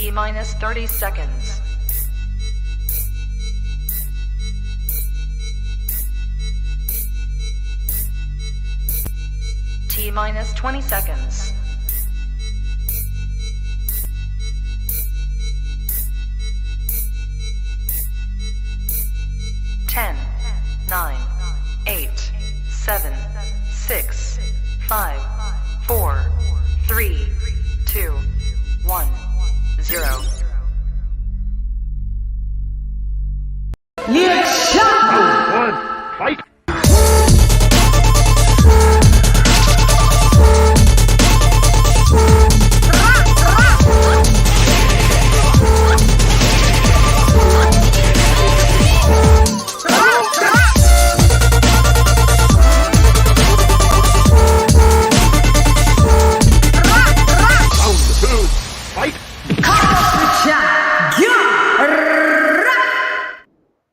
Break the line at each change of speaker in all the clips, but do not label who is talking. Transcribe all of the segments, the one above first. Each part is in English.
T-minus 30 seconds. T-minus 20 seconds. Ten, 9, 8, 7, 6, 5, 4, 3, 2, 1, 0.
LadyChann! Fight!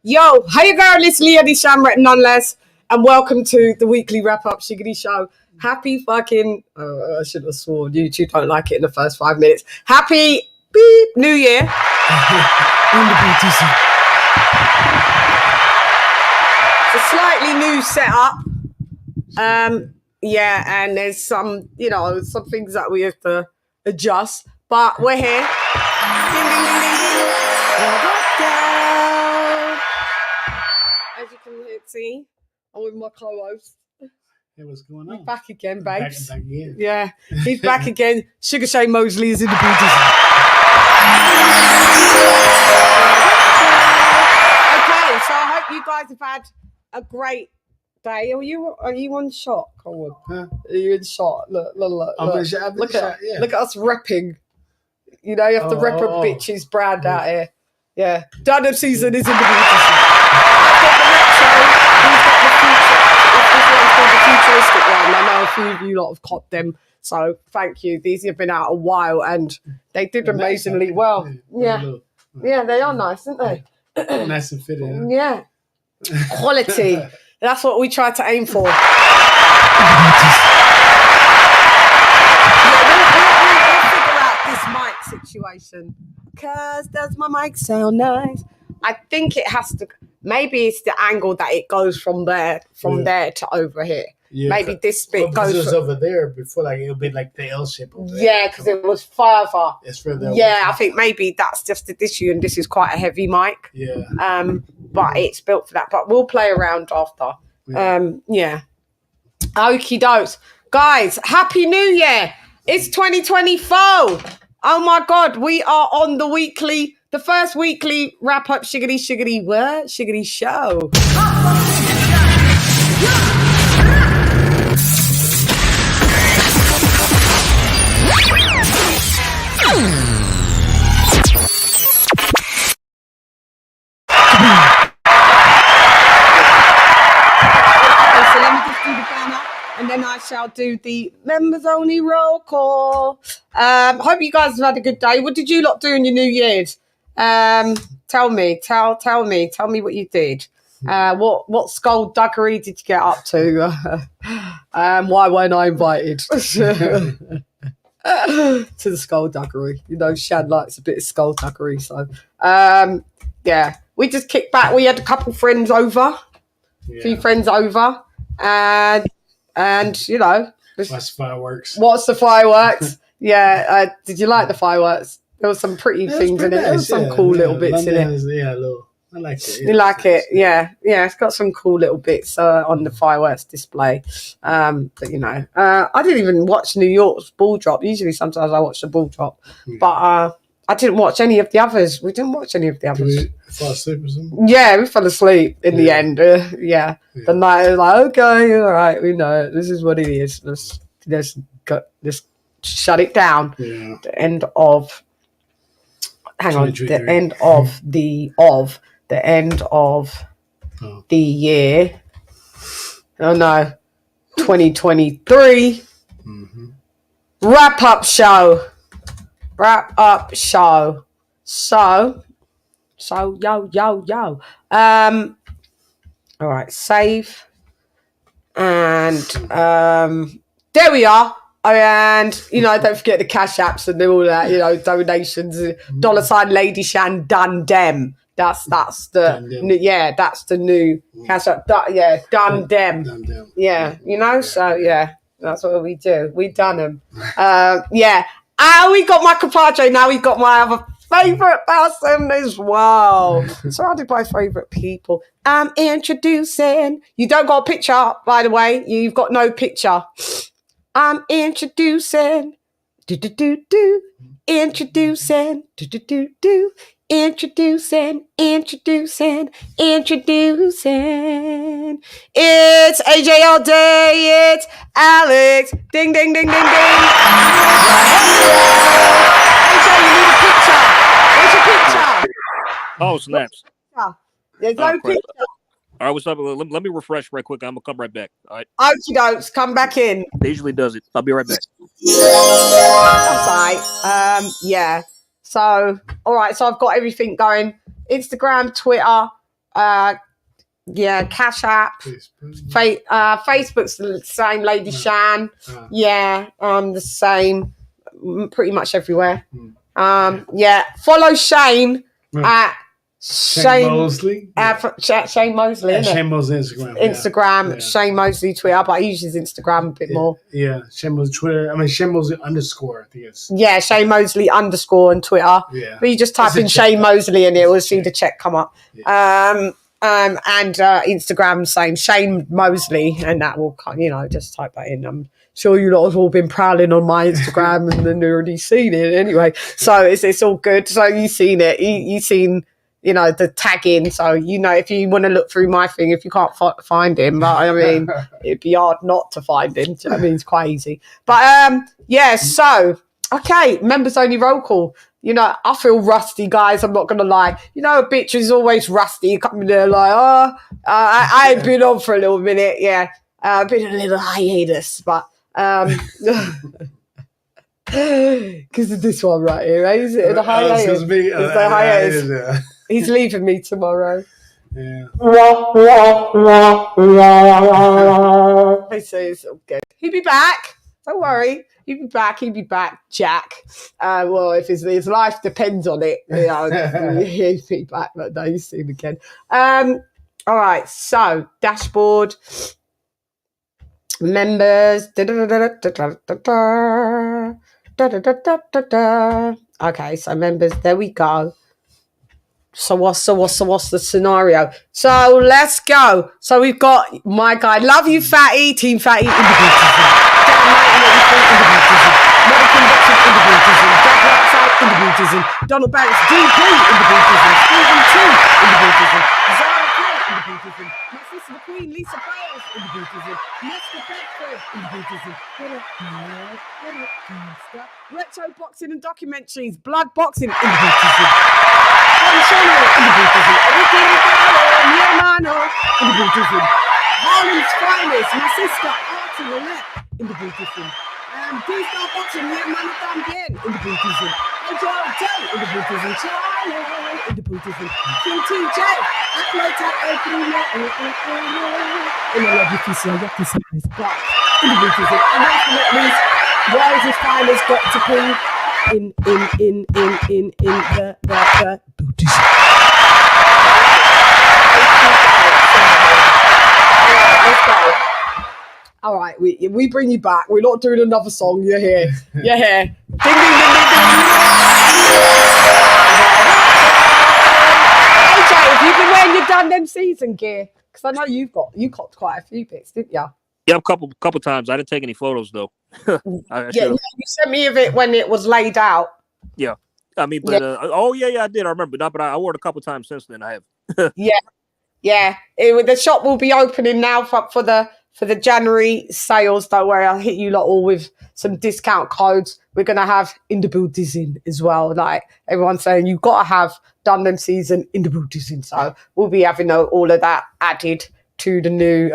Yo, hey girl, it's LadyChann written nonetheless, and welcome to the weekly wrap-up Shiggity Show. Happy fucking, I should have sworn, you two don't like it in the first 5 minutes. Happy beep New Year. It's a slightly new setup. Yeah, and there's some, some things that we have to adjust, but we're here. Ding, ding, ding, ding, ding. As you can see, I'm with my co-host.
Hey, what's going on?
He's back again, babes.
Back again.
Yeah, he's back again. Sugar Shay Mosley is in the building. Okay, so I hope you guys have had a great day. Are you on shot, Colin?
Huh?
Are you in shot? Look. Look at us repping. You have to rep a bitch's brand out here. Yeah, Dunham season is in the building. Futuristic one. I know a few of you lot have copped them, so thank you. These have been out a while and they did amazingly well. Yeah, they are nice, aren't they?
Nice and fitted. Huh?
Yeah, quality. That's what we try to aim for. We'll figure out this mic situation. Cause does my mic sound nice? I think it has to. Maybe it's the angle that it goes from there to over here. Yeah, maybe this bit goes.
It was over there before, like it'll be like the L shape over there.
Yeah, because it was further.
It's further.
Yeah, I think maybe that's just the issue, and this is quite a heavy mic.
Yeah.
But it's built for that. But we'll play around after. Yeah. Okie dokes, guys. Happy New Year! It's 2024. Oh my God, we are on the first weekly wrap-up shiggity show. So let me just do the banner, and then I shall do the members only roll call. Hope you guys have had a good day. What did you lot do in your New Year's? Tell me what you did. What skullduggery did you get up to? Why weren't I invited to the skullduggery? Chann likes a bit of skullduggery, so yeah, we just kicked back. We had a couple friends over, a few friends over, and
watch fireworks.
What's the fireworks? Yeah, did you like the fireworks? There were some pretty things in it. There was some cool little bits in it.
I like it.
You like it? Yeah. It's got some cool little bits on the fireworks display. But I didn't even watch New York's ball drop. Usually, sometimes I watch the ball drop, but I didn't watch any of the others. We didn't watch any of the others.
Did we fall asleep or something?
Yeah, we fell asleep in the end. The night was like, okay, all right, we know it. This is what it is. Let's shut it down. Yeah. The end of. Hang on, the end of the year. Oh no, 2023. Mm-hmm. Wrap up show. So yo. All right, save. And there we are. And, you know, don't forget the cash apps and all that, you know, donations. $ LadyChann done dem. That's the that's the new cash app. Done dem. Yeah, you know, so yeah, that's what we do. We done them. Yeah. We got my compadre now. We got my other favourite person as well. Surrounded by favourite people. I'm introducing. You don't got a picture, by the way. You've got no picture. I'm introducing. Introducing. Introducing. It's AJ all day. It's Alex. Ding, ding, ding, ding, ding. AJ, you need a picture. Where's your picture?
Oh, snaps.
There's no picture.
All right, what's up? Let me refresh right quick. I'm going to come right back. All right.
Okie dokes, come back in.
They usually does it. I'll be right back.
That's right. Yeah. So, all right. So I've got everything going. Instagram, Twitter, Cash App, Facebook's the same, LadyChann. Yeah, the same, pretty much everywhere. Follow Shane at Shane Mosley. Shane Mosley, isn't it?
Shane Mosley Instagram.
Instagram, Shane Mosley Twitter, but he uses Instagram a bit more.
Yeah, Shane Mosley Twitter. I mean, Shane Mosley _, I think it's.
Yeah, Shane Mosley _ on Twitter. Yeah. But you just type in Shane Mosley and it will see the check come up. Yeah. And Instagram, same, Shane Mosley, and that will, you know, just type that in. I'm sure you lot have all been prowling on my Instagram and then already seen it anyway. So it's all good. So you've seen it. You've seen, you know, the tagging. So, you know, if you want to look through my thing, if you can't find him, but I mean, it'd be hard not to find him. I mean, it's quite easy. But so, okay, members only roll call. You know, I feel rusty, guys. I'm not going to lie. You know, a bitch is always rusty. You come in there like, I ain't been on for a little minute. Yeah, been a little hiatus, but because of this one right here, is it the hiatus? It's the hiatus. He's leaving me tomorrow. Yeah. It's all good. He'll be back. Don't worry. He'll be back, Jack. Well, if his life depends on it, you know, he'll be back. But no, you see him again. All right, so dashboard, members. Okay, so members, there we go. So what's the scenario? So let's go. So we've got my guy, love you, Fatty, Team Fatty, individualism, Donald Barrett's DP, individualism, Stephen T, individualism, Zara K, individualism, my sister the Queen, Lisa Bales, individualism, Mr. Bedford, individualism, retro boxing and documentaries, blood boxing, individualism, individualism, mi hermano, individualism, Harlem's finest, my sister, Artie Lynette, individualism, D-Star Boxing, mi hermano también, individualism, AJLJ, individualism, Charlie, individualism, King TJ, Atlanta, El Primo, in the love difícil, ya tú sabes, but individualism, and last but not least, where is his finest got to be in the Buddhism. Let's go. All right, we bring you back. We're not doing another song. You're here. You're here. Ding, ding, ding, ding, ding. AJ, have you been wearing your Dundem season gear? Because I know you got quite a few bits, didn't you?
Yeah, a couple times. I didn't take any photos though.
You sent me of it when it was laid out. Yeah,
I mean, but I did. I remember that, but I wore it a couple times since then. I have.
Yeah. The shop will be opening now for the January sales. Don't worry, I'll hit you lot all with some discount codes. We're gonna have in the Buddhism as well. Like everyone's saying, you've got to have done them season in the Buddhism. So we'll be having all of that added to the new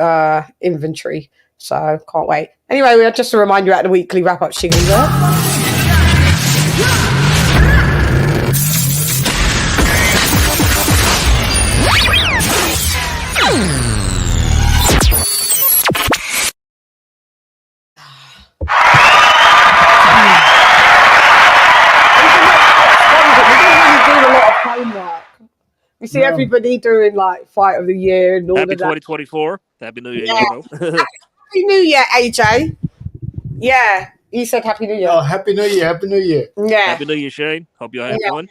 inventory. So can't wait. Anyway, just to remind you at the weekly wrap up, Shiggly You see everybody doing like fight of the year and all
Happy
of that.
2024. Happy New Year,
Yeah.
you know.
Happy New Year, AJ. Yeah, you said Happy New Year.
Oh, Happy New Year. Happy New Year.
Yeah.
Happy New Year, Shane. Hope you all had fun.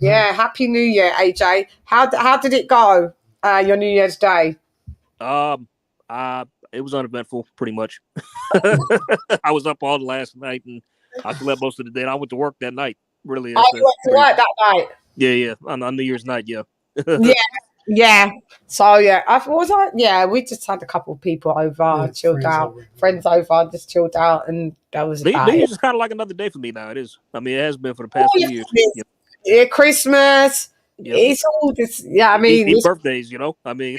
Yeah, Happy New Year, AJ. How did it go? Your New Year's Day.
It was uneventful, pretty much. I was up all last night, and I slept most of the day. And I went to work that night. Really,
Oh, you went to work that night.
Yeah, on New Year's night, yeah.
Yeah. So we just had a couple of people over, chilled out, friends over, just chilled out, and that was about
New
it.
Year's is kind of like another day for me now. It is. I mean, it has been for the past few years. Yep.
Yeah, Christmas. Yep. It's all this. Yeah, I mean,
these birthdays. You know, I mean,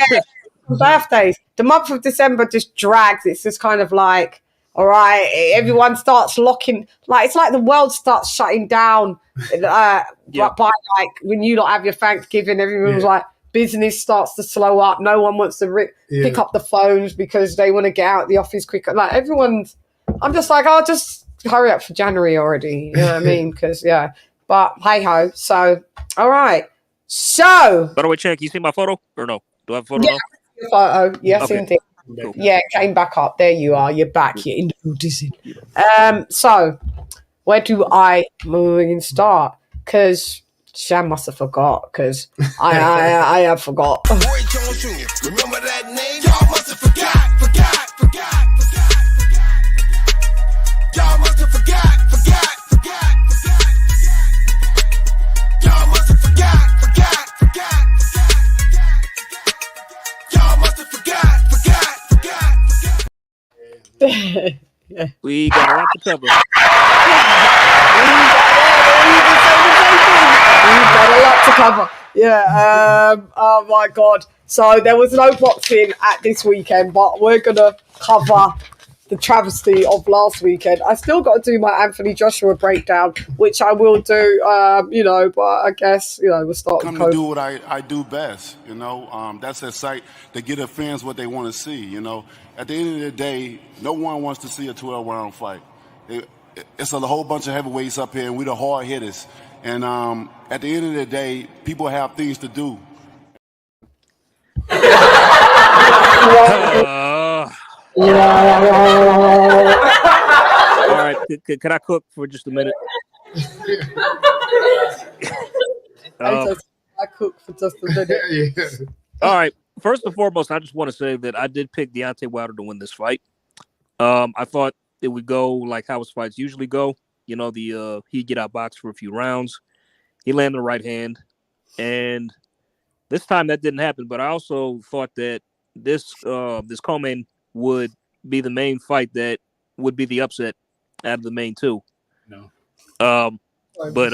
birthdays. The month of December just drags. It's just kind of like, all right, everyone starts locking. Like it's like the world starts shutting down. By like when you have your Thanksgiving, everyone's like business starts to slow up. No one wants to pick up the phones because they want to get out of the office quicker. Like everyone's. I'm just like, I'll just hurry up for January already. You know what I mean? Because but hey ho. So all right. So
by the way, Chann, can you see my photo or no? Do I have a photo now?
Photo. Yes,
Okay.
indeed.
Cool.
Yeah, came back up. There you are. You're back. You're in the Disney. So where do I start? Because Chann must have forgot. Because I have forgot.
Remember that name? Y'all must have forgot. Y'all must have forgot. Y'all must have forgot. Y'all must have forgot.
We got a lot to cover.
We've got a lot to cover. Yeah. Oh my God. So there was no boxing at this weekend, but we're gonna cover the travesty of last weekend. I still got to do my Anthony Joshua breakdown, which I will do. But I guess we'll start.
Come to do what I do best. That's a site to get the fans what they want to see. At the end of the day, no one wants to see a 12-round fight. It's a whole bunch of heavyweights up here, and we're the hard hitters. And at the end of the day, people have things to do.
All right, can I cook for just a minute?
I cook for just a minute.
All right. First and foremost, I just want to say that I did pick Deontay Wilder to win this fight. I thought it would go like how his fights usually go. He'd get outboxed for a few rounds. He landed the right hand, and this time that didn't happen. But I also thought that this co-main would be the main fight that would be the upset out of the main two.
No.
But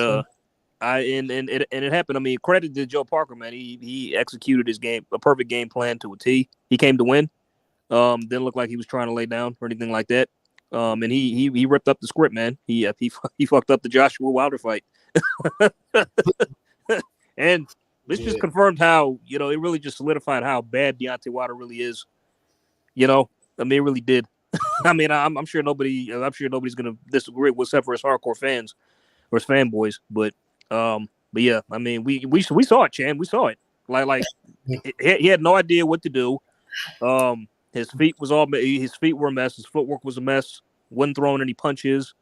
it happened. I mean, credit to Joe Parker, man. He executed a perfect game plan to a T. He came to win. Didn't look like he was trying to lay down or anything like that. And he ripped up the script, man. He fucked up the Joshua Wilder fight. And this just confirmed how, it really just solidified how bad Deontay Wilder really is. I mean, it really did. I mean, I'm sure nobody's gonna disagree except for his hardcore fans or his fanboys. But yeah, I mean, we saw it, Chann. We saw it. Like he had no idea what to do. His feet were a mess. His footwork was a mess. Wasn't throwing any punches.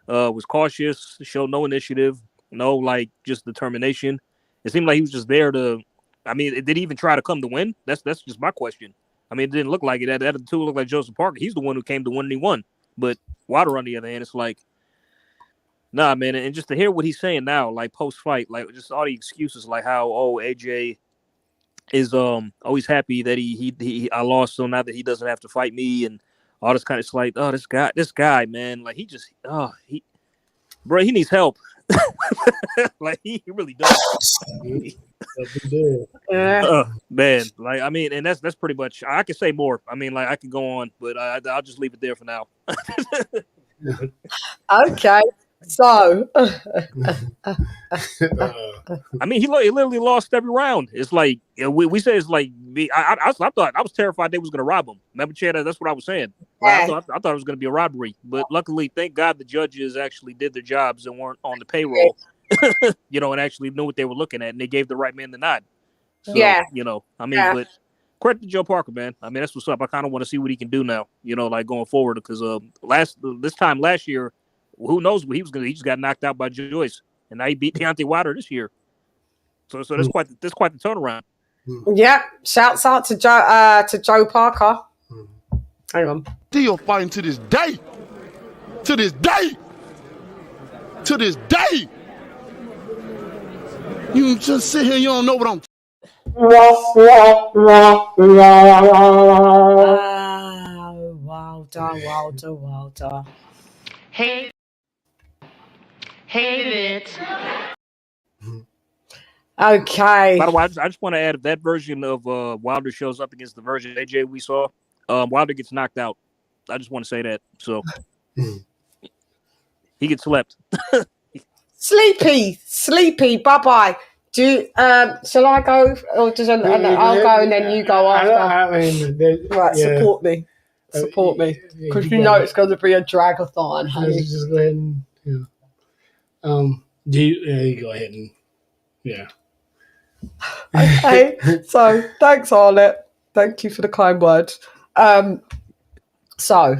Was cautious. Showed no initiative. No, just determination. It seemed like he was just there to. I mean, did he even try to come to win? That's just my question. I mean, it didn't look like it. That other two looked like Joseph Parker. He's the one who came to win and he won. But Wilder, on the other hand, it's like, nah, man. And just to hear what he's saying now, post-fight, just all the excuses, how, AJ is always happy that I lost, so now that he doesn't have to fight me and all this kind of this guy, man, he needs help. He really does. Man, I mean, and that's pretty much. I could say more. I mean, I could go on, but I'll just leave it there for now.
Okay, so
I mean, he literally lost every round. It's like we say it's like I thought I was terrified they was gonna rob him. Remember, Chann? That's what I was saying. I thought it was gonna be a robbery, but luckily, thank God, the judges actually did their jobs and weren't on the payroll. And actually knew what they were looking at, and they gave the right man the nod. So,
Yeah.
you know, I mean, but credit to Joe Parker, man. I mean, that's what's up. I kind of want to see what he can do now, you know, like going forward. Because this time last year, who knows what he was gonna? He just got knocked out by Joyce, and now he beat Deontay Wilder this year. So that's quite the turnaround.
Yeah. Shouts out to Joe Parker. Hang on.
Still fighting to this day. To this day. To this day. You just sit here, you don't know what I'm.
Wilder.
Hate it.
Okay.
By the way, I just want to add, if that version of Wilder shows up against the version of AJ we saw, Wilder gets knocked out. I just want to say that. So he gets slept.
Sleepy. Bye. Do you, shall I go, or does I'll go and then you go after? Right, support me, because you know it's going to be a dragathon, honey.
Just go ahead and you go ahead and
Okay, so thanks, ALOT. Thank you for the kind words. So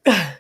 I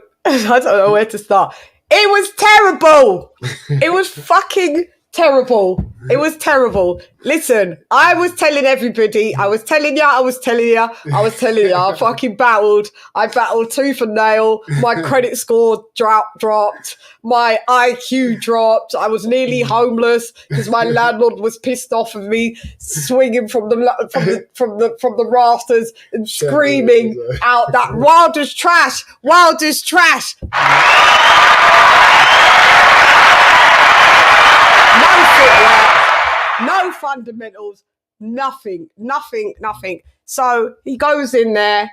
don't know where to start. It was terrible. It was fucking terrible. It was terrible. Listen, I was telling everybody, I was telling you, I fucking battled. I battled tooth and nail. My credit score dropped. My IQ dropped. I was nearly homeless because my landlord was pissed off of me swinging from the rafters and screaming out that Wilder's trash. No footwork, no fundamentals, nothing. So he goes in there,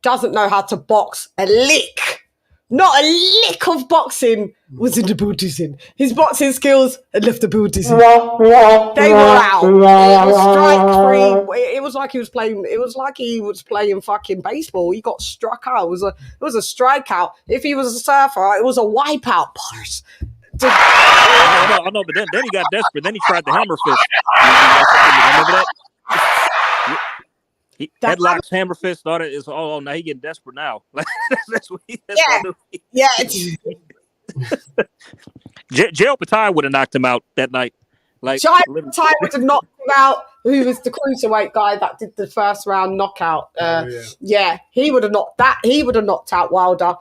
doesn't know how to box a lick. Not a lick of boxing was in the Buddhism. His boxing skills had left the Buddhism. They were out. It was strike free. It was like he was playing fucking baseball. He got struck out. It was a strikeout. If he was a surfer, it was a wipeout.
I know, but then he got desperate. Then he tried the hammer fist. Remember that? He headlocks, hammer fist. Thought it is. Oh, now he getting desperate now. That's what he.
Yeah.
Jail Patai would have knocked him out that night. Like
Jail Patai would have knocked him out. Who was the cruiserweight guy that did the first round knockout? Yeah, he would have knocked that. He would have knocked out Wilder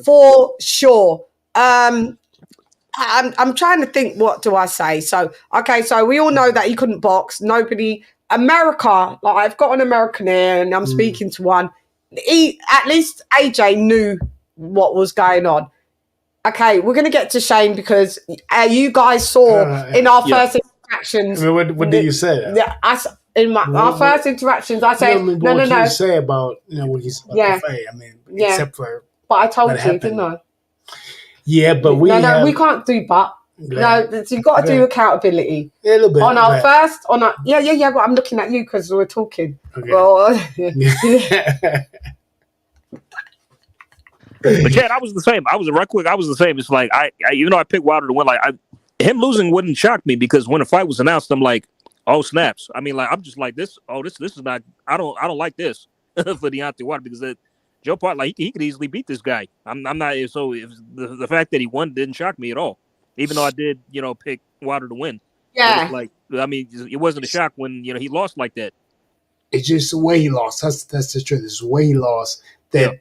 for sure. I'm trying to think. What do I say? So we all know that he couldn't box. America, like I've got an American here, and I'm speaking to one. At least AJ knew what was going on. Okay, we're gonna get to Shane because you guys saw in our first interactions.
I mean, what did you say?
Yeah, our first interactions, I said no.
What did you say about what he's about to fight? I mean, except for.
But I told you, didn't I?
Yeah, but
we can't do but. No, you've got to do accountability.
Yeah, a little bit.
But I'm looking at you because we're talking.
Okay.
Well,
But Chad, I was the same. I was the same. It's like I even though I picked Wilder to win, like him losing wouldn't shock me because when the fight was announced, I'm like, oh snaps. I mean, like I'm just like this. Oh, this is not. I don't like this for Deontay Wilder because Joe Part like he could easily beat this guy. I'm not. So if the fact that he won didn't shock me at all. Even though I did, pick Wilder to win.
Yeah.
Like, I mean, it wasn't a shock when, he lost like that.
It's just the way he lost. That's the truth. It's the way he lost that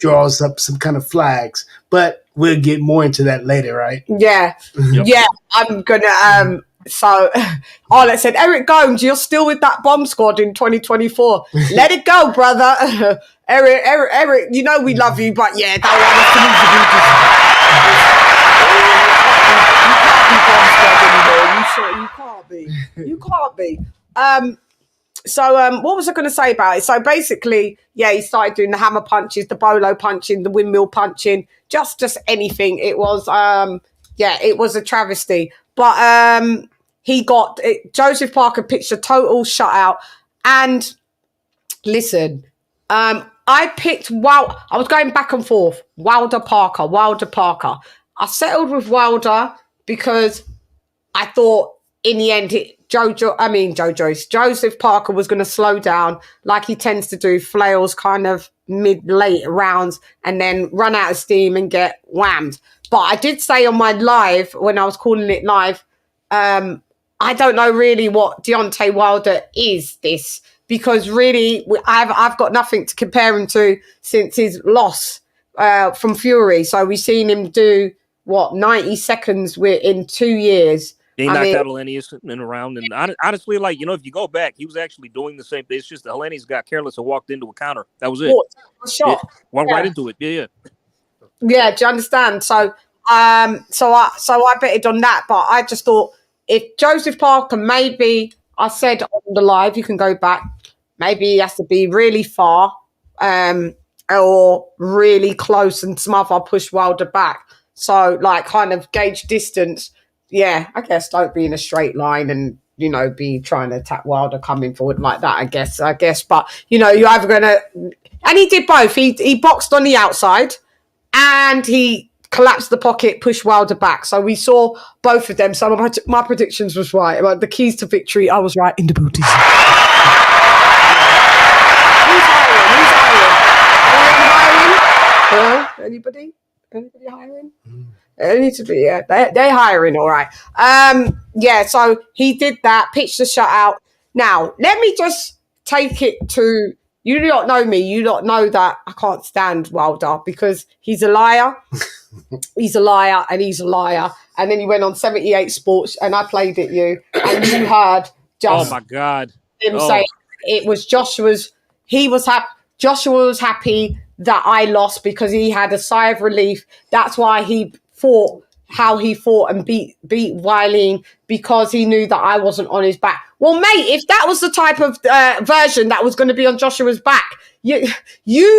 draws up some kind of flags. But we'll get more into that later, right?
Yeah.
Yep.
Yeah. I'm going to, so ALOT said, Eric Gomes, you're still with that bomb squad in 2024. Let it go, brother. Eric, we love you, but don't want us to lose the You can't be. So what was I going to say about it? So basically, he started doing the hammer punches, the bolo punching, the windmill punching, just anything. It was, it was a travesty. But he got it. Joseph Parker pitched a total shutout. And listen, I picked I was going back and forth. Wilder Parker. I settled with Wilder because I thought in the end, Joseph Parker was going to slow down like he tends to do, flails kind of mid-late rounds and then run out of steam and get whammed. But I did say on my live, when I was calling it live, I don't know really what Deontay Wilder is this, because really I've got nothing to compare him to since his loss from Fury. So we've seen him do 90 seconds in 2 years.
He knocked out Hellenius in a round, and honestly, like, you know, if you go back, he was actually doing the same thing. It's just the Hellenius got careless and walked into a counter. That was it.
Shot.
Walked right into it. Yeah.
Yeah, do you understand? So I betted on that, but I just thought if Joseph Parker, maybe I said on the live, you can go back, maybe he has to be really far or really close and smother push Wilder back. So like kind of gauge distance. Yeah, I guess don't be in a straight line and, you know, be trying to attack Wilder coming forward like that, I guess. But, you know, you're either going to... And he did both. He boxed on the outside and he collapsed the pocket, pushed Wilder back. So we saw both of them. So my predictions was right. About the keys to victory, I was right in the booties. Who's hiring? Anybody hiring? It needs to be, yeah. They're hiring, all right. Yeah, so he did that, pitched the shutout. Now, let me just take it to, you do not know me, you don't know that I can't stand Wilder because he's a liar. He's a liar and he's a liar. And then he went on 78 Sports and I played it you and you heard just
oh my God.
him say it was Joshua was happy that I lost because he had a sigh of relief. That's why he fought how he fought and beat Wiley, because he knew that I wasn't on his back. Well, mate, if that was the type of version that was going to be on Joshua's back, you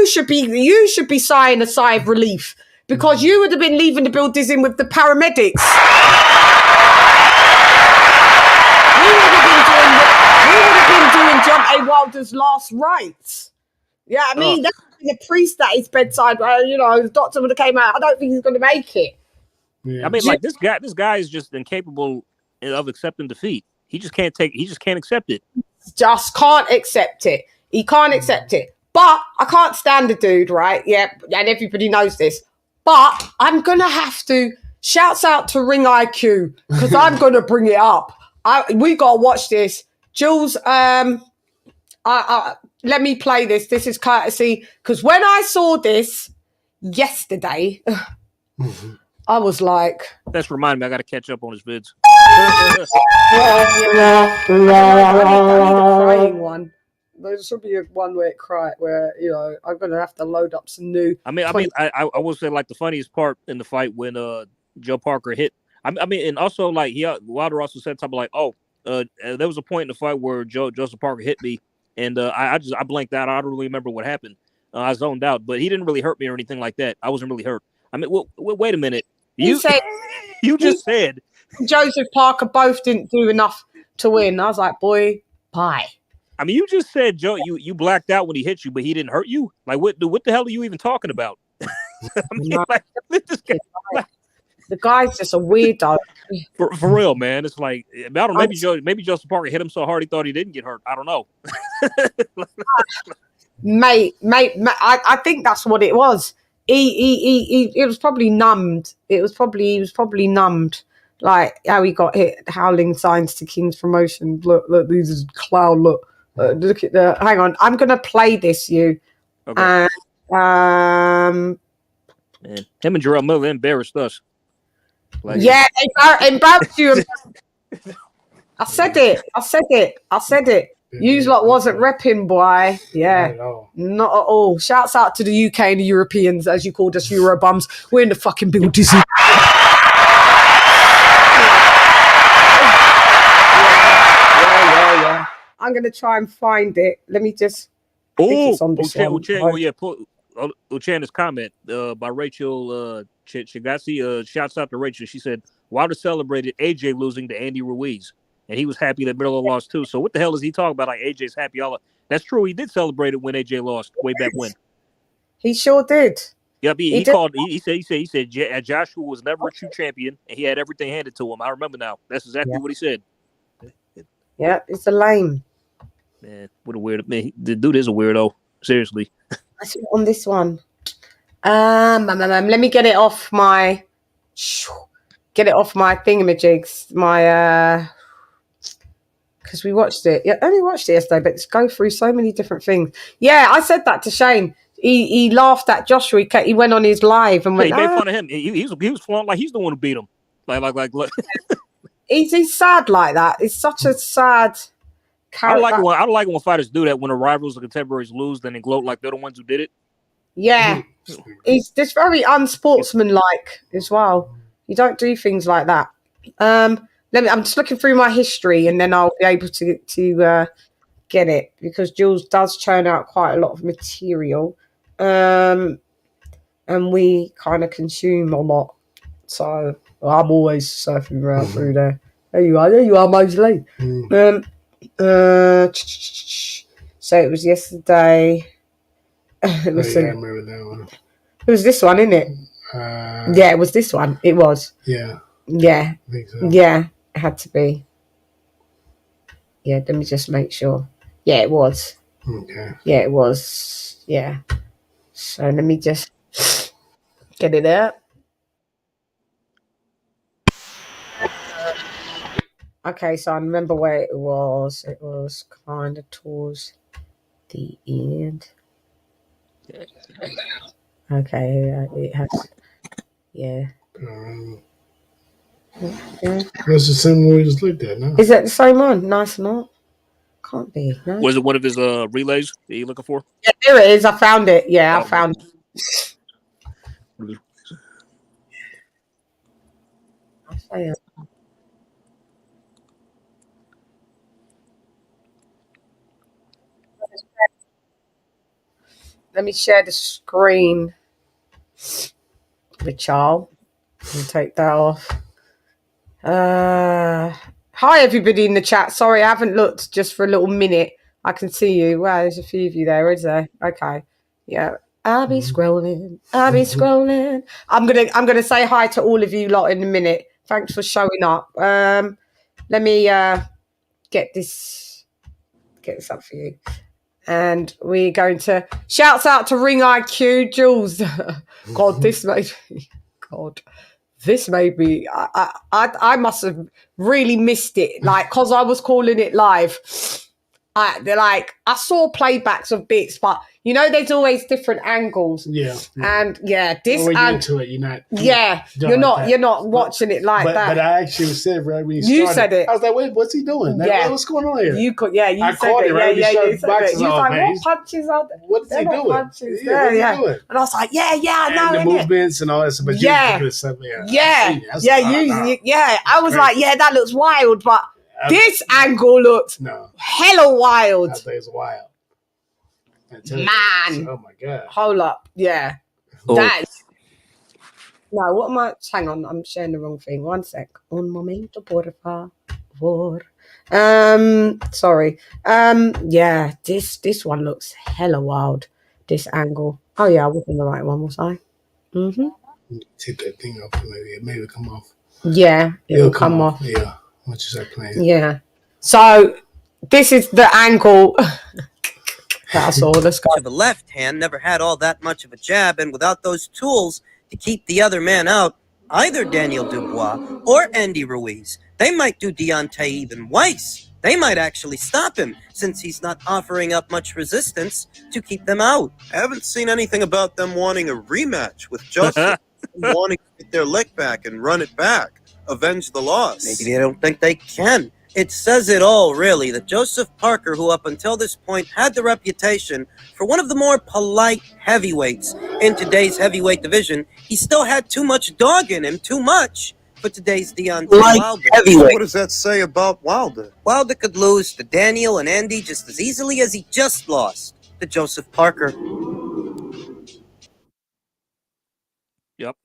should be sighing a sigh of relief, because you would have been leaving the buildings in with the paramedics. We would have been doing John A. Wilder's last rites. Yeah, I mean, that would have been a priest at his bedside. You know, the doctor would have came out. I don't think he's going to make it.
Yeah. I mean, like this guy is just incapable of accepting defeat. He just can't accept it.
Just can't accept it. He can't accept it. But I can't stand the dude, right? Yeah, and everybody knows this. But I'm gonna have to shouts out to Ring IQ, because I'm gonna bring it up. We gotta watch this. Jules, let me play this. This is courtesy, because when I saw this yesterday, I was like,
that's reminding me, I got to catch up on his vids.
I need a crying one. There should be one where it cried, where, you know, I'm going to have to load up some new.
I will say, like, the funniest part in the fight when Joe Parker hit. I mean, and also, like, Wilder also said something like, there was a point in the fight where Joseph Parker hit me, and I blanked out. I don't really remember what happened. I zoned out, but he didn't really hurt me or anything like that. I wasn't really hurt. I mean, wait a minute. You just said
Joseph Parker both didn't do enough to win. I was like, boy, bye.
I mean, you just said, Joe, you blacked out when he hit you, but he didn't hurt you. Like, what the hell are you even talking about? I mean, like, this guy,
the guy's just a weirdo.
For real, man. It's like, I don't know, maybe Joseph Parker hit him so hard he thought he didn't get hurt. I don't know. mate,
I think that's what it was. He was probably numbed. He was probably numbed. Like how he got hit, howling signs to King's promotion. Look, this is cloud. Look at the. Hang on, I'm gonna play this. You.
Okay. Man, him and Jarrell Miller embarrassed us.
Like, yeah, they embarrassed you. I said it. You lot wasn't repping, boy. Yeah, not at all. Shouts out to the UK and the Europeans, as you called us, Euro bums. We're in the fucking building. Yeah. I'm going to try and find it. Let me just...
Chan's comment by Rachel Chigasi. Shouts out to Rachel. She said, Wilder celebrated AJ losing to Andy Ruiz, and he was happy that Miller lost too. So what the hell is he talking about? Like, AJ's happy. That's true. He did celebrate it when AJ lost way back when.
He sure did.
Yep, he
did.
called. He said Joshua was never a true champion, and he had everything handed to him. I remember now. That's exactly what he said.
Yeah, it's a lame.
Man, what a weird man. The dude is a weirdo. Seriously.
I see on this one. Let me get it off my thingamajigs. My because we watched it. Yeah, only watched it yesterday, but it's go through so many different things. Yeah, I said that to Shane. He laughed at Joshua. He went on his live and went.
He made fun of him. He was flaunting like he's the one who beat him. Like.
He's sad like that. It's such a sad character.
I don't like when fighters do that when the rivals or contemporaries lose, then they gloat like they're the ones who did it.
Yeah, he's just very unsportsmanlike as well. You don't do things like that. I'm just looking through my history, and then I'll be able to get it, because Jules does churn out quite a lot of material, and we kind of consume a lot. So I'm always surfing around through there. There you are, Mosley. So it was yesterday. Listen,
I remember that one.
it was this one, isn't it? Yeah, it was this one. It was.
Yeah.
Yeah.
I think so.
Yeah, it had to be. Yeah, let me just make sure. Yeah, it was.
Okay.
Yeah, it was. Yeah. So let me just get it out. Okay, so I remember where it was. It was kind of towards the end. Okay, it has. Yeah.
That's the same one we just looked at, no?
Is that the same one? Nice or not? Can't be. No.
Was it one of his relays that you looking for?
Yeah, there it is. I found it. Yeah, I found it. I'll say it. Let me share the screen with Charles and take that off. Hi, everybody in the chat. Sorry, I haven't looked just for a little minute. I can see you. Wow, there's a few of you there, is there? Okay. Yeah. I'll be scrolling. I'm gonna say hi to all of you lot in a minute. Thanks for showing up. Let me get this up for you. And we're going to shouts out to Ring IQ, Jules. God, this made me. I must have really missed it, like, because I was calling it live. I saw playbacks of bits, but there's always different angles.
Yeah.
And this
when you're into it, you're not.
You're not watching it like that.
But I actually said right when
you said it.
I was like, wait, what's he doing? Like, what's going on here?
You could, you
I
said
caught
it.
Right?
You said it. You was like,
man.
what punches are there?
What's he doing?
Punches
What's he doing?
And I was like, I know.
And the movements and all that stuff. But
I was like, that looks wild, but this angle looks hella wild.
I think it's wild.
Man.
Oh my God.
Hold up. Yeah.
Oh.
That's. No, what am I? Hang on. I'm sharing the wrong thing. 1 sec. Un momento, por favor. Sorry. Yeah, this one looks hella wild. This angle. Oh, yeah, I was in the right one, was I? Mm-hmm.
Take that thing off. Maybe come off.
Yeah, it'll come off.
Yeah. Once you start playing.
Yeah. So this is the angle. That's all. Let's go.
The left hand never had all that much of a jab, and without those tools to keep the other man out, either Daniel Dubois or Andy Ruiz, they might do Deontay even worse. They might actually stop him, since he's not offering up much resistance to keep them out.
I haven't seen anything about them wanting a rematch with Joseph, wanting to get their lick back and run it back, avenge the loss.
Maybe they don't think they can. It says it all, really, that Joseph Parker, who up until this point had the reputation for one of the more polite heavyweights in today's heavyweight division, he still had too much dog in him, too much for today's Deontay Wilder.
What does that say about Wilder?
Wilder could lose to Daniel and Andy just as easily as he just lost to Joseph Parker.
Yep.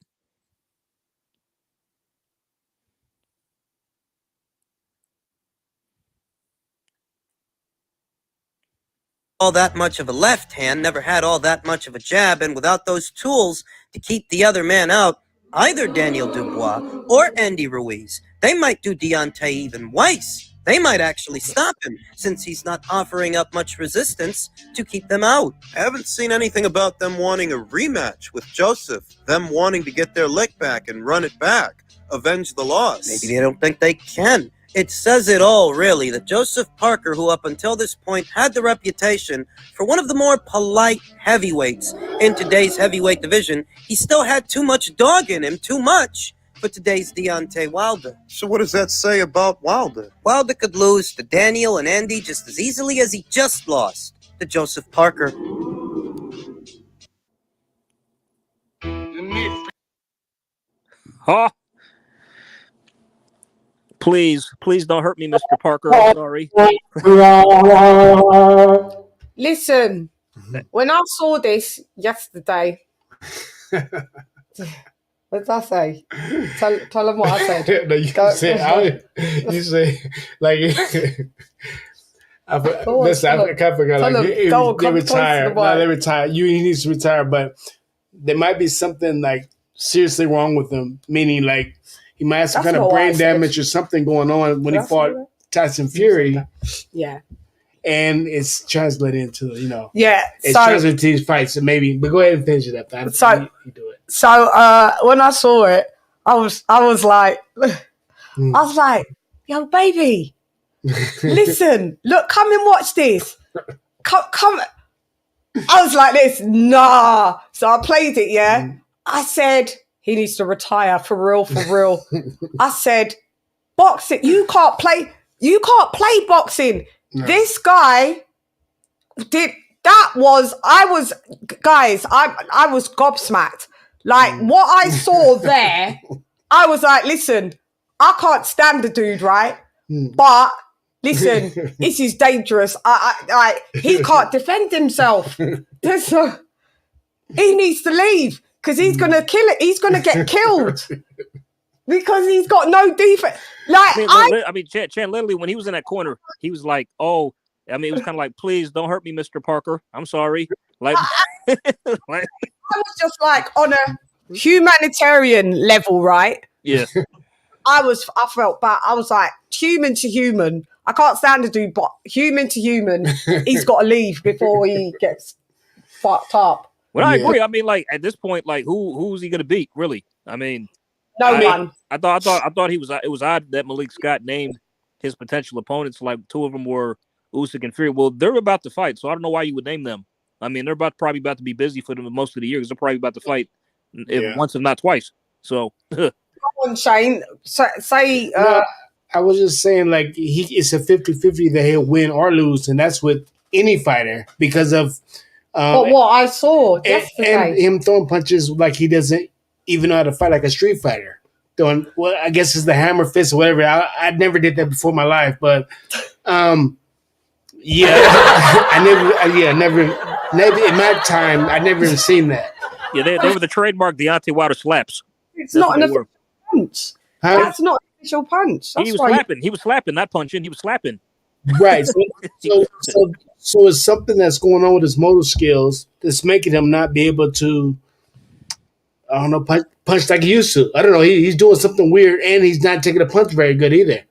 all that much of a left hand, never had all that much of a jab, and without those tools to keep the other man out, either Daniel Dubois or Andy Ruiz, they might do Deontay even Weiss. They might actually stop him, since he's not offering up much resistance to keep them out.
I haven't seen anything about them wanting a rematch with Joseph, them wanting to get their lick back and run it back, avenge the loss.
Maybe they don't think they can. It says it all, really, that Joseph Parker, who up until this point had the reputation for one of the more polite heavyweights in today's heavyweight division, he still had too much dog in him, too much for today's Deontay Wilder.
So what does that say about Wilder?
Wilder could lose to Daniel and Andy just as easily as he just lost to Joseph Parker.
Huh? Please don't hurt me, Mr. Parker. I'm sorry.
Listen, when I saw this yesterday, what did I say? Tell them what I said.
No, you said like I forgot. Like they retire. No, they retire. He needs to retire, but there might be something like seriously wrong with him. Meaning, like he might have some kind of brain damage or something going on when he fought Tyson Fury.
Yeah.
And it's translated into,
yeah,
it's translated to these fights. So maybe, but go ahead and finish it up. You do it.
So when I saw it, I was like, yo, baby, listen, look, come and watch this. Come. I was like this, nah. So I played it, yeah. I said, he needs to retire for real. I said, boxing, you can't play boxing. No. This guy did that was I was gobsmacked. Like what I saw there, I was like, listen, I can't stand the dude, right? But listen, this is dangerous. He can't defend himself. He needs to leave because he's gonna kill it. He's gonna get killed because he's got no defense. Like
Chann, literally, when he was in that corner, he was like, "Oh, it was kind of like, please don't hurt me, Mr. Parker. I'm sorry." Like,
I was just like on a humanitarian level, right?
Yeah.
I felt bad. I was like, human to human. I can't stand the dude, but human to human, he's got to leave before he gets fucked up.
Well, I agree. I mean, like at this point, like who's he gonna beat? Really? I mean.
No one.
I thought he was. It was odd that Malik Scott named his potential opponents. Like two of them were Usyk and Fury. Well, they're about to fight, so I don't know why you would name them. I mean, they're probably about to be busy for them most of the year because they're probably about to fight once, if not twice. So,
come on, Shane. Say.
I was just saying, like it's a 50-50 that he'll win or lose, and that's with any fighter because of.
But what I saw yesterday,
and him throwing punches like he doesn't even know how to fight like a street fighter. I guess it's the hammer fist or whatever. I never did that before in my life, but never in my time, I never even seen that.
Yeah, they were the trademark Deontay Wilder slaps.
It's not an official punch. Huh? That's not an official punch.
He was slapping. He was slapping, not punching. He was slapping.
Right. So it's something that's going on with his motor skills that's making him not be able to. I don't know, punch like he used to. I don't know. He's doing something weird, and he's not taking a punch very good either.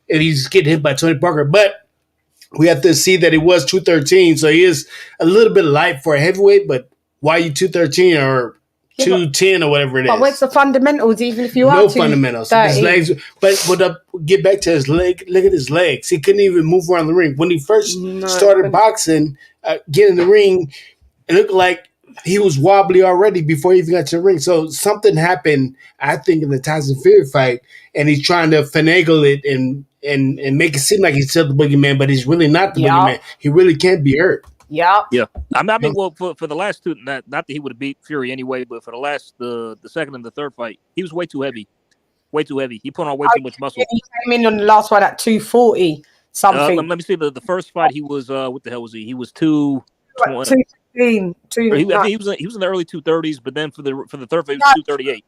And he's getting hit by Tony Parker. But we have to see that he was 213, so he is a little bit light for a heavyweight. But why are you 213 or 210 or whatever it is?
But what's the fundamentals? Even if you are
no fundamentals, his legs. But get back to his leg. Look at his legs. He couldn't even move around the ring when he first started boxing. Get in the ring, it looked like. He was wobbly already before he even got to the ring. So something happened, I think, in the Tyson Fury fight, and he's trying to finagle it and make it seem like he's still the boogeyman, but he's really not the boogeyman. He really can't be hurt.
Yeah.
I mean, well, for the last two, not that he would have beat Fury anyway, but for the second and the third fight, he was way too heavy. Way too heavy. He put on way too much muscle.
He came in on the last one at 240 something.
Let me see. The first fight, he was what the hell was he? He was 220.
He was
in the early 230s, but then for the third fight, he was 238.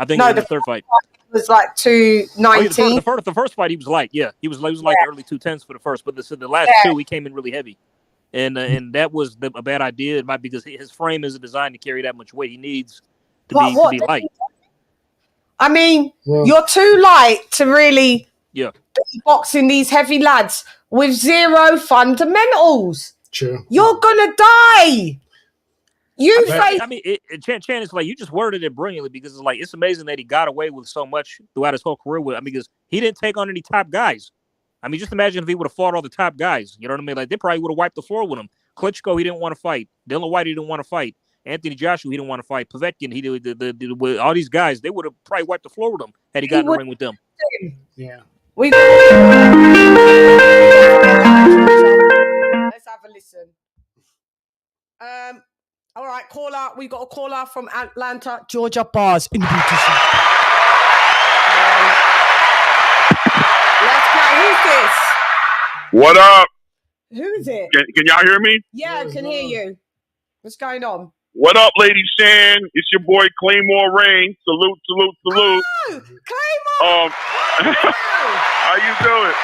I think in the third fight
it was like 219.
The first fight he was light, yeah, he was like the early 210s for the first, but the last two he came in really heavy, and that was a bad idea. It might because his frame isn't designed to carry that much weight. He needs to be light.
I mean,
Well,
you're too light to really
Yeah.
be boxing these heavy lads with zero fundamentals.
true.
You're gonna die.
I mean, Chann is like, you just worded it brilliantly because it's like, it's amazing that he got away with so much throughout his whole career. I mean, because he didn't take on any top guys. I mean, just imagine if he would have fought all the top guys. You know what I mean? Like, they probably would have wiped the floor with him. Klitschko, he didn't want to fight. Dylan White, he didn't want to fight. Anthony Joshua, he didn't want to fight. Povetkin, he did with all these guys. They would have probably wiped the floor with him had he got in the ring with them.
Yeah.
Let's have a listen. All right, caller. We got a caller from Atlanta, Georgia. Bars in the beauty. Let's go. Who's this?
What up?
Who is it?
Can y'all hear me?
Yeah, I can hear you. What's going on?
What up, LadyChann? It's your boy Claymore Rain. Salute, salute, salute.
Oh, Claymore!
How you doing?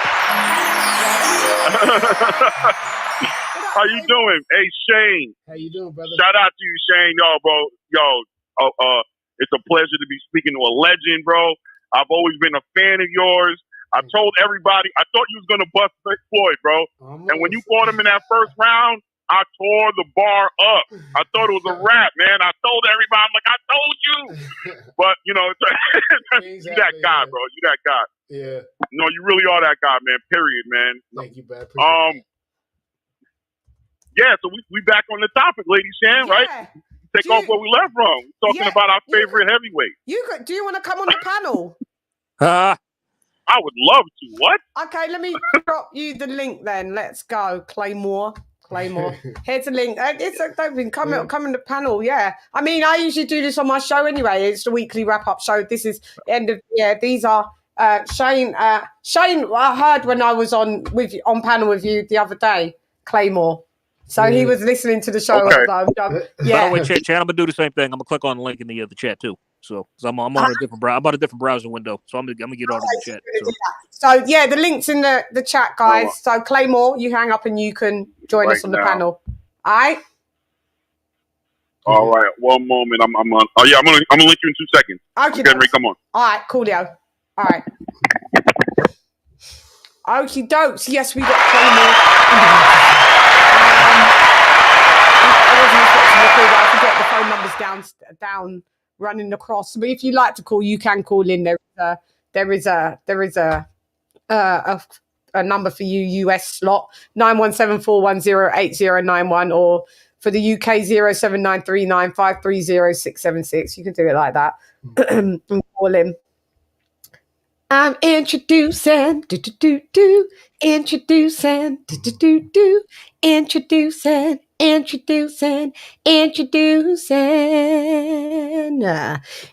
How you doing? Hey, Shane.
How you doing, brother?
Shout out to you, Shane. Yo, bro. It's a pleasure to be speaking to a legend, bro. I've always been a fan of yours. I told everybody, I thought you was going to bust Floyd, bro. And when you fought him in that first round, I tore the bar up. I thought it was a wrap, man. I told everybody, I'm like, I told you. But, you know, you that guy, bro. You that guy.
Yeah.
No, you really are that guy, man. Period, man.
Thank you, bro.
Yeah, so we back on the topic, LadyChann, right? Take off where we left from. We're talking about our favorite heavyweight.
Do you want to come on the panel?
I would love to. What?
Okay, let me drop you the link then. Let's go, Claymore. Here's a link. Come on the panel. Yeah, I mean, I usually do this on my show anyway. It's the weekly wrap-up show. This is end of These are Shane. Shane, I heard when I was on panel with you the other day, Claymore. So he was listening to the show.
Okay.
Yeah.
By the way, Chann, I'm gonna do the same thing. I'm gonna click on the link in the chat too. So I'm on a different browser. I'm on a different browser window. So I'm gonna get on the chat.
So yeah, the link's in the chat, guys. So Claymore, you hang up and you can join us on the panel. All right.
All right. One moment. I'm on. Oh yeah, I'm gonna link you in 2 seconds.
Okay.
Getting ready. Come on.
All right. Coolio. All right. Okie dokes. Yes, we got Claymore. I forget the phone numbers down running across. But if you like to call, you can call in. There is a number for you, US slot 917-410-8091, or for the UK 07939530676. You can do it like that and call in. I'm introducing, introducing.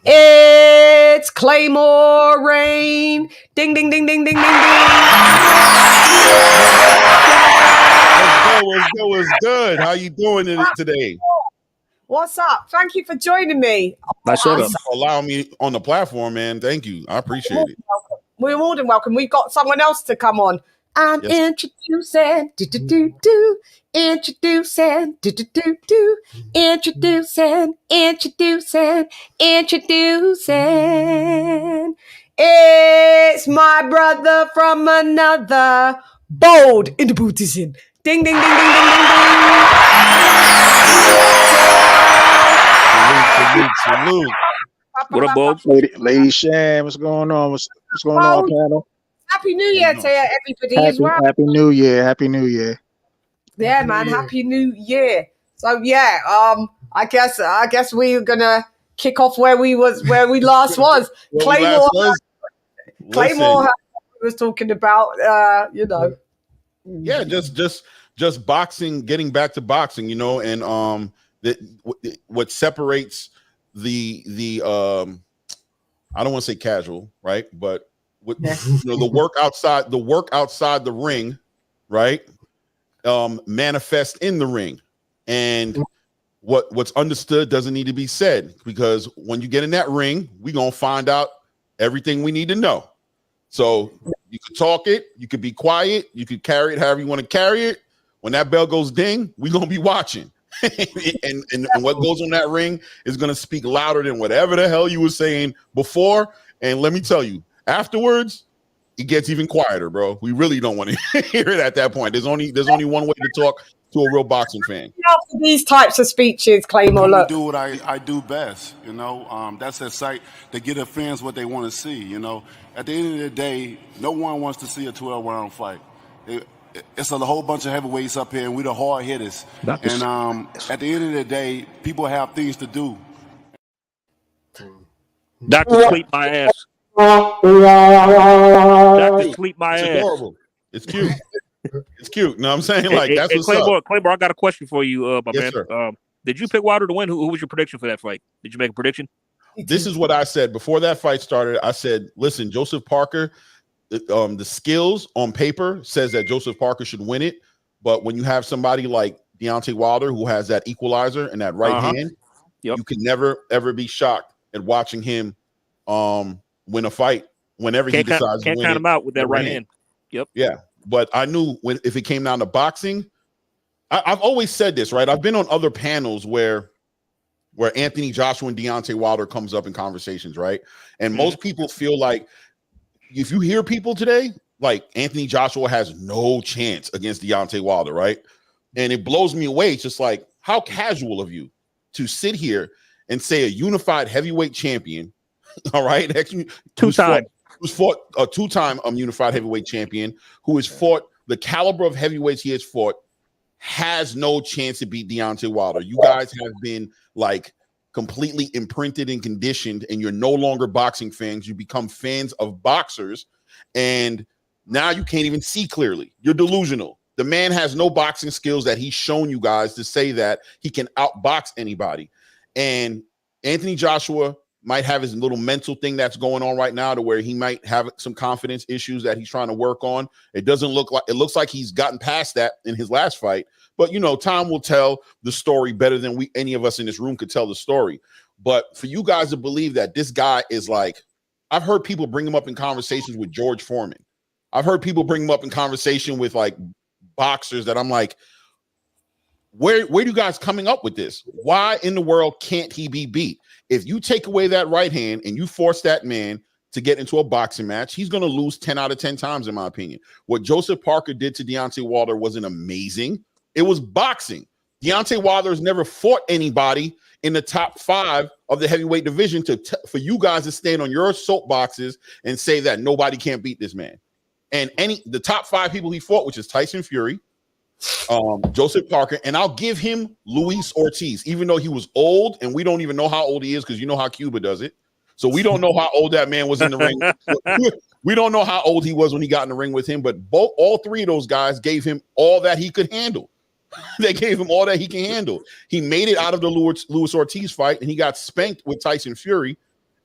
It's Claymore Rain. Ding, ding, ding, ding, ding, ding, ding.
What's good? How you doing today?
What's up? Thank you for joining me.
Allow me on the platform, man. Thank you. I appreciate it.
We're more than welcome. We've got someone else to come on. I'm introducing, introducing. It's my brother from another bold in the Buddhism. Ding, ding, ding, ding, ding, ding, ding.
Salute.
What up, Bob?
LadyChann, what's going on? What's going on, panel?
Happy New Year to everybody as well.
Happy New Year. Happy New Year.
Yeah, man. Happy New Year. So yeah, I guess we're gonna kick off where we last was. Claymore was talking about
Yeah, just boxing, getting back to boxing, and what separates the I don't want to say casual, right? But the work outside the ring, right? Manifest in the ring, and what's understood doesn't need to be said, because when you get in that ring, we're gonna find out everything we need to know. So you could talk it, you could be quiet, you could carry it however you want to carry it, When that bell goes ding, we're gonna be watching. and what goes on that ring is gonna speak louder than whatever the hell you were saying before. And let me tell you, afterwards, it gets even quieter, bro. We really don't want to hear it at that point. There's only one way to talk to a real boxing fan.
After these types of speeches, Claymore,
I'm
look.
do what I do best, you know. That's that site to get the fans what they want to see, you know. At the end of the day, no one wants to see a 12-round fight. It's a whole bunch of heavyweights up here, and we're the hard hitters. And at the end of the day, people have things to do.
Dr. Sleep my ass. Dr. Sleep my
it's
ass.
Adorable. It's cute. It's cute. You know what I'm saying? Like, that's what's
Claymore,
up.
Claymore, I got a question for you, my
Yes,
man.
sir.
Did you pick Wilder to win? Who was your prediction for that fight? Did you make a prediction?
This is what I said before that fight started. I said, listen, Joseph Parker, the skills on paper says that Joseph Parker should win it. But when you have somebody like Deontay Wilder who has that equalizer and that right hand, you can never, ever be shocked at watching him win a fight whenever he decides to win.
Can't count him out with that right hand. Yep.
Yeah. But I knew if it came down to boxing, I've always said this, right? I've been on other panels where Anthony Joshua and Deontay Wilder comes up in conversations, right? And most people feel like if you hear people today, like Anthony Joshua has no chance against Deontay Wilder, right? And it blows me away. It's just like, how casual of you to sit here and say a unified heavyweight champion, all right? Who's fought a two-time unified heavyweight champion, who has fought the caliber of heavyweights he has fought, has no chance to beat Deontay Wilder. You guys have been like completely imprinted and conditioned, and you're no longer boxing fans. You become fans of boxers, and now you can't even see clearly. You're delusional. The man has no boxing skills that he's shown you guys to say that he can outbox anybody. And Anthony Joshua might have his little mental thing that's going on right now to where he might have some confidence issues that he's trying to work on. It looks like he's gotten past that in his last fight, but you know, time will tell the story better than any of us in this room could tell the story. But for you guys to believe that this guy is like, I've heard people bring him up in conversations with George Foreman. I've heard people bring him up in conversation with like boxers that I'm like, where do you guys coming up with this? Why in the world can't he be beat? If you take away that right hand and you force that man to get into a boxing match, he's going to lose 10 out of 10 times, in my opinion. What Joseph Parker did to Deontay Wilder wasn't amazing. It was boxing. Deontay Wilder has never fought anybody in the top 5 of the heavyweight division for you guys to stand on your soapboxes and say that nobody can't beat this man. And the top 5 people he fought, which is Tyson Fury, Joseph Parker, and I'll give him Luis Ortiz, even though he was old, and we don't even know how old he is because you know how Cuba does it. So we don't know how old that man was in the ring. We don't know how old he was when he got in the ring with him, but all 3 of those guys gave him all that he could handle. They gave him all that he can handle. He made it out of the Luis Ortiz fight, and he got spanked with Tyson Fury.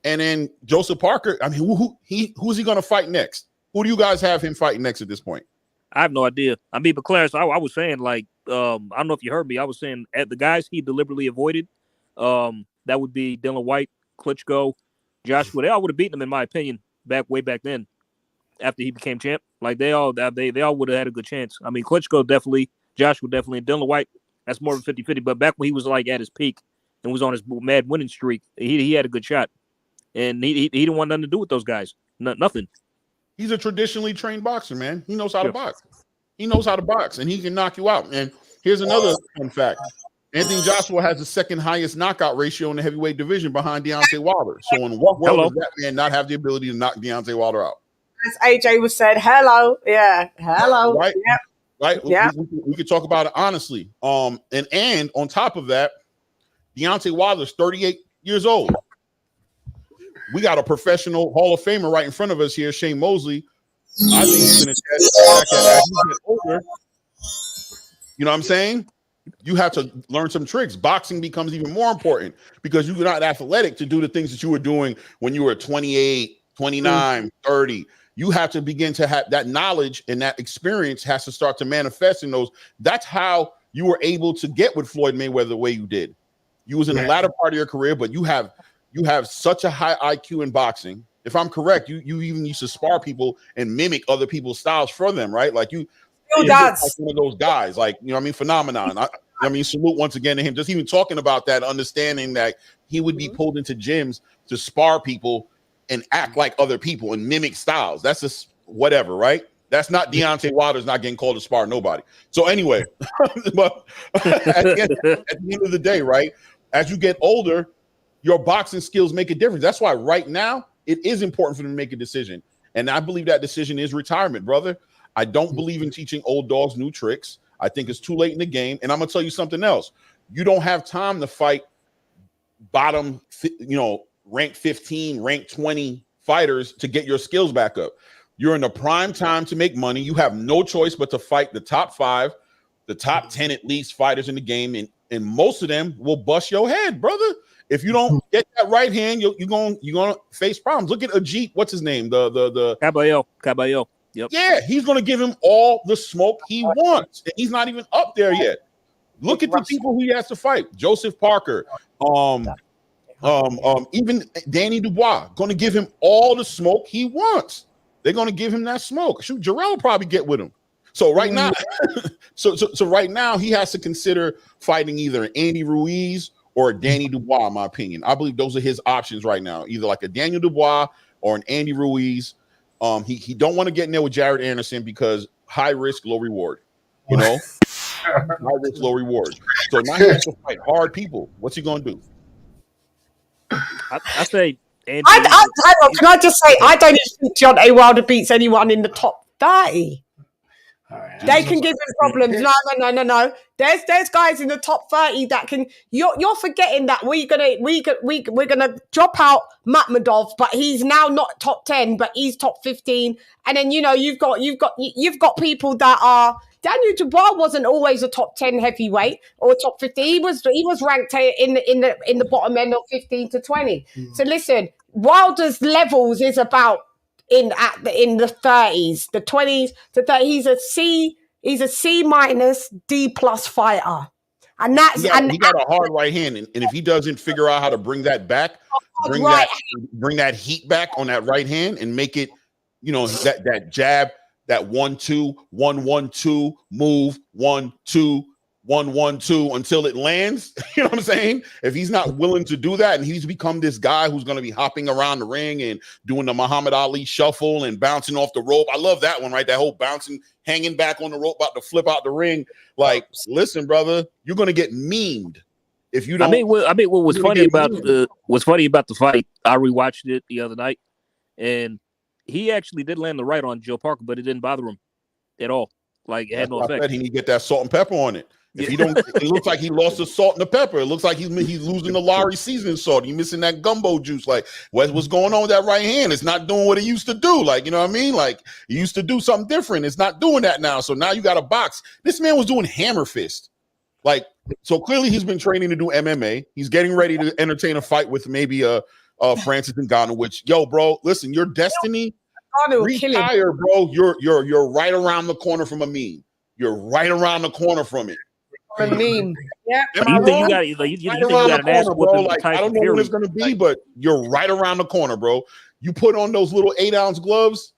And then Joseph Parker, I mean, who's he going to fight next? Who do you guys have him fighting next at this point?
I have no idea. I mean, but Clarence, I was saying, like, I don't know if you heard me. I was saying at the guys he deliberately avoided, that would be Dylan White, Klitschko, Joshua. They all would have beaten him, in my opinion, way back then, after he became champ. Like, they all would have had a good chance. I mean, Klitschko definitely, Joshua definitely, and Dylan White, that's more of a 50-50. But back when he was, like, at his peak and was on his mad winning streak, he had a good shot. And he didn't want nothing to do with those guys. Nothing.
He's a traditionally trained boxer, man. He knows how to box. He knows how to box, and he can knock you out. And here's another fun fact. Anthony Joshua has the second highest knockout ratio in the heavyweight division behind Deontay Wilder. So in what world does that man not have the ability to knock Deontay Wilder out?
As AJ was said, hello. Yeah. Hello.
Right?
Yep.
Right?
Yep.
We could talk about it honestly. And on top of that, Deontay Wilder's 38 years old. We got a professional Hall of Famer right in front of us here, Shane Mosley. I think he's going to test as you get older. You know what I'm saying? You have to learn some tricks. Boxing becomes even more important because you're not athletic to do the things that you were doing when you were 28, 29, 30. You have to begin to have that knowledge, and that experience has to start to manifest in those. That's how you were able to get with Floyd Mayweather the way you did. You was in the latter part of your career, but you have such a high IQ in boxing. If I'm correct, you even used to spar people and mimic other people's styles for them, right? Like you
still
like
does.
one of those guys, like, you know what I mean, phenomenon. I mean, salute once again to him. Just even talking about that, understanding that he would be pulled into gyms to spar people and act like other people and mimic styles. That's just whatever, right? That's not Deontay Wilder's not getting called to spar nobody. So anyway, but at the end of the day, right? As you get older, your boxing skills make a difference. That's why right now it is important for them to make a decision. And I believe that decision is retirement, brother. I don't believe in teaching old dogs new tricks. I think it's too late in the game. And I'm going to tell you something else. You don't have time to fight bottom, rank 15, rank 20 fighters to get your skills back up. You're in the prime time to make money. You have no choice but to fight the top 5, the top 10 at least fighters in the game. And most of them will bust your head, brother. If you don't get that right hand, you're going to face problems. Look at Ajit. What's his name? The
Caballero. Yep.
Yeah, he's going to give him all the smoke he wants. And he's not even up there yet. Look at the people who he has to fight. Joseph Parker, even Danny Dubois, going to give him all the smoke he wants. They're going to give him that smoke. Shoot, Jarrell will probably get with him. So right now, so right now he has to consider fighting either Andy Ruiz or a Danny Dubois, in my opinion. I believe those are his options right now, either like a Daniel Dubois or an Andy Ruiz. He don't want to get in there with Jared Anderson because high risk, low reward. You know, high risk, low reward. So now he has to fight hard people. What's he going to do?
I say, Andy,
can I just say, I don't even think Deontay Wilder beats anyone in the top 30. They can give him problems. No. There's guys in the top 30 that can. You're forgetting that we're gonna drop out Matmadov, but he's now not top 10, but he's top 15. And then you've got people that are. Daniel Dubois wasn't always a top 10 heavyweight or top 15. He was ranked in the bottom end of 15 to 20. So listen, Wilder's levels is about in the 30s, the 20s to 30s. He's a C minus D plus fighter, and that's he
got a hard right hand, and if he doesn't figure out how to bring that back, bring that heat back on that right hand, and make it, that jab, that 1-2, 1-1-2 move, 1-2, 1-1-2 until it lands. You know what I'm saying? If he's not willing to do that, and he's become this guy who's going to be hopping around the ring and doing the Muhammad Ali shuffle and bouncing off the rope. I love that one, right? That whole bouncing, hanging back on the rope, about to flip out the ring. Like, listen, brother, you're going to get memed if you don't.
What was funny about the fight? I rewatched it the other night, and he actually did land the right on Joe Parker, but it didn't bother him at all. Like, it had no effect.
He need to get that salt and pepper on it. If he don't, it looks like he lost the salt and the pepper. It looks like he's losing the Lowry seasoning salt. He's missing that gumbo juice. Like, what's going on with that right hand? It's not doing what it used to do. Like, you know what I mean? Like, he used to do something different. It's not doing that now. So now you got a box. This man was doing hammer fist. Like, so clearly he's been training to do MMA. He's getting ready to entertain a fight with maybe Francis Ngannou. Which, bro, listen, your destiny. Retire, bro. You're right around the corner from a meme. You're right around the corner from it.
A meme. Yeah.
You think you got an ass whooping?
Like, I don't know when it's going to be, but you're right around the corner, bro. You put on those little 8-ounce gloves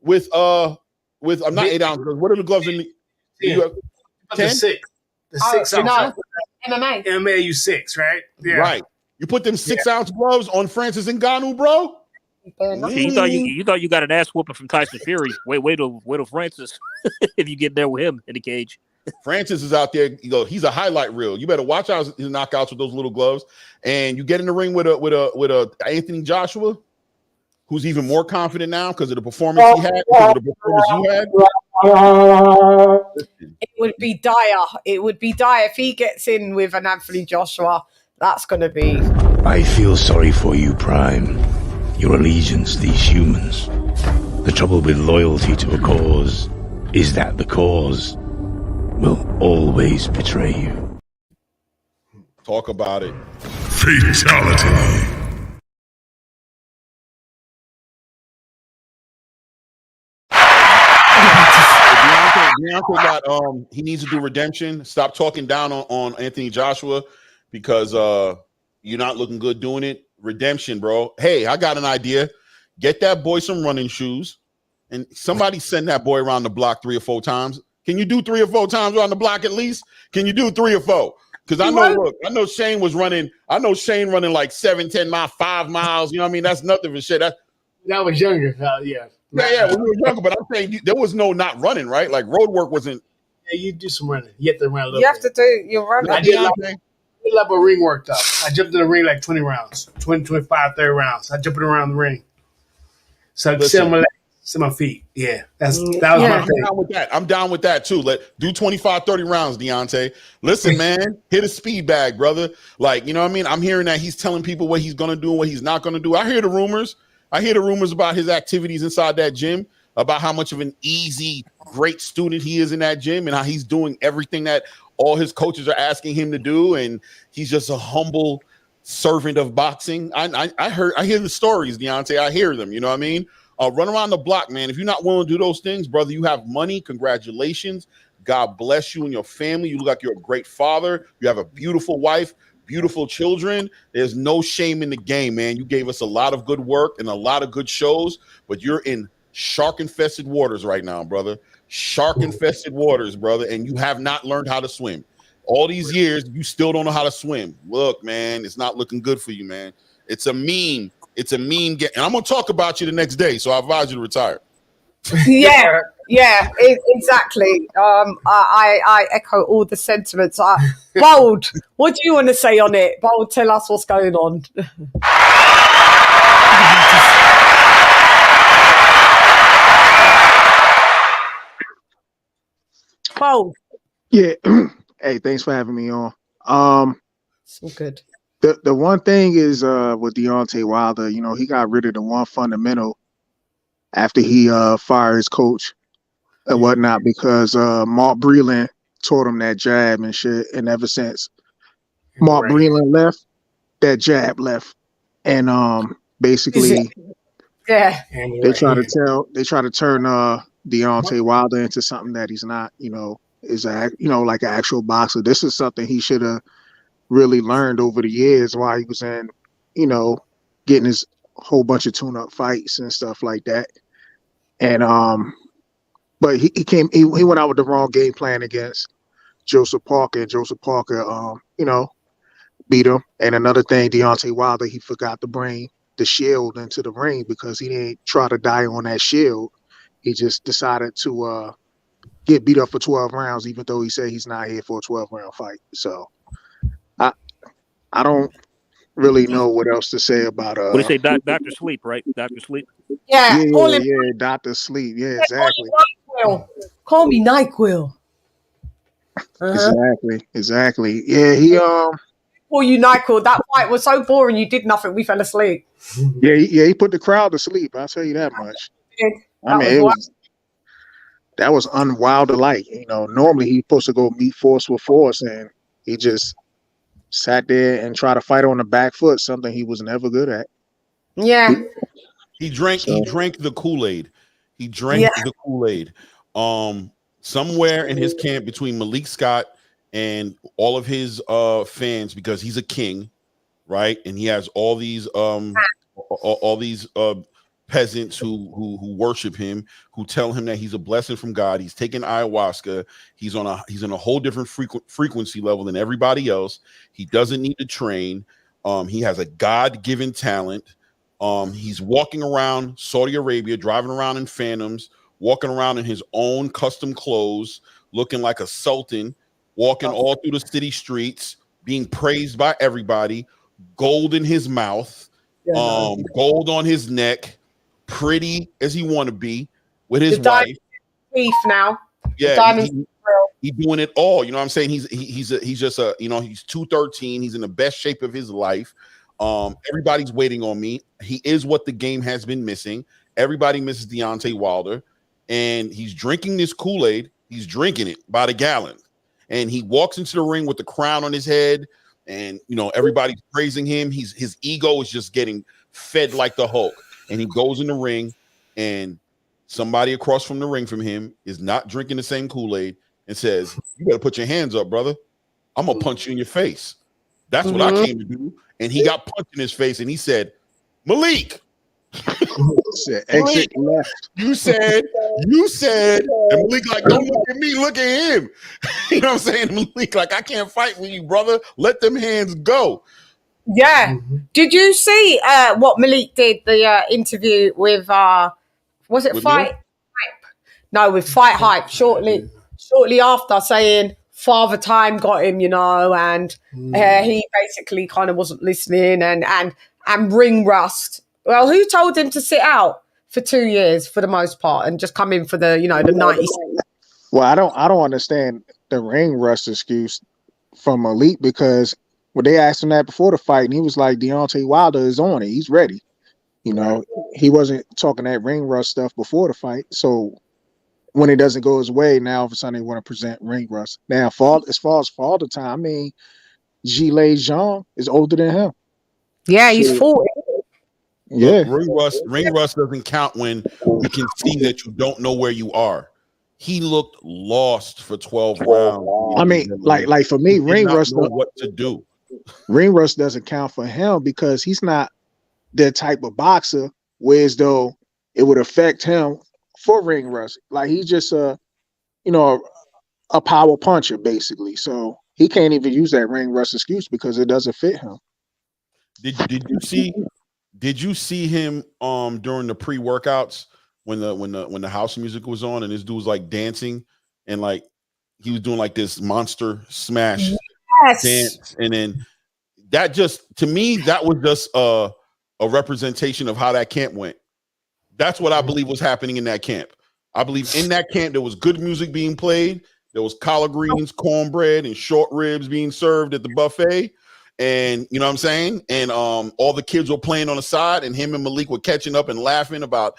with I'm not 8-ounce gloves. What are the gloves in the?
The 6. The 6 ounce.
No.
MMA you 6, right? Yeah.
Right. You put them 6-ounce gloves on Francis Ngannou, bro.
You thought you got an ass whooping from Tyson Fury. Wait till Francis if you get there with him in the cage.
Francis is out there. He's a highlight reel. You better watch out his knockouts with those little gloves. And you get in the ring with a Anthony Joshua, who's even more confident now because of the performance he had, because of the performance you had.
It would be dire. It would be dire if he gets in with an Anthony Joshua. That's going to be.
I feel sorry for you, Prime. Your allegiance, these humans. The trouble with loyalty to a cause is that the cause will always betray you.
Talk about it.
Fatality.
Deontay got he needs to do redemption. Stop talking down on Anthony Joshua because you're not looking good doing it. Redemption, bro. Hey, I got an idea. Get that boy some running shoes and somebody send that boy around the block 3 or 4 times. Can you do 3 or 4 times around the block at least? Can you do 3 or 4? Because I know Shane was running. I know Shane running like 7, 10 miles, 5 miles. You know what I mean? That's nothing for shit. That
was younger. Yeah.
Yeah, when we were younger. But I'm saying there was no not running, right? Like road work wasn't.
Yeah, you do some running. You have to run a little.
You have to do your running.
I did a lot of ring work though. I jumped in the ring like 20 rounds, 20, 25, 30 rounds. I jumped around the ring. So sit on my legs, sit on my feet. Yeah, that was my thing.
I'm down with that. I'm down with that too. Let do 25, 30 rounds, Deontay. Listen, man, hit a speed bag, brother. Like, you know what I mean? I'm hearing that he's telling people what he's gonna do and what he's not gonna do. I hear the rumors about his activities inside that gym, about how much of an easy, great student he is in that gym, and how he's doing everything that all his coaches are asking him to do, and he's just a humble servant of boxing. I hear the stories, Deontay. I hear them. You know what I mean? Run around the block, man. If you're not willing to do those things, brother, you have money. Congratulations. God bless you and your family. You look like you're a great father. You have a beautiful wife, beautiful children. There's no shame in the game, man. You gave us a lot of good work and a lot of good shows, but you're in shark-infested waters right now, brother. Shark-infested waters, brother, and you have not learned how to swim. All these years, you still don't know how to swim. Look, man, it's not looking good for you, man. It's a meme. It's a meme game. And I'm going to talk about you the next day, so I advise you to retire.
Yeah, exactly. I echo all the sentiments. Bold, what do you want to say on it? Bold, tell us what's going on. Bold.
Yeah. Hey, thanks for having me on.
It's all good.
The one thing is with Deontay Wilder, you know, he got rid of the one fundamental after he fired his coach and whatnot, because Mark Breland taught him that jab and shit. And ever since Mark Breland left, that jab left. And basically they try to turn Deontay Wilder into something that he's not, you know, like an actual boxer. This is something he should have really learned over the years while he was in, you know, getting his whole bunch of tune-up fights and stuff like that. And but he went out with the wrong game plan against Joseph Parker, and Joseph Parker you know, beat him. And another thing, Deontay Wilder, he forgot to bring the shield into the ring because he didn't try to die on that shield. He just decided to get beat up for 12 rounds, even though he said he's not here for a 12-round fight. So I don't really know what else to say about
what do you say, Dr. Sleep, right? Dr. Sleep?
Yeah,
Dr. Sleep. Yeah, exactly.
Call me NyQuil.
Exactly. Yeah, he
Call you NyQuil. That fight was so boring. You did nothing. We fell asleep.
Yeah, he put the crowd to sleep. I'll tell you that much. That was unwilder-like. You know, normally he's supposed to go meet force with force, and he just sat there and tried to fight on the back foot, something he was never good at.
Yeah.
He drank the Kool-Aid. He drank the Kool-Aid. Somewhere in his camp between Malik Scott and all of his fans, because he's a king, right? And he has all these peasants who worship him, who tell him that he's a blessing from God. He's taking ayahuasca. He's on a whole different frequency level than everybody else. He doesn't need to train. He has a God-given talent. He's walking around Saudi Arabia, driving around in Phantoms, walking around in his own custom clothes, looking like a sultan, walking all through the city streets, being praised by everybody, gold in his mouth, gold on his neck, pretty as he want to be with his wife.
Beef now.
Yeah, he's doing it all. You know what I'm saying? He's just a, you know, he's 213. He's in the best shape of his life. Everybody's waiting on me. He is what the game has been missing. Everybody misses Deontay Wilder, and he's drinking this Kool-Aid. He's drinking it by the gallon, and he walks into the ring with the crown on his head, and you know everybody's praising him. His ego is just getting fed like the Hulk, and he goes in the ring, and somebody across from the ring from him is not drinking the same Kool-Aid and says, "You better put your hands up, brother. I'm gonna punch you in your face." That's what I came to do. And he got punched in his face, and he said, "Malik,
Exit left.
You said, and Malik like, don't look at me, look at him. You know what I'm saying? Malik like, I can't fight with you, brother. Let them hands go.
Yeah. Did you see what Malik did? The interview with was it
With
Fight
Neil?
Hype? No, with Fight Hype. Shortly after, saying Father Time got him, and he basically kind of wasn't listening, and ring rust. Well, who told him to sit out for 2 years for the most part and just come in for the the 90s?
Well, I don't understand the ring rust excuse from Elite, because when they asked him that before the fight, and he was like, Deontay Wilder is on it, he's ready. He wasn't talking that ring rust stuff before the fight. So when it doesn't go his way, now all of a sudden they want to present ring rust. Now, as far as Father Time, I mean, Gilles Jean is older than him.
Yeah, he's 40.
Look, ring rust doesn't count when we can see that you don't know where you are. He looked lost for 12 rounds.
I mean, like for me, ring rust
know what to do.
Ring rust doesn't count for him because he's not the type of boxer where as though it would affect him for ring rust. Like he's just a power puncher basically. So he can't even use that ring rust excuse because it doesn't fit him.
Did you see him during the pre-workouts when the house music was on and this dude was like dancing and like he was doing like this monster smash dance, and then that just, to me, that was just a representation of how that camp went. That's what I believe was happening in that camp. I believe in that camp there was good music being played. There was collard greens, cornbread, and short ribs being served at the buffet. And you know what I'm saying? And all the kids were playing on the side, and him and Malik were catching up and laughing about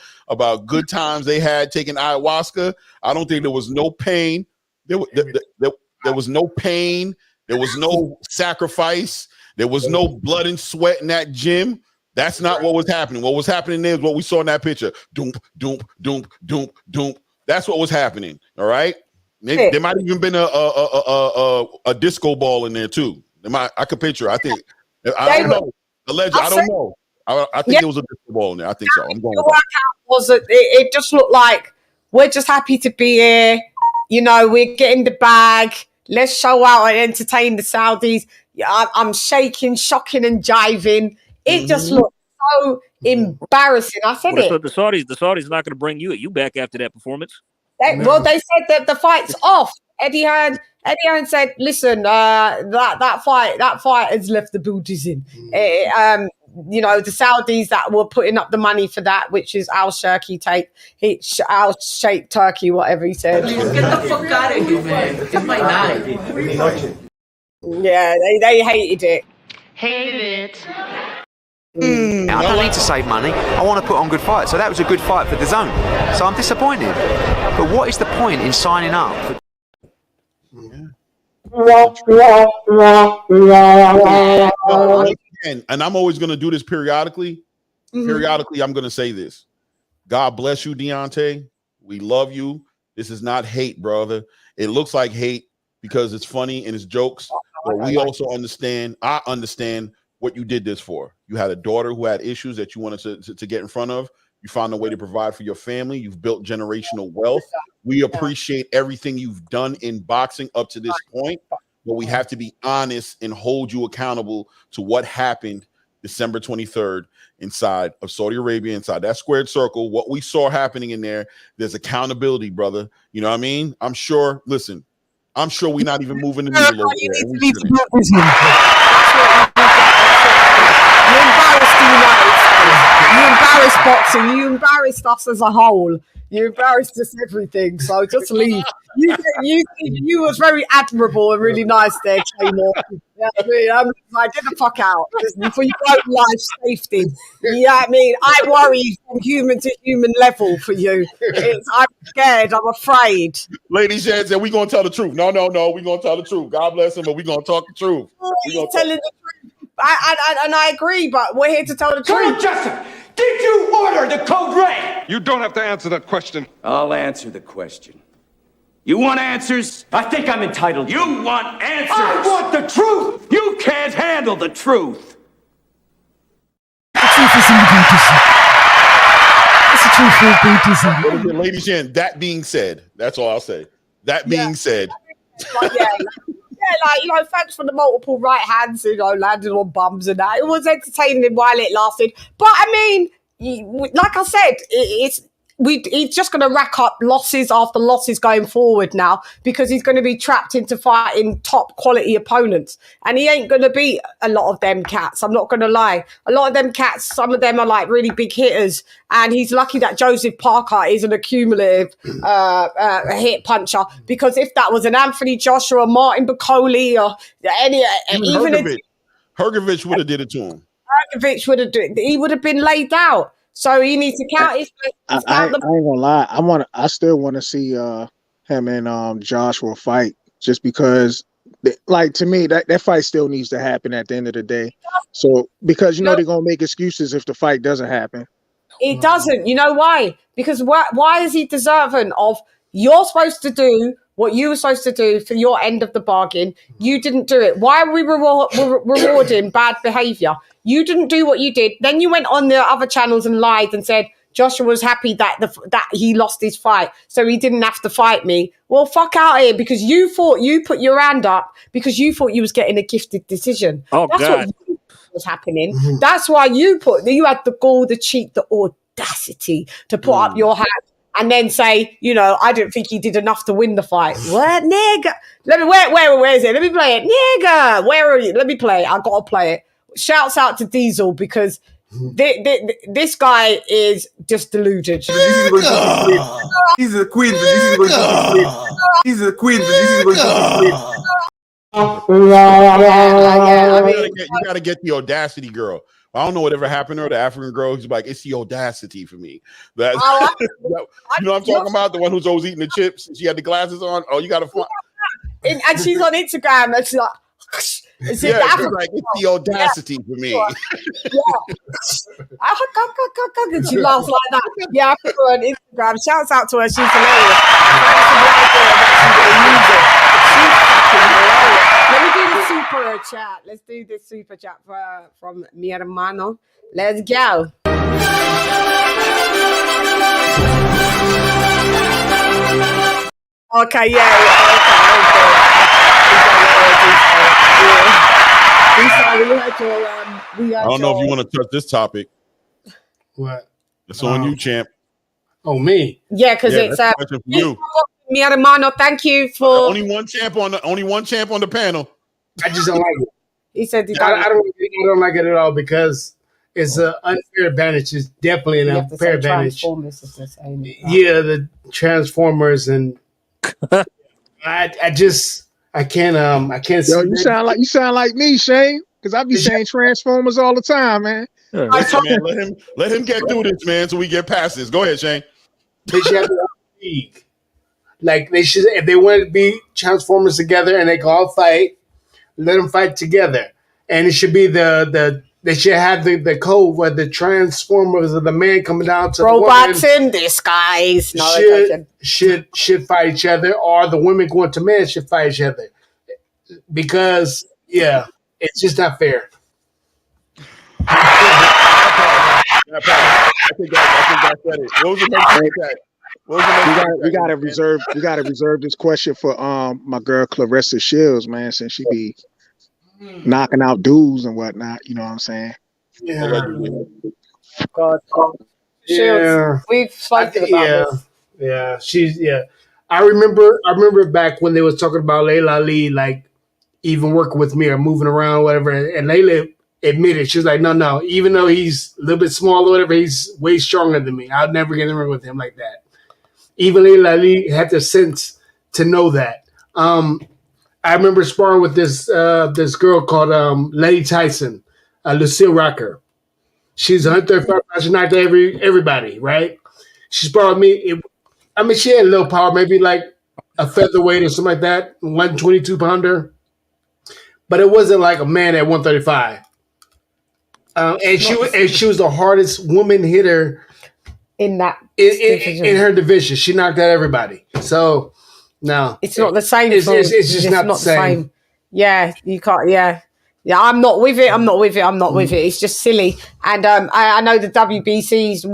good times they had taking ayahuasca. I don't think there was no pain. There was no pain. There was no sacrifice. There was no blood and sweat in that gym. That's not what was happening. What was happening there is what we saw in that picture. Doom, doom, doom, doom, doom. That's what was happening. All right. There might have even been a disco ball in there too. I could picture. I think. I don't know. Alleged. I don't know. I think there was a disco ball in there. I think so. I'm going.
The workout was it just looked like we're just happy to be here. We're getting the bag. Let's show out and entertain the Saudis. I'm shaking, shocking, and jiving. It just looked so embarrassing. I said it.
The Saudis not going to bring you back after that performance.
They said that the fight's off. Eddie Hearn said, "Listen, that fight has left the booties in." The Saudis that were putting up the money for that, which is Al Shirky Al Sheikh Turkey, whatever he said.
Get the fuck out of here, man! It's my night.
Yeah, they hated it.
Hated it.
I don't need to save money. I want to put on good fights. So that was a good fight for DAZN. So I'm disappointed. But what is the point in signing up?
And I'm always going to do this periodically. Periodically, I'm going to say this. God bless you, Deontay. We love you. This is not hate, brother. It looks like hate because it's funny and it's jokes. But we also understand, I understand what you did this for. You had a daughter who had issues that you wanted to get in front of. You found a way to provide for your family. You've built generational wealth. We appreciate everything you've done in boxing up to this point, but we have to be honest and hold you accountable to what happened December 23rd inside of Saudi Arabia, inside that squared circle. What we saw happening in there, there's accountability, brother. You know what I mean? I'm sure we're not even moving the needle over there.
You embarrassed boxing. You embarrassed us as a whole. You embarrassed us everything. So just leave. You was very admirable and really nice there, Claymore. I get the fuck out for your own life safety. I worry from human to human level for you. I'm scared. I'm afraid.
LadyChann said, "We gonna tell the truth." No, we gonna tell the truth. God bless him, but we gonna talk the truth.
He's telling the truth. And I agree, but we're here to tell the truth.
Colonel Jessup, did you order the code red? You don't have to answer that question.
I'll answer the question. You want answers?
I think I'm entitled.
You want answers?
I want the truth!
You can't handle the truth.
The truth is in the
What is it, Lady Chann? That being said, that's all I'll say. That being said.
Thanks for the multiple right hands, landing on bums and that. It was entertaining while it lasted. But I mean, like I said, he's just going to rack up losses after losses going forward now because he's going to be trapped into fighting top quality opponents. And he ain't going to beat a lot of them cats. I'm not going to lie. A lot of them cats, some of them are like really big hitters. And he's lucky that Joseph Parker is an accumulative hit puncher, because if that was an Anthony Joshua, Martin Bacoli, or
even Hergovich would have did it to him.
Hergovich would have he would have been laid out. So he needs to count his.
I ain't gonna lie. I still want to see him and Joshua fight, just because, to me, that fight still needs to happen at the end of the day. So because they're gonna make excuses if the fight doesn't happen.
It doesn't. You know why? Because why is he deserving of? You're supposed to do what you were supposed to do for your end of the bargain. You didn't do it. Why are we rewarding bad behavior? You didn't do what you did. Then you went on the other channels and lied and said Joshua was happy that he lost his fight, so he didn't have to fight me. Well, fuck out of here, because you thought you put your hand up because you thought you was getting a gifted decision.
Oh,
that's
God.
what was happening. That's why you had the gall, the cheek, the audacity to put up your hand and then say, I didn't think he did enough to win the fight. What, nigga? Where is it? Let me play it. Nigga, where are you? Let me play it. I gotta play it. Shouts out to Diesel, because this guy is just deluded.
These are the queens, but this is going to be split. These are the queens, but this is going to be split.
You gotta get the audacity girl. I don't know whatever happened to her, the African girl. She's like, it's the audacity for me. That, you know what I'm talking about? The one who's always eating the chips. She had the glasses on. Oh, you gotta find.
And she's on Instagram, and she's like,
she's like, it's the audacity for me.
And she laughs like that. Yeah, I put her on Instagram. Shouts out to her. She's hilarious. Let me do the super chat. Let's do this super chat from mi hermano. Let's go. Okay,
I don't know if you want to touch this topic.
What?
It's on you, champ.
Oh, me?
Yeah, because it's
for you.
Mi hermano, thank you for
only one champ on the panel.
I just don't like it.
He said
I don't like it at all, because it's an unfair advantage. It's definitely an unfair advantage. Yeah, the Transformers, and I can't.
Yo, you sound like me, Shane, because I be saying Transformers all the time, man.
Man, let him get through this, man, so we get past this. Go ahead, Shane.
They should have their own league. Like, they should, if they want to be Transformers together and they can all fight, let them fight together. And it should be they should have the code where the Transformers of the man coming down to
robots
the woman
in disguise.
should fight each other, or the women going to men should fight each other. Because it's just not fair.
I think I said it. What was the next
we gotta reserve this question for my girl Clarissa Shields, man, since she be knocking out dudes and whatnot. You know what I'm saying?
Yeah.
God. Shields. We've spoken about this.
Yeah. She's I remember back when they was talking about Layla Ali, like even working with me or moving around, whatever, and Layla admitted, she was like, no, even though he's a little bit small or whatever, he's way stronger than me. I'll never get in the ring with him like that. Even Layla Ali had the sense to know that. I remember sparring with this girl called Lady Tyson, Lucille Rocker. She's 135 pounds. She knocked everybody, right? She sparred with me. She had a little power, maybe like a featherweight or something like that, 122 pounder. But it wasn't like a man at 135. And she was the hardest woman hitter
in that
in her division. She knocked out everybody. So no,
it's not the same.
It's just not the same.
Yeah, you can't. Yeah. I'm not with it. I'm not with it. It's just silly. And I know the WBC's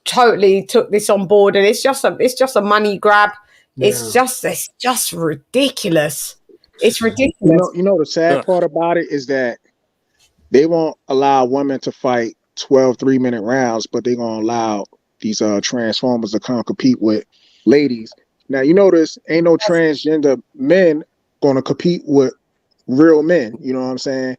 totally took this on board, and it's just a money grab. It's just ridiculous. It's ridiculous.
You know the sad part about it is that they won't allow women to fight 12 3-minute rounds, but they're gonna allow these transformers to come compete with ladies. Now you notice ain't no transgender men gonna compete with real men. You know what I'm saying?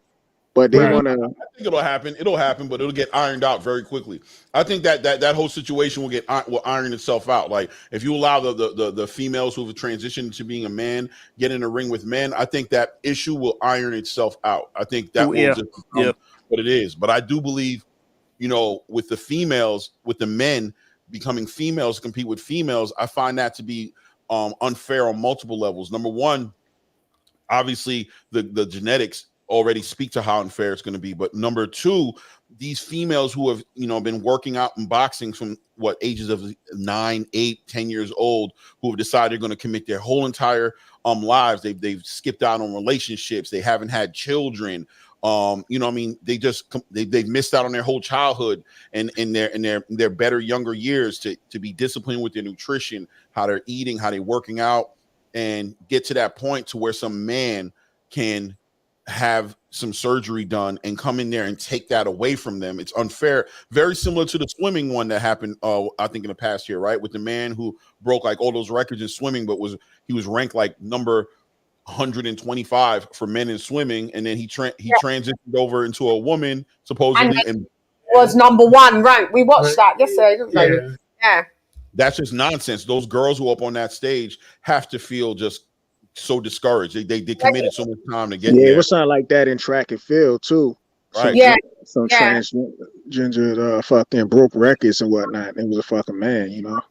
But they want to.
I think it'll happen. It'll happen, but it'll get ironed out very quickly. I think that whole situation will iron itself out. Like if you allow the females who have transitioned to being a man get in a ring with men, I think that issue will iron itself out. I think that will just become what it is. But I do believe, with the females, with the men becoming females to compete with females, I find that to be unfair on multiple levels. Number one, obviously the genetics already speak to how unfair it's going to be. But number two, these females who have, been working out in boxing from ages of 9, 8, 10 years old, who have decided they're going to commit their whole entire lives. They've skipped out on relationships. They haven't had children. They've missed out on their whole childhood and in their better younger years to be disciplined with their nutrition, how they're eating, how they're working out, and get to that point to where some man can have some surgery done and come in there and take that away from them. It's unfair. Very similar to the swimming one that happened, I think in the past year, right? With the man who broke like all those records in swimming, but he was ranked like number 125 for men in swimming, and then he transitioned over into a woman supposedly, and
was number 1 ranked. We watched that yesterday, didn't we? Yeah.
That's just nonsense. Those girls who are up on that stage have to feel just so discouraged. They committed so much time to get there.
Yeah, it was something like that in track and field too.
Right.
Some transgender fucking broke records and whatnot. It was a fucking man,
You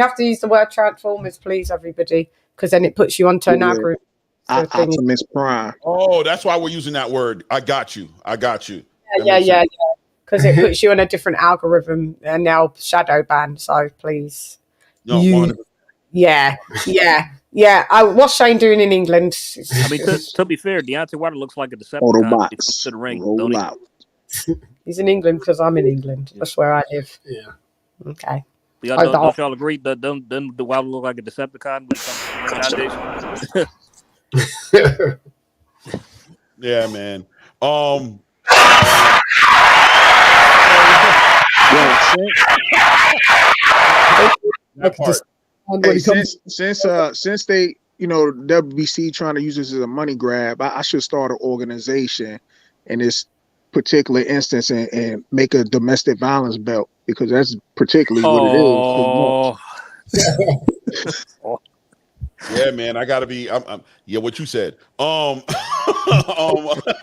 have to use the word transformers, please, everybody, because then it puts you onto an algorithm.
Optimus Prime.
Oh, that's why we're using that word. I got you.
Yeah. Because it puts you on a different algorithm, and now shadow ban. So please. Yeah. What's Shane doing in England?
I mean, to be fair, Deontay Wilder looks like a Decepticon.
Autobots.
To the ring,
roll out.
He's in England because I'm in England. That's where I live.
Yeah.
Okay.
Don't y'all agree that doesn't the Wilder look like a Decepticon when it comes to the ring nowadays?
Yeah, man.
Since they, WBC trying to use this as a money grab, I should start an organization in this particular instance and make a domestic violence belt, because that's particularly what it is.
Yeah, man, I gotta be. What you said. Let's
go, baby.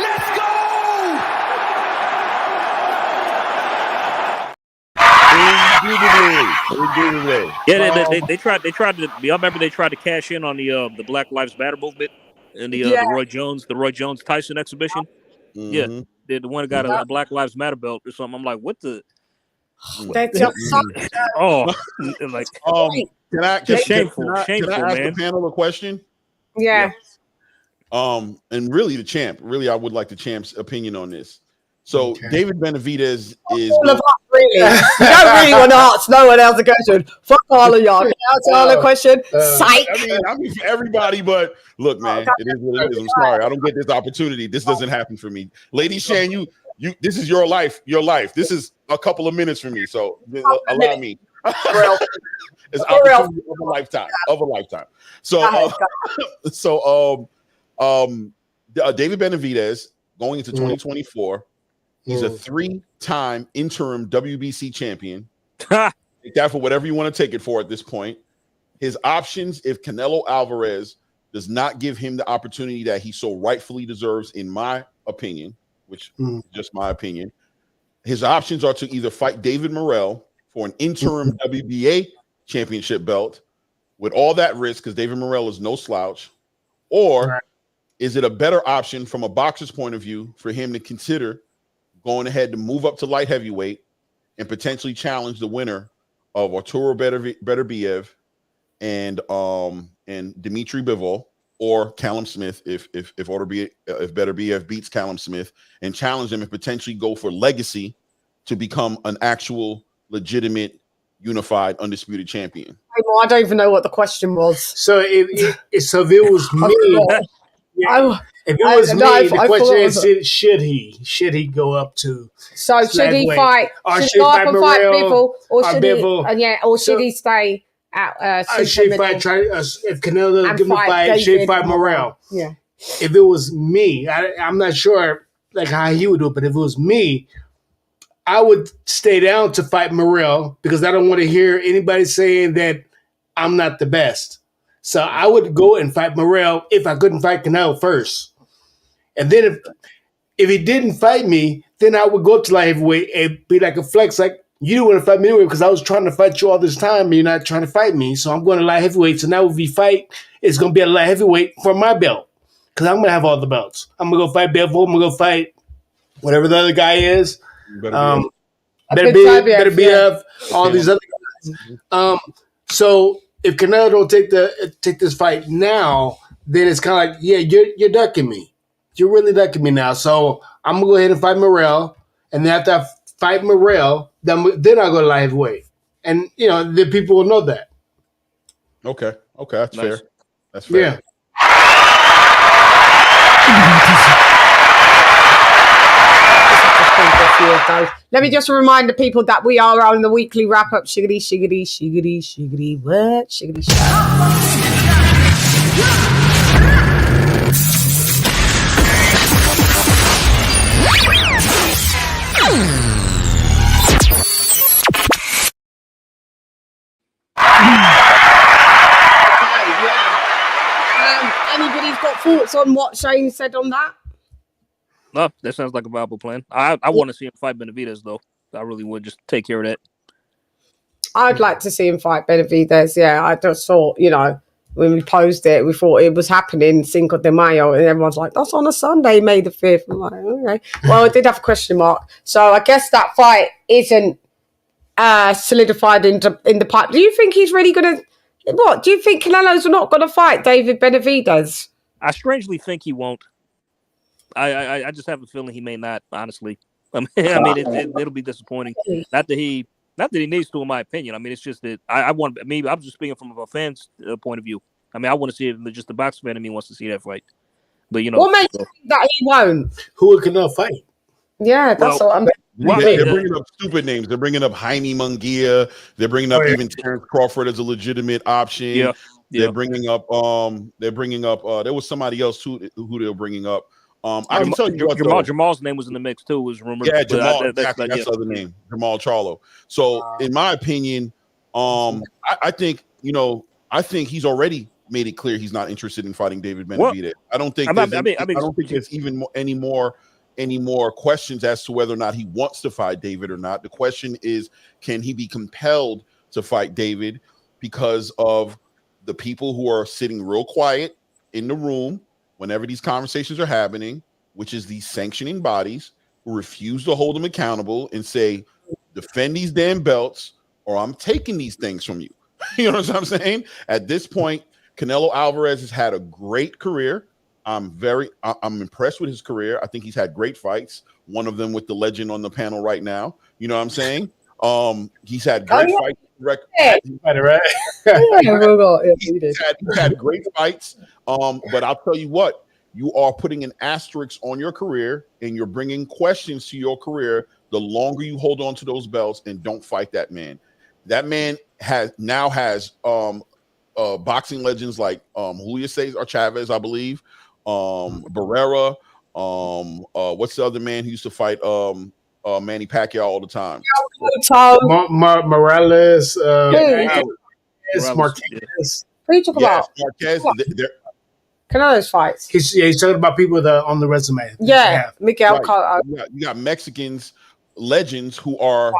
Let's go.
Yeah, they tried to. Y'all remember they tried to cash in on the Black Lives Matter movement and the Roy Jones Tyson exhibition.
Mm-hmm.
Yeah, the one that got a Black Lives Matter belt or something. I'm like, what the?
That's just
like
shameful,
man.
Ask the panel a question?
Yeah.
And really the champ. Really, I would like the champ's opinion on this. So David Benavidez is
all of us, really. You don't really want to ask no one else a question. Fuck all of y'all. Can I answer all the question? Psych.
I mean for everybody, but look, man, it is what it is. I'm sorry, I don't get this opportunity. This doesn't happen for me. LadyChann, you this is your life. This is a couple of minutes for me, so allow me. It's opportunity of a lifetime. So David Benavidez going into 2024. He's a 3-time interim WBC champion. Take that for whatever you want to take it for at this point. His options, if Canelo Alvarez does not give him the opportunity that he so rightfully deserves, in my opinion, which is just my opinion, his options are to either fight David Morrell for an interim WBA championship belt with all that risk, because David Morrell is no slouch, or is it a better option from a boxer's point of view for him to consider going ahead to move up to light heavyweight and potentially challenge the winner of Arturo Beterbiev and Dimitri Bivol, or Callum Smith if Beterbiev beats Callum Smith, and challenge him and potentially go for legacy to become an actual legitimate unified undisputed champion?
I don't even know what the question was.
So if it was me, if it was me, the question is, should he go up to?
So should he fight?
Or
should he go up and fight Bivol, or should
Bivol?
or should he stay at
should he fight? If Canelo give him a fight, should he fight Morrell?
Yeah.
If it was me, I'm not sure like how he would do it, but if it was me, I would stay down to fight Morrell because I don't want to hear anybody saying that I'm not the best. So I would go and fight Morrell if I couldn't fight Canelo first. And then if he didn't fight me, then I would go up to light heavyweight and be like a flex, like, you didn't want to fight me anyway because I was trying to fight you all this time and you're not trying to fight me. So I'm going to light heavyweight. So now if we fight, it's going to be a light heavyweight for my belt because I'm going to have all the belts. I'm going to go fight Bivol. I'm going to go fight whatever the other guy is. Better be up all these other guys. So if Canelo don't take this fight now, then it's kind of like, yeah, you're ducking me. You're really ducking me now. So I'm gonna go ahead and fight Morrell, and then after I fight Morrell, then I'll go to light heavyweight, and the people will know that.
Okay, that's fair. That's fair.
Yeah.
Let me just remind the people that we are on the weekly wrap up. Shiggity, shiggity, shiggity, shiggity, what? Shiggity, shiggity. Anybody's got thoughts on what Shane said on that?
No, that sounds like a viable plan. I want to see him fight Benavidez, though. I really would just take care of that.
I'd like to see him fight Benavidez. Yeah, I just thought, when we posed it, we thought it was happening Cinco de Mayo, and everyone's like, that's on a Sunday, May the 5th. I'm like, okay. Well, it did have a question mark. So I guess that fight isn't solidified in the pipe. Do you think he's really going to... What? Do you think Canelo's not going to fight David Benavidez?
I strangely think he won't. I just have a feeling he may not, honestly. I mean, it'll be disappointing. Not that he needs to, in my opinion. I mean, it's just that I'm just speaking from a fan's point of view. I mean, I want to see it. Just the box fan in me wants to see that fight. But
what makes you think that he won't?
Who would Canelo fight?
Yeah, that's what I'm.
They're bringing up stupid names. They're bringing up Jaime Munguia. They're bringing up even Terrence Crawford as a legitimate option.
Yeah.
They're bringing up. There was somebody else who they were bringing up. I can tell you what,
Jamal's name was in the mix too. Was rumored.
Yeah, Jamal. That's the other name, Jamal Charlo. So, in my opinion, I think he's already made it clear he's not interested in fighting David Benavidez. I don't think. I don't think there's even any more questions as to whether or not he wants to fight David or not. The question is, can he be compelled to fight David because of the people who are sitting real quiet in the room whenever these conversations are happening, which is these sanctioning bodies who refuse to hold him accountable and say, defend these damn belts or I'm taking these things from you. You know what I'm saying? At this point, Canelo Alvarez has had a great career. I'm impressed with his career. I think he's had great fights. One of them with the legend on the panel right now. You know what I'm saying? He's had great fights. He's had great fights. But I'll tell you what, you are putting an asterisk on your career and you're bringing questions to your career the longer you hold on to those belts and don't fight that man. That man has boxing legends like Julio Cesar Chavez, I believe, Barrera, what's the other man who used to fight Manny Pacquiao all the time?
Morales,
Marquez. Who are you talking about?
Marquez.
Canelo's fights.
He's talking about people that are on the resume.
Yeah, Miguel.
Right. You got Mexicans, legends who are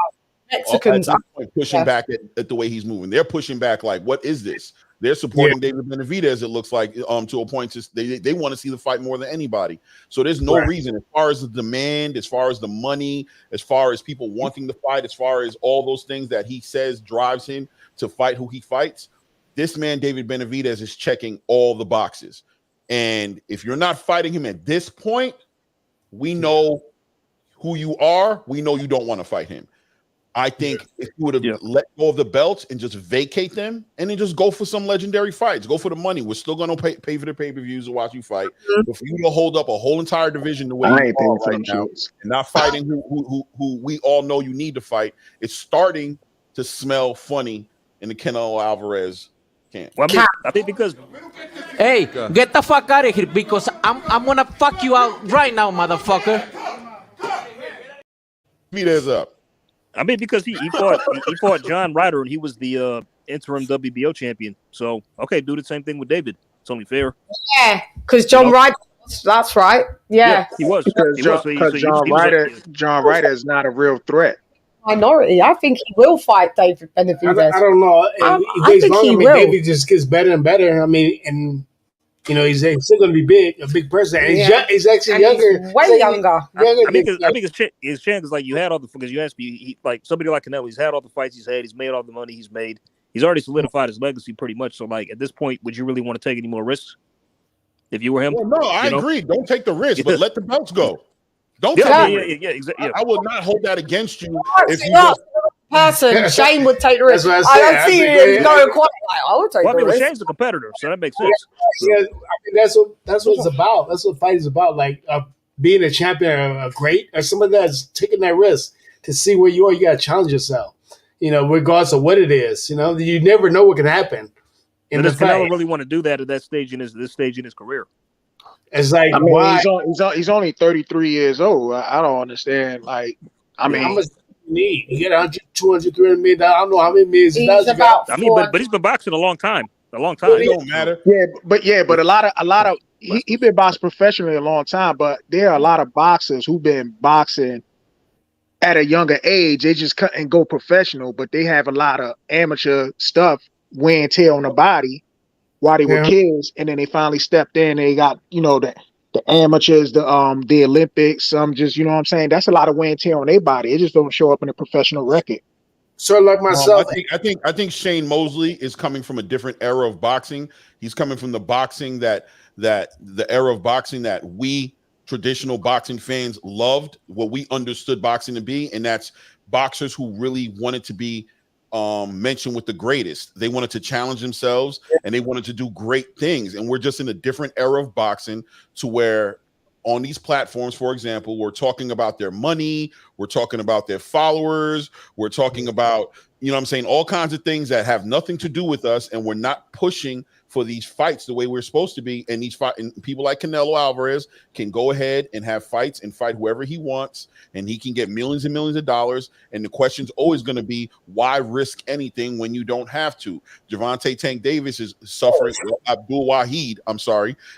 Mexicans
pushing back at the way he's moving. They're pushing back like, what is this? They're supporting David Benavidez, it looks like, to a point. They want to see the fight more than anybody. So there's no reason, as far as the demand, as far as the money, as far as people wanting to fight, as far as all those things that he says drives him to fight who he fights. This man, David Benavidez, is checking all the boxes. And if you're not fighting him at this point, we know who you are, we know you don't want to fight him. I think if you would have let go of the belts and just vacate them and then just go for some legendary fights, go for the money. We're still going to pay for the pay-per-views to watch you fight. But for you to hold up a whole entire division the way you are right now and not fighting who we all know you need to fight, it's starting to smell funny in the Canelo Alvarez camp.
Well, I mean because
Hey, get the fuck out of here because I'm gonna fuck you out right now, motherfucker.
Speed is up.
I mean, because he fought John Ryder and he was the interim WBO champion. So, okay, do the same thing with David. It's only fair.
Yeah, because John Ryder, that's right. Yeah.
He was.
Because John Ryder is not a real threat.
Minority. I think he will fight David Benavidez.
I don't know.
I think he will.
David just gets better and better. I mean, and he's still going to be big, a big person. And he's actually younger.
He's way younger.
I think his Chann is like you had all the because you asked me he like somebody like Canelo. He's had all the fights he's had. He's made all the money he's made. He's already solidified his legacy pretty much. So like at this point, would you really want to take any more risks if you were him?
Well, no, I agree. Don't take the risk, but let the belts go. Don't take
exactly.
I would not hold that against you if you
just person. Shane would take the risk. I don't see him going quite like I would take the risk.
Shane's a competitor, so that makes sense.
Yeah, I mean, that's what it's about. That's what fight is about. Like being a champion, a great, or somebody that's taking that risk to see where you are. You got to challenge yourself. Regardless of what it is. You never know what can happen.
Does Canelo really want to do that at this stage in his career?
It's like
why? He's only 33 years old. I don't understand. Like, I mean,
how much do you need? You get 100, 200, 300 million. I don't know how many millions he does.
I mean, but he's been boxing a long time. It
don't matter.
But a lot of he been boxing professionally a long time. But there are a lot of boxers who've been boxing at a younger age. They just couldn't go professional, but they have a lot of amateur stuff, wear and tear on the body while they were kids, and then they finally stepped in. And they got the amateurs, the Olympics. Some just what I'm saying. That's a lot of wear and tear on their body. It just don't show up in a professional record.
So like myself,
I think Shane Mosley is coming from a different era of boxing. He's coming from the boxing that the era of boxing that we traditional boxing fans loved, what we understood boxing to be, and that's boxers who really wanted to be mentioned with the greatest. They wanted to challenge themselves and they wanted to do great things. And we're just in a different era of boxing to where on these platforms, for example, we're talking about their money, we're talking about their followers, we're talking about, all kinds of things that have nothing to do with us, and we're not pushing for these fights the way we're supposed to be. And people like Canelo Alvarez can go ahead and have fights and fight whoever he wants, and he can get millions and millions of dollars. And the question's always going to be, why risk anything when you don't have to? Gervonta Tank Davis is suffering. Abdul Wahid,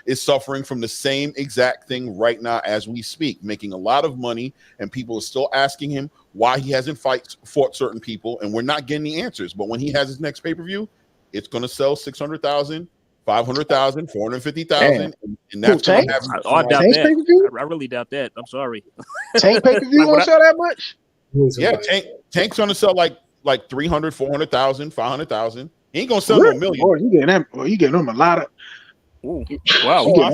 is suffering from the same exact thing right now as we speak, making a lot of money, and people are still asking him why he hasn't fought certain people, and we're not getting the answers. But when he has his next pay-per-view, it's going to sell 600,000, 500,000, 450,000, and that's going to happen.
I doubt that. I really doubt that. I'm sorry.
Tank pay-per-view won't sell that much?
Yeah, Tank's going to sell like 300, 400,000, 500,000. He ain't going to sell no million.
Boy, you getting them a lot of.
Ooh, wow,
a lot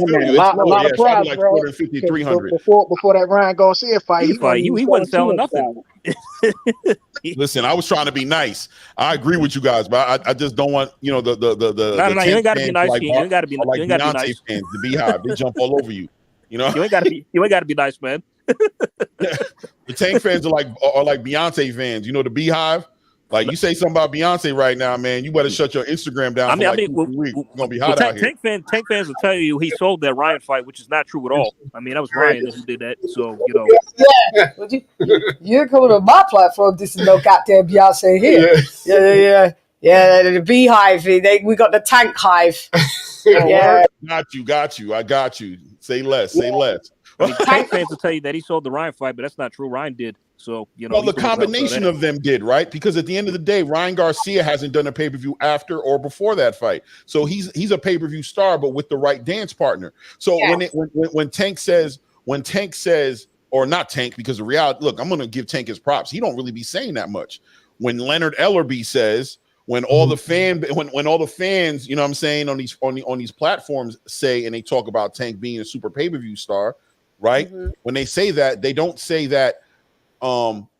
of prize,
like
bro.
450, 300.
Before that Ryan Garcia fight,
he wasn't selling nothing.
Listen, I was trying to be nice. I agree with you guys, but I just don't want
No, you ain't got to be nice. You ain't got to be nice.
Fans, the Beehive, they jump all over you. You
ain't got to be nice, man.
The Tank fans are like Beyonce fans. The Beehive. Like, you say something about Beyonce right now, man, you better shut your Instagram down. It's gonna be hot out here.
Tank fans will tell you he sold that Ryan fight, which is not true at all. I mean, that was Ryan who did that. So
Yeah, you're coming on my platform. This is no goddamn Beyonce here. Yeah. The Beehive. We got the Tank Hive.
Got you. I got you. Say less.
I mean, Tank fans will tell you that he sold the Ryan fight, but that's not true. Ryan did. So,
well, the combination of them did, right? Because at the end of the day, Ryan Garcia hasn't done a pay-per-view after or before that fight. So he's a pay-per-view star, but with the right dance partner. So when Tank says, or not Tank, because the reality, look, I'm going to give Tank his props. He don't really be saying that much. When Leonard Ellerby says, when all the fans, on these platforms say, and they talk about Tank being a super pay-per-view star, right? When they say that, they don't say that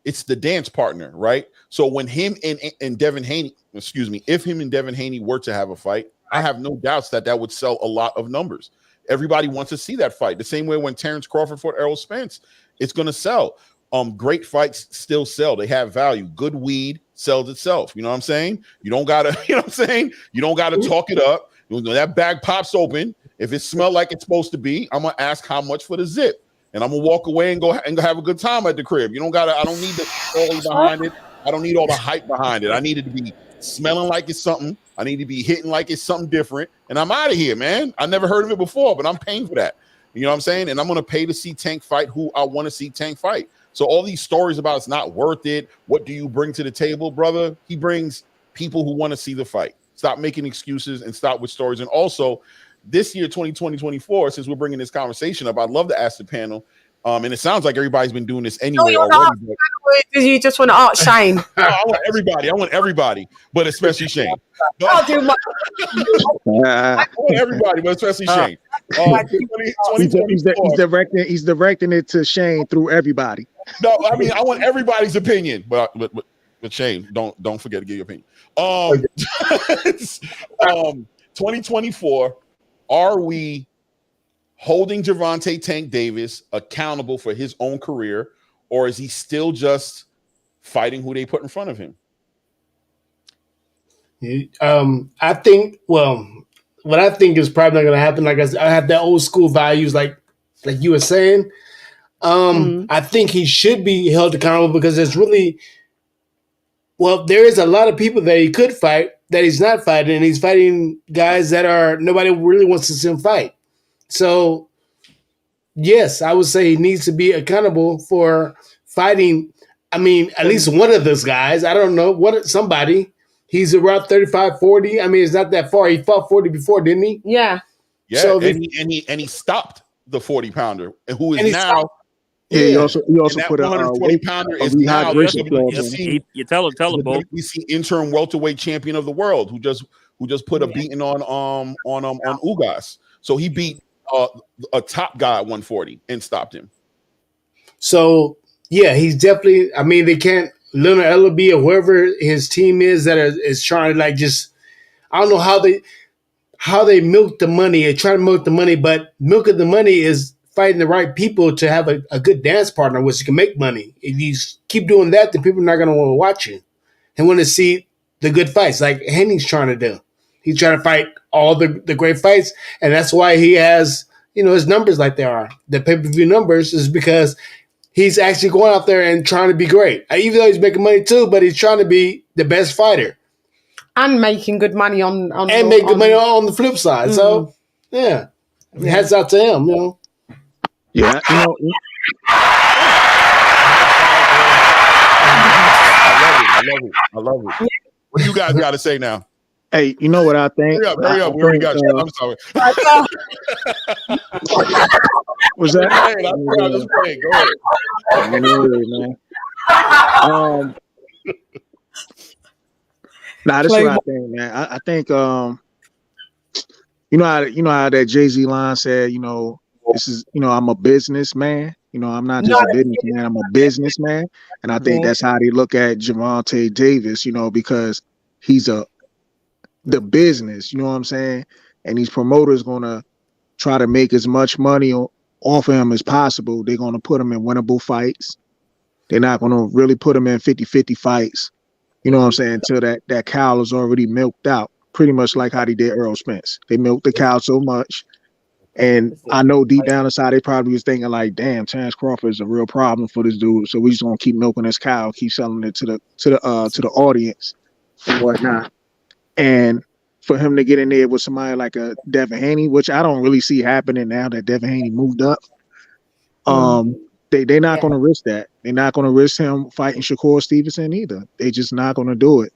it's the dance partner, right? So when him and Devin Haney, if him and Devin Haney were to have a fight, I have no doubts that would sell a lot of numbers. Everybody wants to see that fight. The same way when Terrence Crawford fought Errol Spence, it's going to sell. Great fights still sell. They have value. Good weed sells itself. You know what I'm saying? You don't gotta, you know what I'm saying? You don't gotta talk it up. When that bag pops open, if it smells like it's supposed to be, I'm gonna ask how much for the zip. And I'm gonna walk away and go have a good time at the crib. You don't gotta, I don't need the story behind it. I don't need all the hype behind it. I need it to be smelling like it's something. I need to be hitting like it's something different. And I'm out of here, man. I never heard of it before, but I'm paying for that. You know what I'm saying? And I'm gonna pay to see Tank fight who I want to see Tank fight. So all these stories about it's not worth it. What do you bring to the table, brother? He brings people who want to see the fight. Stop making excuses and stop with stories. And also, this year, 2020-24, since we're bringing this conversation up, I'd love to ask the panel. And it sounds like everybody's been doing this anyway already.
Do you just want to ask Shane?
No, I want everybody, but especially Shane. No,
I'll do my.
I want everybody, but especially Shane.
He's directing it to Shane through everybody.
No, I mean I want everybody's opinion, but Shane, don't forget to give your opinion. 2024, are we holding Gervonta Tank Davis accountable for his own career, or is he still just fighting who they put in front of him?
I think, well, what I think is probably not going to happen, like I have that old school values, like you were saying. I think he should be held accountable because there's really, well, there is a lot of people that he could fight that he's not fighting, and he's fighting guys that are nobody really wants to see him fight. So, yes, I would say he needs to be accountable for fighting. I mean, at least one of those guys. I don't know somebody. He's around 35, 40. I mean, it's not that far. He fought 40 before, didn't he?
Yeah.
Yeah,
So
and he stopped the 40-pounder, who is now.
Stopped. Yeah, he also put a
120-pounder is now.
You tell him, both.
We see interim welterweight champion of the world who just put a beating on Ugas. So he beat a top guy at 140 and stopped him.
So yeah, he's definitely. I mean, they can't. Leonard Ellaby or whoever his team is that is trying to like just. I don't know how they milk the money and try to milk the money, but milking the money is fighting the right people to have a good dance partner, which can make money. If you keep doing that, then people are not going to want to watch you and want to see the good fights like Haney's trying to do. He's trying to fight all the great fights, and that's why he has, his numbers like they are. The pay-per-view numbers is because he's actually going out there and trying to be great. Even though he's making money too, but he's trying to be the best fighter.
And making good money on
good money on the flip side. Mm-hmm. So, yeah. Hats out to him,
Yeah,
I love it. What do you guys got to say now?
Hey, you know what I think?
Hurry up. We already got you. I'm sorry.
Was that?
I'm just playing. Go ahead.
Man. Nah, that's what I think, man. I think you know how that Jay-Z line said, this is, I'm a businessman. I'm not just a businessman, I'm a businessman. And I think that's how they look at Gervonta Davis, because he's the business, you know what I'm saying? And these promoters gonna try to make as much money off of him as possible. They're gonna put him in winnable fights. They're not gonna really put him in 50-50 fights. You know what I'm saying? Until that cow is already milked out, pretty much like how they did Errol Spence. They milked the cow so much. And I know deep down inside they probably was thinking like, damn, Terrence Crawford is a real problem for this dude. So we just gonna keep milking this cow, keep selling it to the audience and whatnot. And for him to get in there with somebody like a Devin Haney, which I don't really see happening now that Devin Haney moved up. They're not going to risk that. They're not going to risk him fighting Shakur Stevenson either. They're just not going to do it.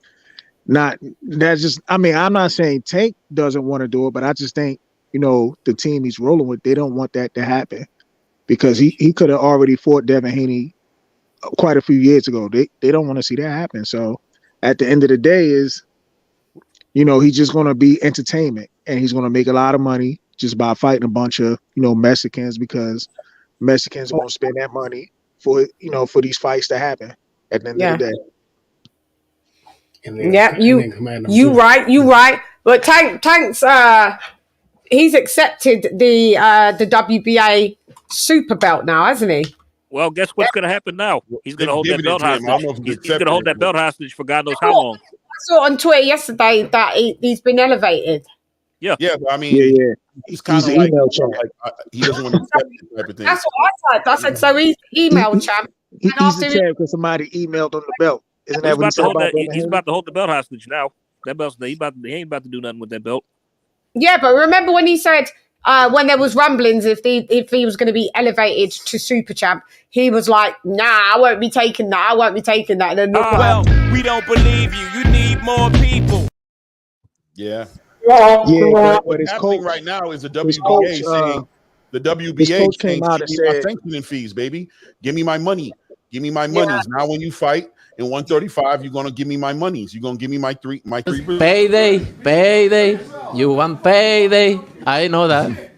I'm not saying Tank doesn't want to do it, but I just think, the team he's rolling with, they don't want that to happen because he could have already fought Devin Haney quite a few years ago. They don't want to see that happen. So at the end of the day is, he's just going to be entertainment and he's going to make a lot of money just by fighting a bunch of, Mexicans because Mexicans won't spend that money for these fights to happen at the end of the day.
You right. But Tank's he's accepted the WBA super belt now, hasn't he?
Well, guess what's going to happen now? He's going to hold that belt hostage. He's going to hold that belt hostage for God knows how long.
I saw on Twitter yesterday that he's been elevated.
Yeah,
but I mean, he's kind of like, he doesn't want to accept it type of thing.
That's what I typed. I said, so he's emailed champ.
He's the champ because somebody emailed him the belt. Isn't that what he said about that?
He's about to hold the belt hostage now. That belt's he ain't about to do nothing with that belt.
Yeah, but remember when he said when there was rumblings if he was going to be elevated to super champ, he was like, "Nah, I won't be taking that. I won't be taking that." And then
well, we don't believe you. You need more people.
Yeah.
But
what's happening right now is the WBA saying the WBA
came out and
said, sanctioning fees, baby. Give me my money. Give me my monies. Now when you fight in 135, you're gonna give me my monies. You're gonna give me my three.
Payday. You want payday. I know that.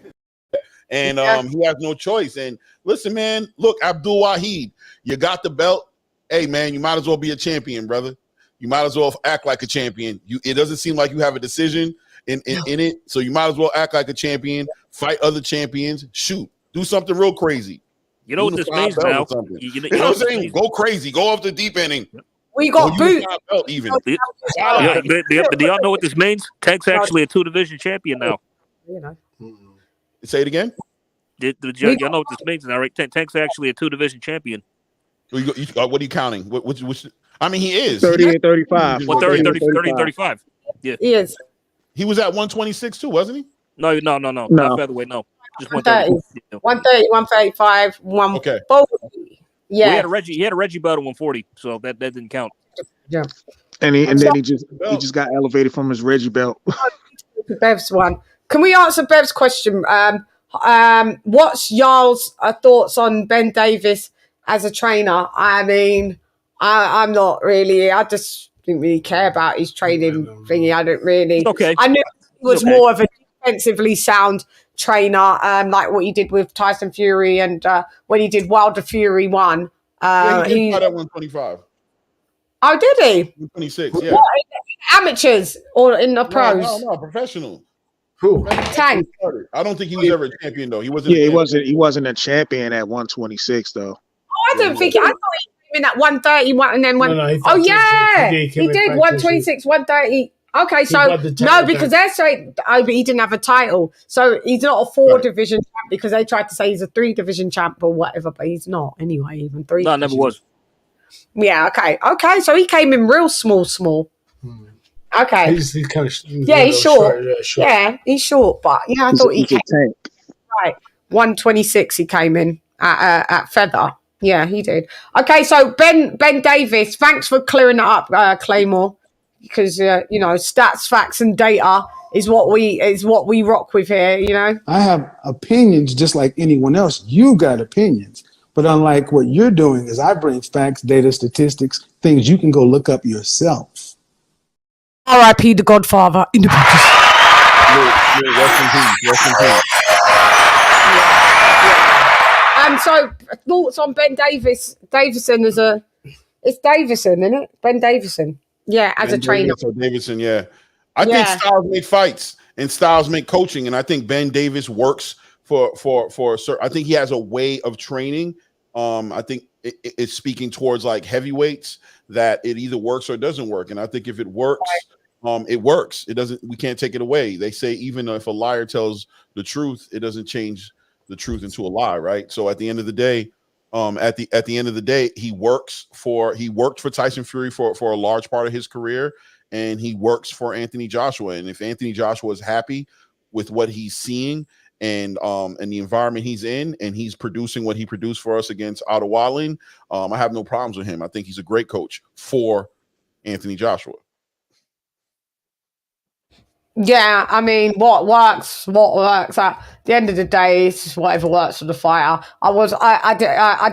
And he has no choice. And listen, man, look, Abdul Wahid, you got the belt. Hey man, you might as well be a champion, brother. You might as well act like a champion. It doesn't seem like you have a decision in it. So you might as well act like a champion, fight other champions, shoot, do something real crazy.
You know what this means now?
You know what I'm saying? Go crazy, go off the deep end.
We got booed.
Even.
Do y'all know what this means? Tank's actually a 2-division champion now.
Say it again.
Y'all know what this means now, right? Tank's actually a 2-division champion.
What are you counting? Which I mean, he is
30 and 35.
30 and 35. Yeah,
he is.
He was at 126 too, wasn't he?
No, not featherweight. No, just 130.
130, 135, one.
Okay.
Both. Yeah.
He had a Reggie belt at 140, so that didn't count.
Yeah.
And then he just got elevated from his Reggie belt.
Bev's one. Can we answer Bev's question? What's y'all's thoughts on Ben Davis as a trainer? I mean, I'm not really. I just didn't really care about his training thingy. I don't really.
Okay.
I knew he was more of a defensively sound trainer, like what he did with Tyson Fury and when he did Wilder Fury 1.
He fought at 125.
Oh, did he?
126, yeah.
What, amateurs or in the pros?
No, professional.
Who? Tank.
I don't think he was ever a champion though. He wasn't.
Yeah, he wasn't a champion at 126 though.
I don't think. I thought he came in at 130 and then went. No, he did 126, 130. Okay, so no, because they're saying but he didn't have a title, so he's not a 4-division champ because they tried to say he's a 3-division champ or whatever, but he's not anyway. Even 3.
No, never was.
Yeah. Okay. So he came in real small. Okay.
He's kind of
he's short. Yeah, he's short, but I thought he came right 126. He came in at feather. Yeah, he did. Okay, so Ben Davis, thanks for clearing that up, Claymore, because stats, facts, and data is what we rock with here.
I have opinions just like anyone else. You got opinions, but unlike what you're doing, is I bring facts, data, statistics, things you can go look up yourself.
R.I.P. the Godfather. In the
Rest in peace.
So thoughts on Ben Davison as it's Davison, isn't it? Ben Davison. Yeah, as a trainer.
Davison, yeah. I think styles make fights and styles make coaching. And I think Ben Davis works for I think he has a way of training. I think it's speaking towards like heavyweights that it either works or doesn't work. And I think if it works, it works. It doesn't, we can't take it away. They say even if a liar tells the truth, it doesn't change the truth into a lie, right? So at the end of the day, at the end of the day, he worked for Tyson Fury for a large part of his career, and he works for Anthony Joshua. And if Anthony Joshua is happy with what he's seeing and the environment he's in, and he's producing what he produced for us against Otto Wallin, I have no problems with him. I think he's a great coach for Anthony Joshua.
Yeah, I mean, what works at the end of the day is just whatever works for the fighter. I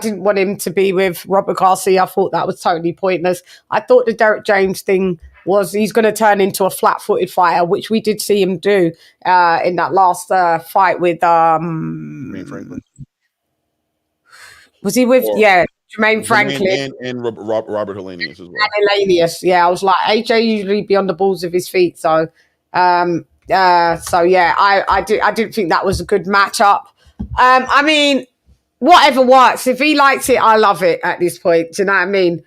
didn't want him to be with Robert Garcia. I thought that was totally pointless. I thought the Derek James thing was he's going to turn into a flat-footed fighter, which we did see him do in that last fight with Was he with? Jermaine Franklin
and Robert Hellenius as well.
And Hellenius, yeah. I was like, AJ usually be on the balls of his feet, so I didn't think that was a good matchup. I mean, whatever works. If he likes it, I love it at this point. Do you know what I mean?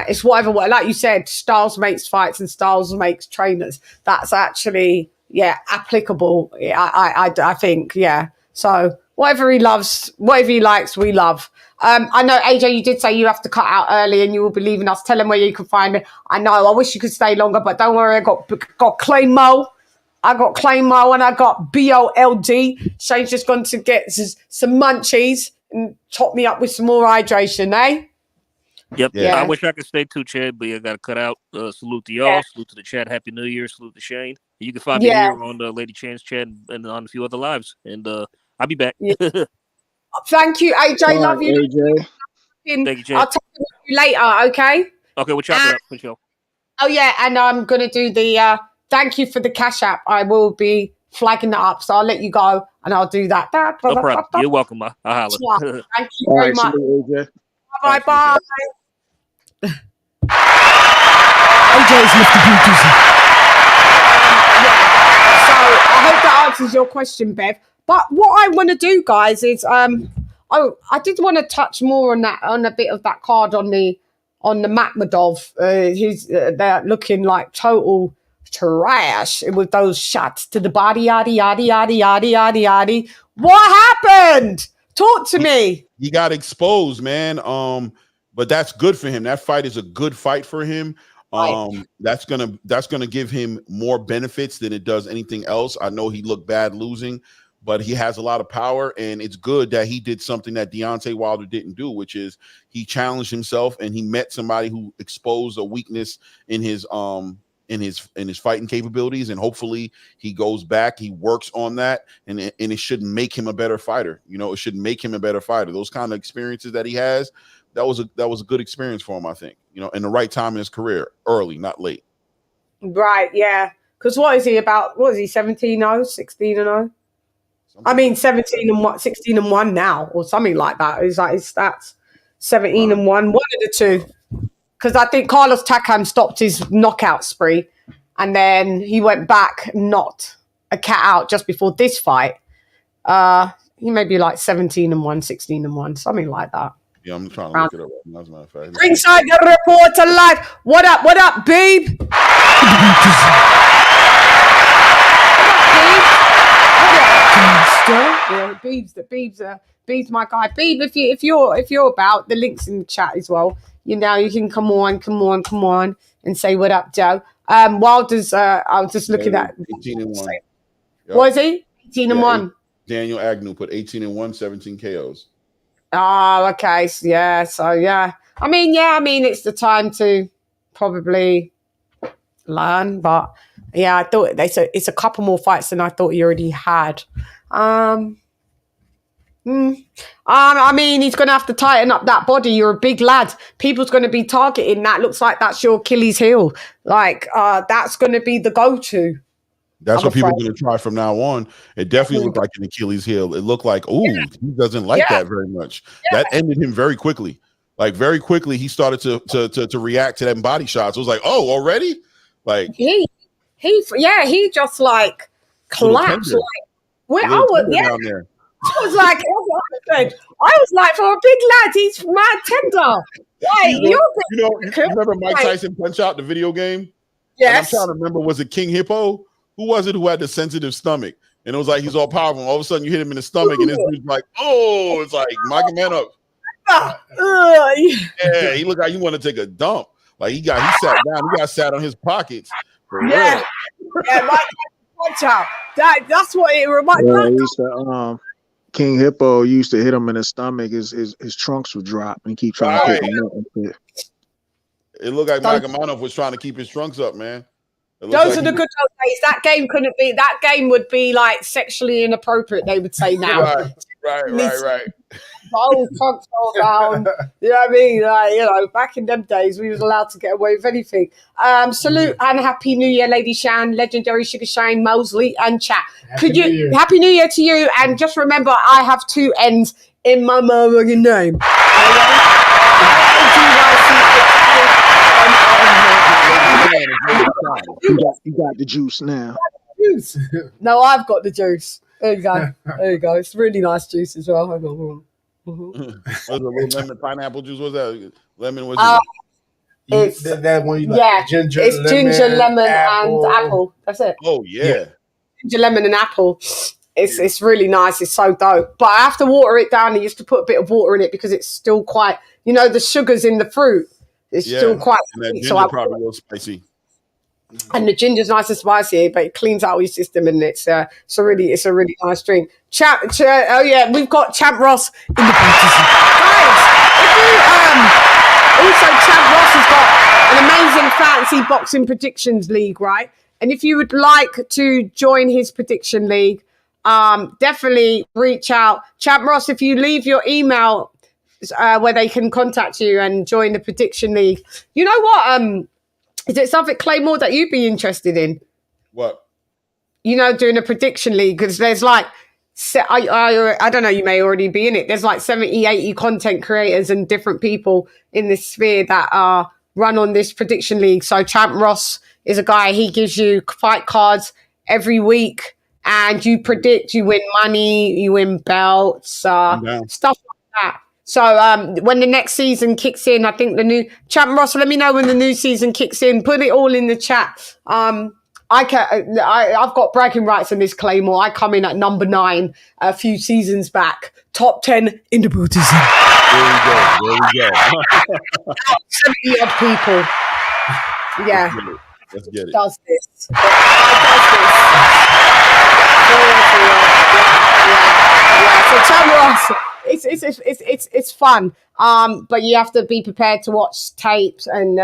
It's whatever. Like you said, styles makes fights and styles makes trainers. That's actually, applicable. I think, So whatever he loves, whatever he likes, we love. I know, AJ, you did say you have to cut out early and you will be leaving us. Tell them where you can find me. I know, I wish you could stay longer, but don't worry, I got Claymore. I got Claymore and I got BOLD. Shane's just gone to get some munchies and top me up with some more hydration, eh?
Yep.
Yeah.
I wish I could stay too, Chad, but I got to cut out. Salute to y'all. Salute to the chat. Happy New Year. Salute to Shane. You can find me here on Lady Chann's chat and on a few other lives. And I'll be back.
Thank you, AJ. Love you.
AJ.
Thank you, Chad. I'll talk to you later, okay?
Okay, we'll chop it up for sure.
Oh, yeah, and I'm going to do the thank you for the Cash App. I will be flagging that up, so I'll let you go, and I'll do that.
No problem. You're welcome. I'll holler.
Thank you very much.
AJ.
Bye-bye.
AJ's lifted beauties.
So I hope that answers your question, Bev. But what I want to do, guys, is I did want to touch more on that, on a bit of that card on the Makhmudov. They're looking like total trash with those shots to the body, yaddy, yaddy, yaddy, yaddy, yaddy, yaddy. What happened? Talk to me.
He got exposed, man. But that's good for him. That fight is a good fight for him. That's gonna give him more benefits than it does anything else. I know he looked bad losing, but he has a lot of power, and it's good that he did something that Deontay Wilder didn't do, which is he challenged himself and he met somebody who exposed a weakness in his fighting capabilities, and hopefully he goes back, he works on that, and it should make him a better fighter. You know, it should make him a better fighter. Those kind of experiences that he has, that was a good experience for him, I think. You know, in the right time in his career, early, not late.
Right, yeah. Because what is he about? What is he, 17-0, 16-0? I mean, 16-1 now, or something like that. Is like his stats 17-1, one of the two. Because I think Carlos Takam stopped his knockout spree, and then he went back, knocked a cat out just before this fight. He may be like 17-1, 16-1, something like that.
Yeah, I'm trying to look it up right now, as a matter of fact.
Ringside the reporter live. What up, babe? Beeb's my guy. Beeb, if you're about, the link's in the chat as well. You know, you can come on and say what up, Joe. Wilder's I was just looking at
18-1. Yep.
Was he? 18-1.
Daniel Agnew put 18-1, 17 KOs.
Oh, okay. Yeah. So yeah. I mean, it's the time to probably learn, but yeah, I thought it's a couple more fights than I thought he already had. I mean, he's going to have to tighten up that body. You're a big lad. People's going to be targeting that. Looks like that's your Achilles heel. Like, that's going to be the go-to.
That's what people are going to try from now on. It definitely looked like an Achilles heel. It looked like, he doesn't like that very much. Yeah. That ended him very quickly. Like, very quickly, he started to react to them body shots. It was like, oh, already? Like
he just like collapsed. Like, I was like, for a big lad, he's mad tender. Like,
you remember Mike Tyson Punch Out, the video game?
Yes.
And I'm trying to remember, was it King Hippo? Who was it who had the sensitive stomach? And it was like he's all powerful. And all of a sudden, you hit him in the stomach, and this dude's like, oh, it's like, knock a man up. Yeah, he looked like he wanted to take a dump. Like he sat down. He got sat on his pockets. For real.
Yeah, Mike Punch Out. That's what it reminds me.
King Hippo used to hit him in the stomach. His trunks would drop, and he keep trying to pick him up.
It looked like Magomedov was trying to keep his trunks up, man.
Those are the good old days. That game would be like sexually inappropriate, they would say now.
Right.
Oh, trunks all down. You know what I mean? Like, back in them days, we was allowed to get away with anything. Salute and Happy New Year, Lady Chann, legendary Sugar Shane, Mosley, and chat. Happy New Year to you, and just remember, I have 2 N's in my motherfucking name.
You got the juice now.
Juice. No, I've got the juice. There you go. There you go. It's really nice juice as well. Hang on.
What's a little lemon pineapple juice? What's that? Lemon was
It's
that one you like. Ginger,
it's ginger, lemon,
apple.
and apple. That's it.
Oh yeah.
Ginger, lemon, and apple. It's really nice. It's so dope. But I have to water it down. I used to put a bit of water in it because it's still quite, the sugars in the fruit. It's still quite
and that
sweet.
ginger
So I
probably a little spicy.
and the ginger's nice and spicy, but it cleans out all your system, and it's a really nice drink. Oh yeah, we've got Champ Ross in the baptism. Guys, if you also Champ Ross has got an amazing fantasy boxing predictions league, right? And if you would like to join his prediction league, definitely reach out. Champ Ross, if you leave your email where they can contact you and join the prediction league. You know what? Is it something, Claymore, that you'd be interested in?
What?
Doing a prediction league, because there's like, I don't know, you may already be in it. There's like 70, 80 content creators and different people in this sphere that are run on this prediction league. So Champ Ross is a guy, he gives you fight cards every week and you predict, you win money, you win belts, stuff like that. So when the next season kicks in, I think the new Champ Ross, let me know when the new season kicks in. Put it all in the chat. I've got bragging rights on this, Claymore. I come in at number 9 a few seasons back. Top 10 in the Buddhism.
There we go.
70 odd people. Yeah.
Let's get it.
Does this. So Champ Ross, it's fun, but you have to be prepared to watch tapes and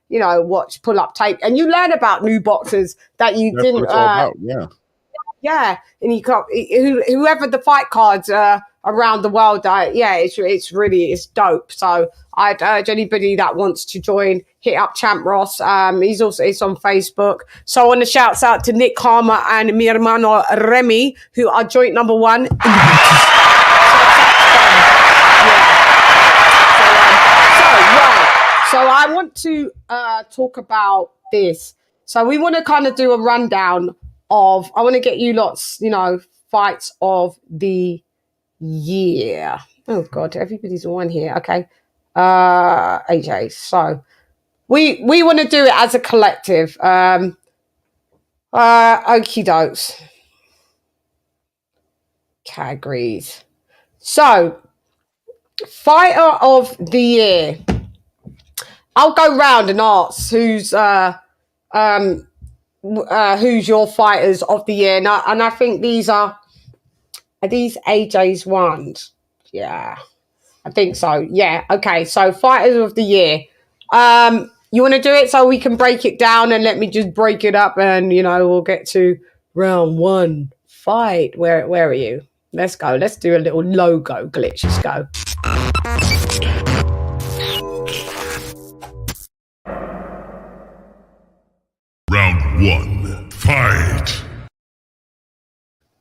watch pull-up tape, and you learn about new boxers that you didn't.
What it's all about.
Yeah, and you got whoever the fight cards around the world. It's dope. So I'd urge anybody that wants to join, hit up Champ Ross. It's on Facebook. So I want to shouts out to Nick Harmer and mi hermano Remy, who are joint number 1 in the So I want to talk about this. So we want to kind of do a rundown of, I want to get you lots, fights of the year. Oh God, everybody's on here. Okay. AJ. So we want to do it as a collective. Okie dokes. Categories. So fighter of the year. I'll go round and ask who's your fighters of the year, and I think these are these AJ's ones. Yeah, I think so. Yeah, okay. So fighters of the year. You want to do it so we can break it down, and let me just break it up, and we'll get to round 1. Fight. Where are you? Let's go. Let's do a little logo glitch. Let's go.
Round 1. Fight.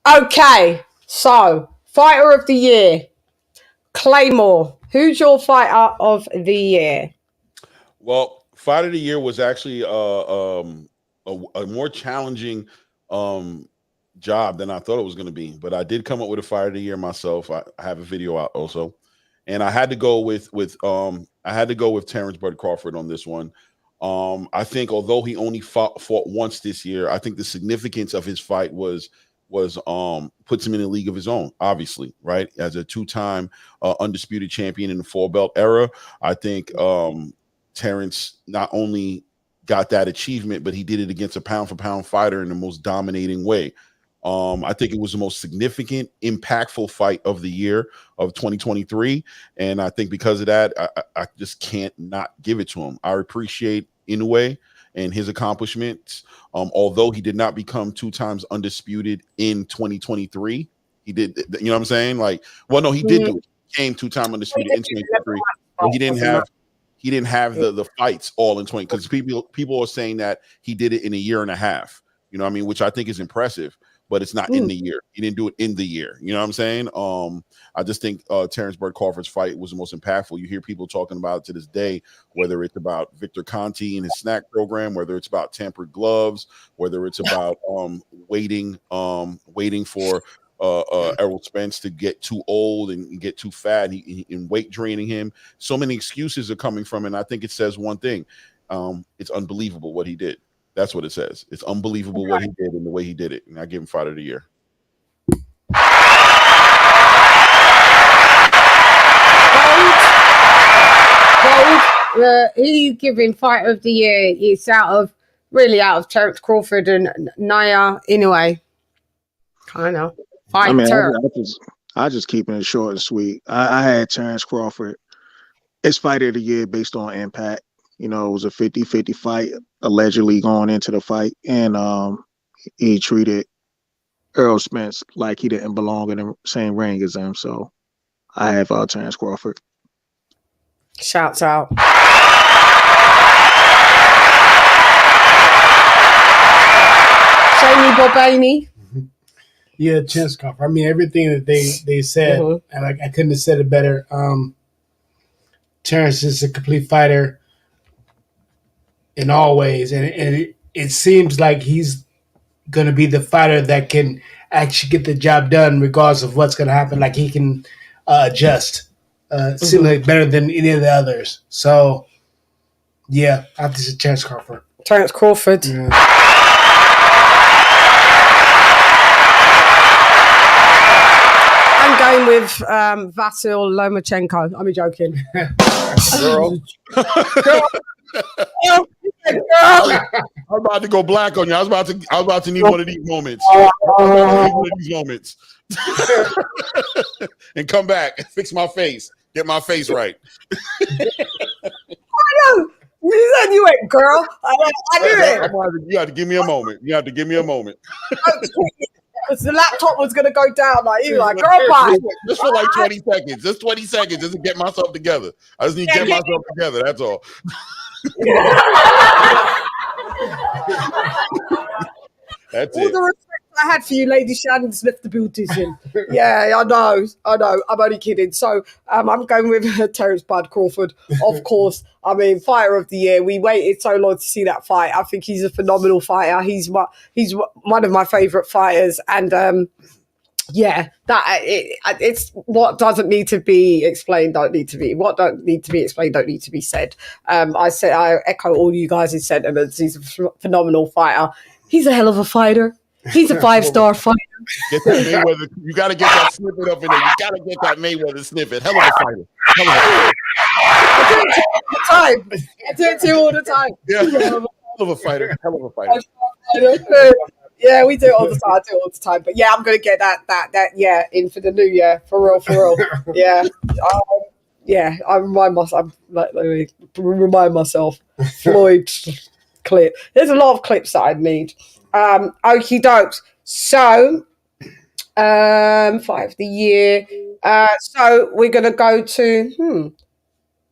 Okay, so fighter of the year, Claymore. Who's your fighter of the year?
Well, fighter of the year was actually a more challenging job than I thought it was going to be, but I did come up with a fighter of the year myself. I have a video out also, and I had to go with Terrence Bud Crawford on this one. I think although he only fought once this year, I think the significance of his fight was puts him in a league of his own, obviously, right? As a 2-time undisputed champion in the 4-belt era, I think Terrence not only got that achievement, but he did it against a pound-for-pound fighter in the most dominating way. I think it was the most significant, impactful fight of the year of 2023. And I think because of that, I just can't not give it to him. I appreciate Inoue and his accomplishments. Although he did not become 2 times undisputed in 2023, he did, you know what I'm saying? He did do it. He became 2-time undisputed in 2023, but he didn't have the fights all in 20, because people are saying that he did it in a year and a half, you know what I mean? Which I think is impressive. but it's not in the year. He didn't do it in the year. You know what I'm saying? I just think Terrence Bud Crawford's fight was the most impactful. You hear people talking about it to this day, whether it's about Victor Conti and his snack program, whether it's about tampered gloves, whether it's about waiting for Errol Spence to get too old and get too fat and weight draining him. So many excuses are coming from it. And I think it says one thing. It's unbelievable what he did. That's what it says. It's unbelievable what he did and the way he did it. And I give him Fighter of the Year.
Who you giving Fighter of the Year? It's out of Terrence Crawford and Naya Inoue. Kind of. Fighter.
I just keeping it short and sweet. I had Terrence Crawford as Fighter of the Year based on impact. You know, it was a 50-50 fight, allegedly going into the fight. And he treated Errol Spence like he didn't belong in the same ring as him. So I have Terrence Crawford.
Shouts out. Jamie Bobaney.
Yeah, Terrence Crawford. I mean, everything that they said, and I couldn't have said it better. Terrence is a complete fighter in all ways, and it seems like he's going to be the fighter that can actually get the job done regardless of what's going to happen. Like, he can adjust. Seems like better than any of the others. So, yeah, I have to say Terrence Crawford.
Terrence Crawford. Yeah. I'm going with Vasyl Lomachenko. I'm joking.
Girl. I'm about to go black on you. I was about to need one of these moments. And come back and fix my face. Get my face right.
I know. You said you went, girl. I knew it.
You have to give me a moment.
The laptop was going to go down. Like, you like, girl, bye.
Just for like 20 seconds. Just 20 seconds just to get myself together. I just need to get myself together. That's all. That's
all
it.
the respect I had for you, LadyChann and Smith the Beautician. Yeah, I know. I'm only kidding. So I'm going with Terrence Bud Crawford, of course. I mean, Fighter of the Year. We waited so long to see that fight. I think he's a phenomenal fighter. He's one of my favorite fighters, and it's what doesn't need to be explained don't need to be. What don't need to be explained don't need to be said. I echo all you guys' sentiments. He's a phenomenal fighter. He's a hell of a fighter. He's a 5-star fighter.
Get that Mayweather. You got to get that snippet up in there. You got to get that Mayweather snippet. Hell of a fighter.
I do it to you all the time.
Yeah. Hell of a fighter.
Yeah, we do it all the time. I do it all the time. But yeah, I'm gonna get that in for the new year. For real. Yeah. I remind myself. Floyd clip. There's a lot of clips that I need. Okie dokes. So, Fight of the Year. So we're gonna go to.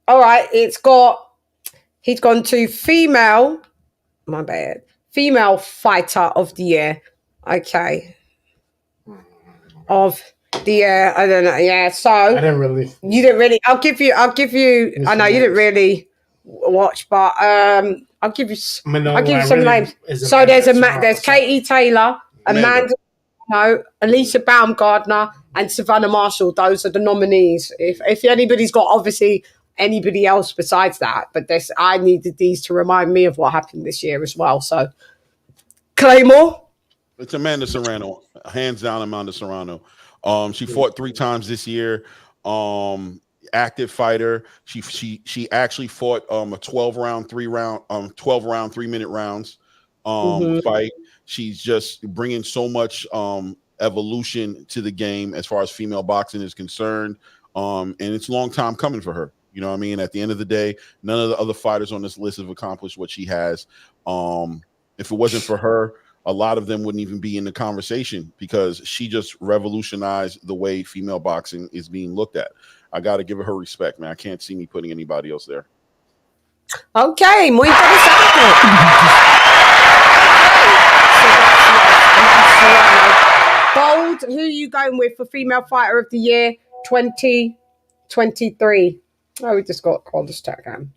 All right. He's gone to female. My bad. Female Fighter of the Year. Okay. Of the year. I don't know. Yeah. So
I didn't really.
You didn't really. I'll give you. I know you didn't really watch, but I'll give you some names. So there's Katie Taylor, Amanda, Alicia Baumgardner, and Savannah Marshall. Those are the nominees. If anybody's got obviously anybody else besides that, but I needed these to remind me of what happened this year as well. So Claymore.
It's Amanda Serrano, hands down. Amanda Serrano. She fought 3 times this year. Active fighter. She actually fought a 12-round, 3-minute rounds fight. She's just bringing so much evolution to the game as far as female boxing is concerned. And it's a long time coming for her. You know what I mean? At the end of the day, none of the other fighters on this list have accomplished what she has. If it wasn't for her, a lot of them wouldn't even be in the conversation because she just revolutionized the way female boxing is being looked at. I got to give her respect, man. I can't see me putting anybody else there.
Okay, muy interesante. Harold, who are you going with for Female Fighter of the Year 2023? Oh, we just got Carlos Takam.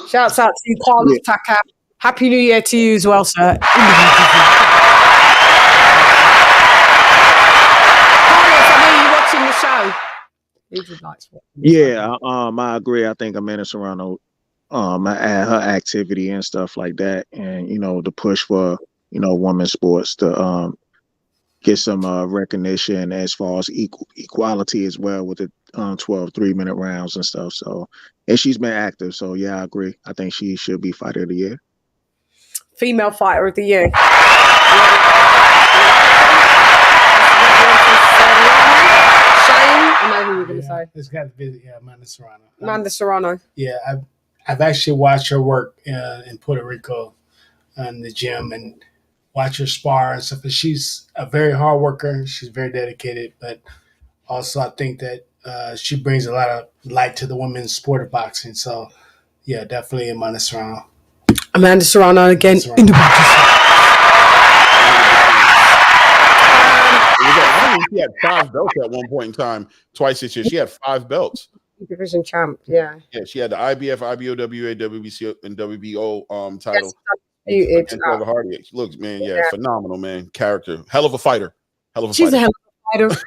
Shouts out to you, Carlos Takam. Happy New Year to you as well, sir. Carlos, I know you're watching the show.
Yeah, I agree. I think Amanda Serrano, her activity and stuff like that, and the push for women's sports to get some recognition as far as equality as well with the 12 3-minute rounds and stuff. So, and she's been active. So yeah, I agree. I think she should be Fighter of the Year.
Female Fighter of the Year. I know who you're going to say.
It's got to be Amanda Serrano.
Amanda Serrano.
Yeah, I've actually watched her work in Puerto Rico in the gym and watch her spar and stuff. And she's a very hard worker. She's very dedicated, but also I think that she brings a lot of light to the women's sport of boxing. So yeah, definitely Amanda Serrano.
Amanda Serrano again. In the
She had 5 belts at one point in time. Twice this year, she had 5 belts.
Division champ, yeah.
Yeah, she had the IBF, IBOWA, WBC, and WBO title.
Yes,
Look, man, yeah, phenomenal, man. Character, hell of a fighter.
She's a hell of a fighter.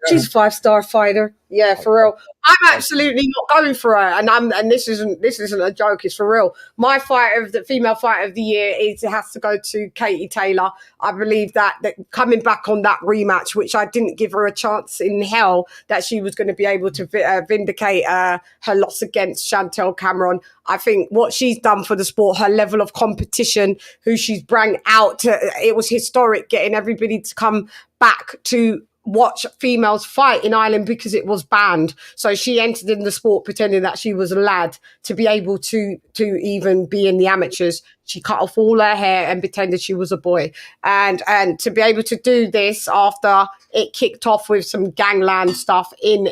She's a 5-star fighter. Yeah, for real. I'm absolutely not going for her, and this isn't a joke. It's for real. My female fighter of the year it has to go to Katie Taylor. I believe that coming back on that rematch, which I didn't give her a chance in hell that she was going to be able to vindicate her loss against Chantel Cameron. I think what she's done for the sport, her level of competition, who she's brought out, it was historic, getting everybody to come back to watch females fight in Ireland because it was banned. So she entered in the sport pretending that she was a lad to be able to even be in the amateurs. She cut off all her hair and pretended she was a boy. And to be able to do this after it kicked off with some gangland stuff in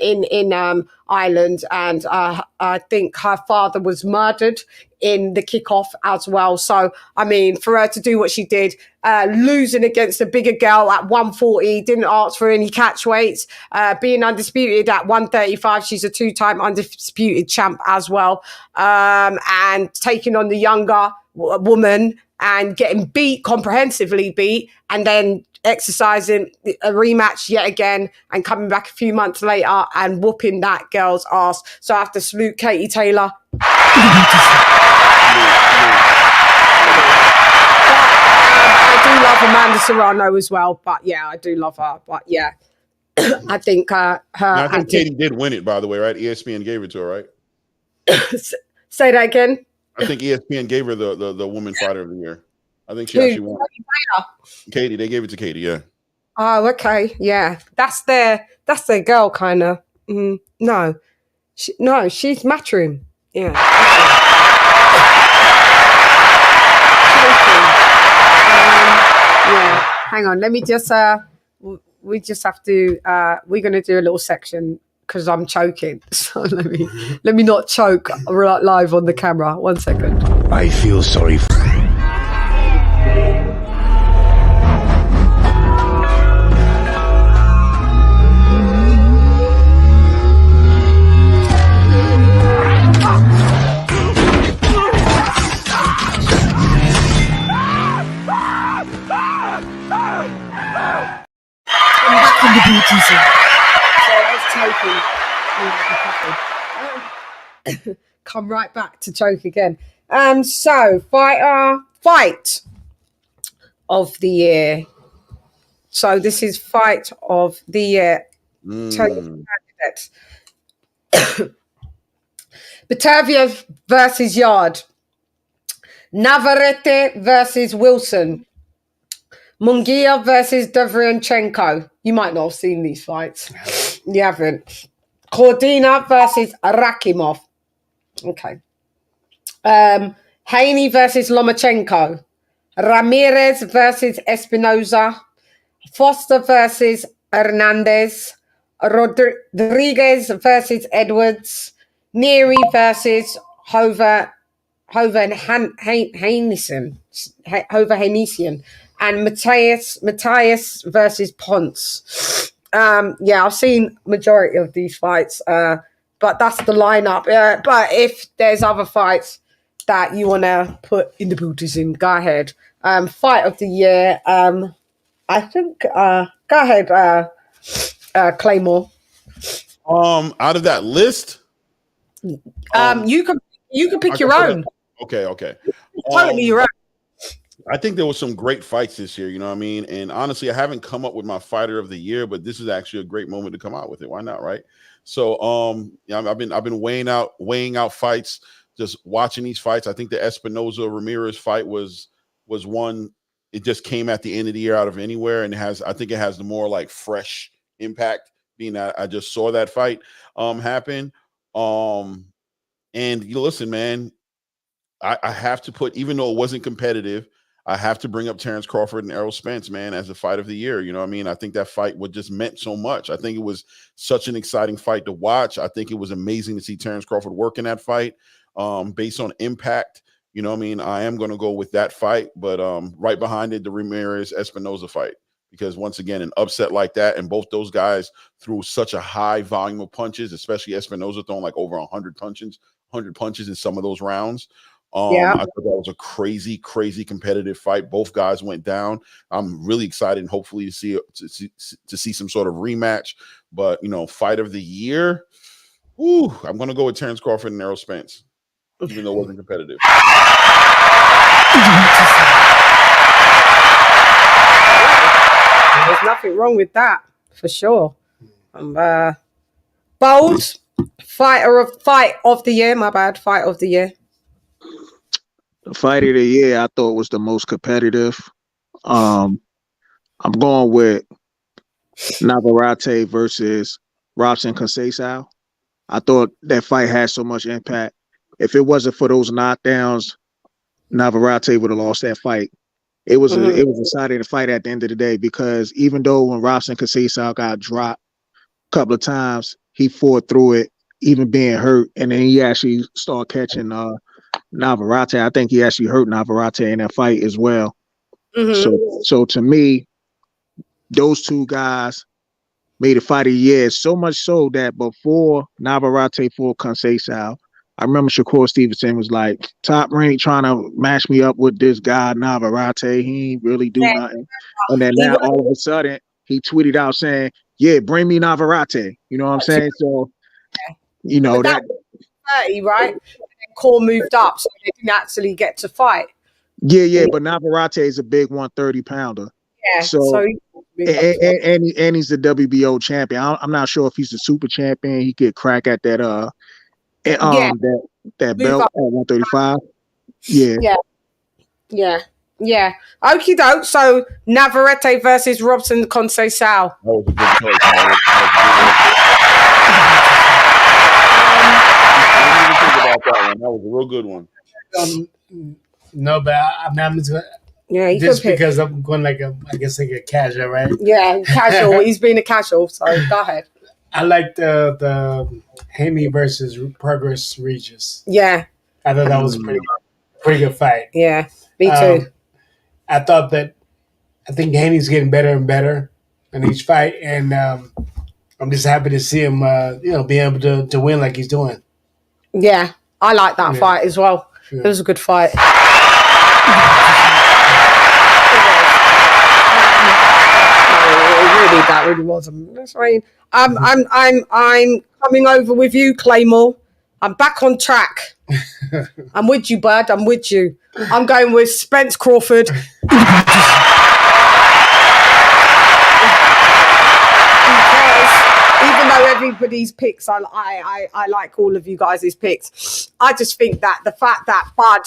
Ireland. And I think her father was murdered in the kickoff as well. So, I mean, for her to do what she did, losing against a bigger girl at 140, didn't ask for any catch weights, being undisputed at 135. She's a 2-time undisputed champ as well. And taking on the younger woman and getting comprehensively beat, and then exercising a rematch yet again and coming back a few months later and whooping that girl's ass. So I have to salute Katie Taylor. I do love Amanda Serrano as well, but yeah, I do love her. But yeah, I think I
think Katie did win it, by the way, right? ESPN gave it to her, right?
Say that again.
I think ESPN gave her the woman fighter of the year. I think she actually won. Katie, they gave it to Katie, yeah.
Oh, okay, yeah. That's their girl, kind of. No, she's Matchroom. Yeah. Yeah. Hang on. Let me just. We just have to. We're gonna do a little section because I'm choking. So let me not choke live on the camera. 1 second.
I feel sorry for
Come right back to choke again. So fight of the year. So this is fight of the year. Batavia versus Yard. Navarrete versus Wilson. Munguia versus Devryanchenko. You might not have seen these fights. You haven't. Cordina versus Rakimov. Okay. Haney versus Lomachenko. Ramirez versus Espinoza. Foster versus Hernandez. Rodriguez versus Edwards. Neary versus Hover Heinesian. and Matthias versus Ponce. Yeah, I've seen majority of these fights, but that's the lineup. But if there's other fights that you want to put in the Buddhism, go ahead. Fight of the year. I think. Go ahead, Claymore.
Out of that list,
you can pick your own.
Okay.
Totally your own.
I think there was some great fights this year, you know what I mean? And honestly, I haven't come up with my fighter of the year, but this is actually a great moment to come out with it. Why not, right? So yeah, I've been weighing out fights, just watching these fights. I think the Espinoza Ramirez fight was one. It just came at the end of the year out of anywhere, and I think it has the more like fresh impact, being that I just saw that fight happen. And you listen, man, I have to put, even though it wasn't competitive, I have to bring up Terrence Crawford and Errol Spence, man, as the fight of the year. You know what I mean? I think that fight just meant so much. I think it was such an exciting fight to watch. I think it was amazing to see Terrence Crawford work in that fight based on impact. You know what I mean? I am going to go with that fight, but right behind it, the Ramirez Espinoza fight, because once again, an upset like that, and both those guys threw such a high volume of punches, especially Espinoza throwing like over 100 punches in some of those rounds. I thought that was a crazy competitive fight. Both guys went down. I'm really excited and hopefully to see some sort of rematch. But fight of the year, I'm going to go with Terrence Crawford and Errol Spence, even though it wasn't competitive.
There's nothing wrong with that, for sure. Bold fight of the year. My bad. Fight of the year.
The fight of the year I thought was the most competitive. I'm going with Navarrete versus Robson Conceição. I thought that fight had so much impact. If it wasn't for those knockdowns, Navarrete would have lost that fight. It was a deciding fight at the end of the day, because even though when Robson Conceição got dropped a couple of times, he fought through it, even being hurt, and then he actually started catching Navarrete. I think he actually hurt Navarrete in that fight as well. So to me, those two guys made a fight of the year, so much so that before Navarrete fought Conceição, I remember Shakur Stevenson was like, Top Rank trying to match me up with this guy, Navarrete. He ain't really do nothing. And then now all of a sudden, he tweeted out saying, yeah, bring me Navarrete. You know what I'm saying? So, that
30, right? Core moved up, so they didn't actually get to fight.
Yeah, but Navarrete is a big 130 pounder.
Yeah,
so and he's the WBO champion. I'm not sure if he's the super champion. He could crack at that that belt at 135.
Yeah. Okie doke. So Navarrete versus Robson Conceição.
That was a good choice. That was a real good one.
No, but I'm just
going.
Just because I'm going like a casual, right?
Yeah, casual. He's been a casual, so go ahead.
I like the Haney versus Progress Regis.
Yeah,
I thought that was a pretty good fight.
Yeah, me too.
I think Haney's getting better and better in each fight, and I'm just happy to see him, being able to win like he's doing.
Yeah, I like that fight as well. Yeah. It was a good fight. That really wasn't. That's right. I'm coming over with you, Claymore. I'm back on track. I'm with you, bud. I'm with you. I'm going with Spence Crawford. Even though everybody's picks, I like all of you guys' picks. I just think that the fact that Bud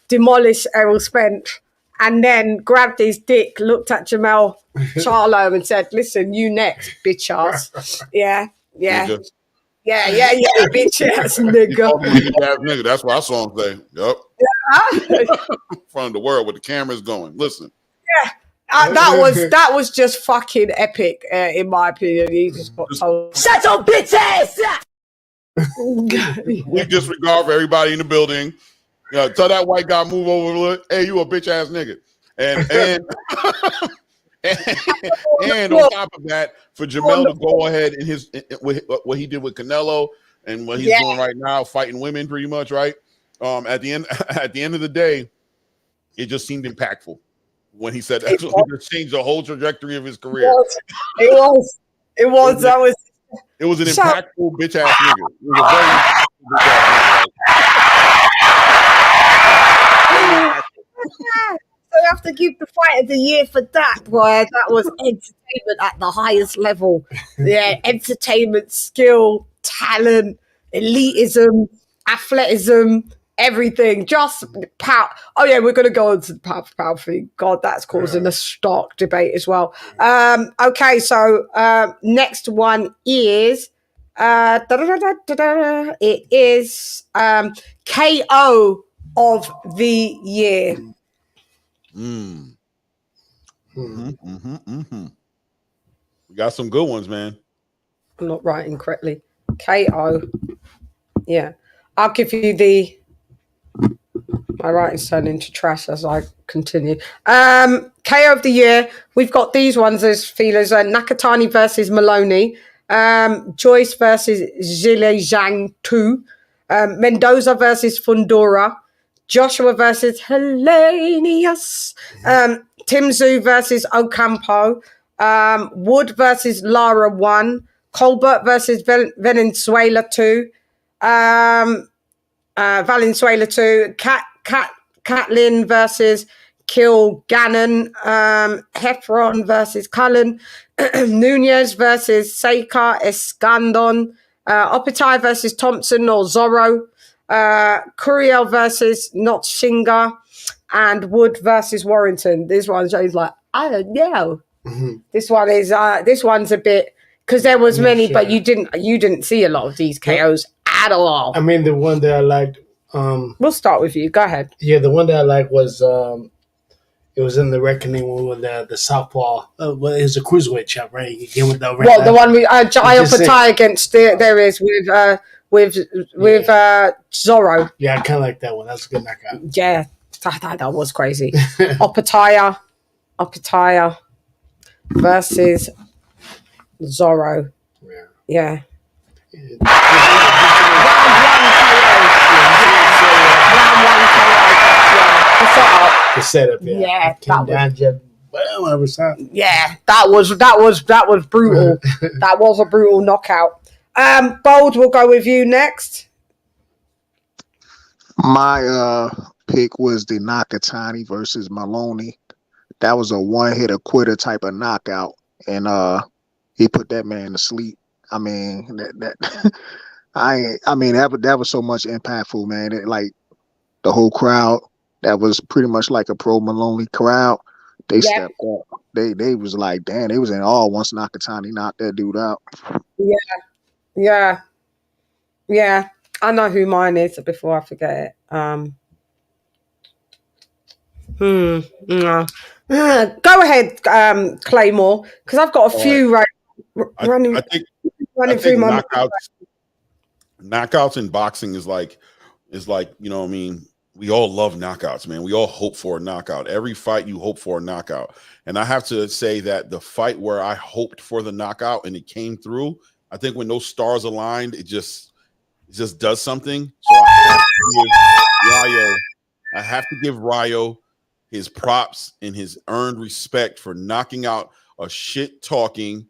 demolished Errol Spence and then grabbed his dick, looked at Jamel Charlo and said, listen, you next, bitch ass. Yeah.
Nigga.
Yeah, bitch ass nigga.
That's what I saw him say. Yep. In front of the world with the cameras going. Listen.
Yeah. That was just fucking epic, in my opinion. He just got told, shut your bitch ass up!
We disregard for everybody in the building. Tell that white guy move over. Hey, you a bitch ass nigga. And and on top of that, for Jamel to go ahead in his what he did with Canelo and what he's doing right now, fighting women, pretty much, right? At the end of the day, it just seemed impactful when he said that. So he just changed the whole trajectory of his career.
It was.
It was an impactful bitch ass nigga. It was a very impactful bitch ass nigga.
So I have to give the fight of the year for that, boy. That was entertainment at the highest level. Yeah, entertainment, skill, talent, elitism, athleticism, everything. Just power. Oh yeah, we're going to go on to the power thing. God, that's causing a stark debate as well. Okay, so next one is it is KO of the year.
We got some good ones, man.
I'm not writing correctly. KO. Yeah. I'll give you the... My writing's turning into trash as I continue. KO of the year. We've got these ones as feelers. Nakatani versus Maloney. Joyce versus Zile Zhang 2. Mendoza versus Fundora. Joshua versus Hellenius. Tim Tszyu versus Ocampo. Wood versus Lara 1. Colbert versus Venezuela 2. Valenzuela 2. Catlin versus Kilgannon. Heffron versus Cullen. Nunez versus Seika Escandon. Opetaia versus Thompson or Zorro. Curiel versus Notshinga. And Wood versus Warrington. This one's like, I don't know. This one's a bit, because there was many, but you didn't see a lot of these KOs at all.
I mean, the one that I liked.
We'll start with you. Go ahead.
Yeah, the one that I liked was it was in the Reckoning when the southpaw. Well, it was a cruiserweight champ, right? He came with the
Well, the one we Opetaia against there is with Zorro.
Yeah, I kind of like that one. That's a good knockout.
Yeah, that was crazy. Opetaia versus Zorro. Yeah.
The setup, yeah.
That was brutal. That was a brutal knockout. Bold, we'll go with you next.
My pick was the Nakatani versus Maloney. That was a one-hitter quitter type of knockout, and he put that man to sleep. I mean, that was so much impactful, man. Like the whole crowd, that was pretty much like a pro Maloney crowd. They stepped up. They was like, damn, they was in awe once Nakatani knocked that dude out.
Yeah. I know who mine is before I forget it. No. Go ahead, Claymore, because I've got a few running through my
knockouts in boxing is like, you know what I mean? We all love knockouts, man. We all hope for a knockout. Every fight you hope for a knockout. And I have to say that the fight where I hoped for the knockout and it came through, I think when those stars aligned, it just does something. So I have to give Rayo his props and his earned respect for knocking out a shit-talking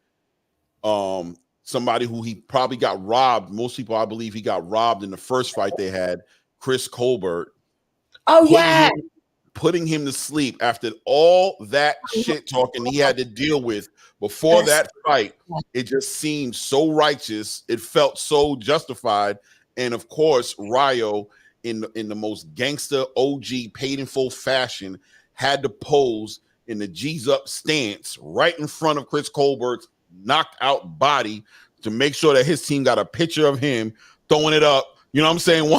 somebody who he probably got robbed. Most people, I believe, he got robbed in the first fight they had, Chris Colbert. Putting him to sleep after all that shit talking he had to deal with before that fight. It just seemed so righteous. It felt so justified. And of course, Rayo, in the most gangster OG paid in full fashion, had to pose in the G's up stance right in front of Chris Colbert's knocked out body to make sure that his team got a picture of him throwing it up. You know what I'm saying?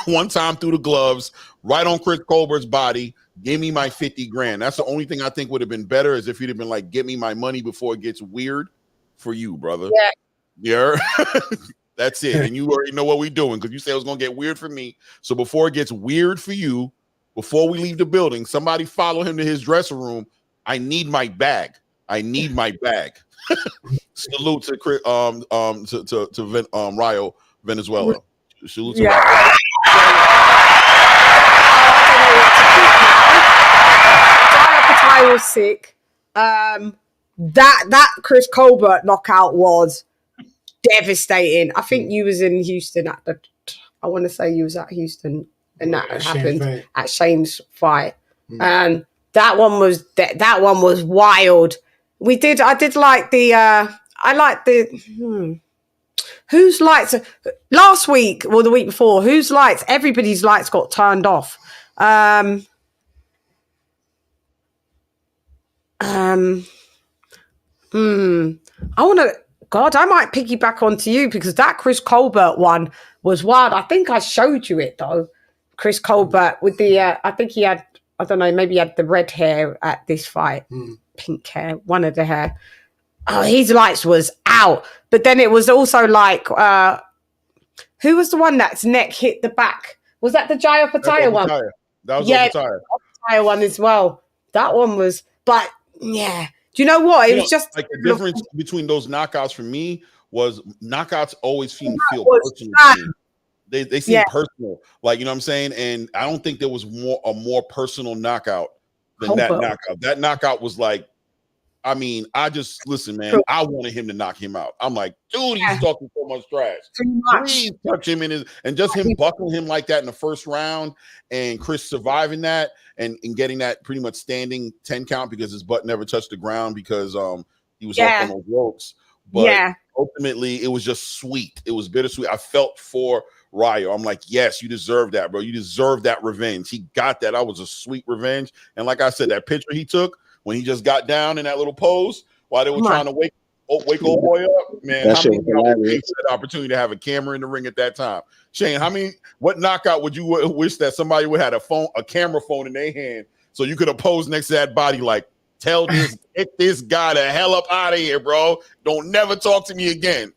One time through the gloves, right on Chris Colbert's body. Give me my 50 grand. That's the only thing I think would have been better, is if you'd have been like, get me my money before it gets weird for you, brother. Yeah. That's it. And you already know what we're doing, because you said it was going to get weird for me. So before it gets weird for you, before we leave the building, somebody follow him to his dressing room. I need my bag. I need my bag. Salute to Rio, Venezuela. Salute to Rio.
I was sick. That Chris Colbert knockout was devastating. I think you was in Houston at the. I want to say you was at Houston, and that happened at Shane's fight, and that one was wild. I did like the. I like the. Whose lights last week or the week before? Whose lights? Everybody's lights got turned off. I want to. God, I might piggyback onto you because that Chris Colbert one was wild. I think I showed you it though. Chris Colbert with the. I think he had. I don't know. Maybe he had the red hair at this fight, pink hair, one of the hair. Oh, his lights was out. But then it was also like, who was the one that's neck hit the back? Was that the Jaya Pataya one?
That was
the Pataya one as well. That one was, but yeah. Do you know what? It was just
like the difference between those knockouts for me was knockouts always feel personal to me. They seem personal, like, you know what I'm saying? And I don't think there was a more personal knockout than that knockout. That knockout was like, I mean, I just listen, man. I wanted him to knock him out. I'm like, dude, he's talking so much trash. Please touch him in his, and just him buckling him like that in the first round, and Chris surviving that and getting that pretty much standing 10 count because his butt never touched the ground because he was off on those ropes. But ultimately, it was just sweet. It was bittersweet. I felt for Rio. I'm like, yes, you deserve that, bro. You deserve that revenge. He got that. That was a sweet revenge. And like I said, that picture he took when he just got down in that little pose while they were trying to wake old boy up, man. How many people had the opportunity to have a camera in the ring at that time? Shane, what knockout would you wish that somebody would have a camera phone in their hand so you could have posed next to that body like, get this guy the hell up out of here, bro. Don't never talk to me again.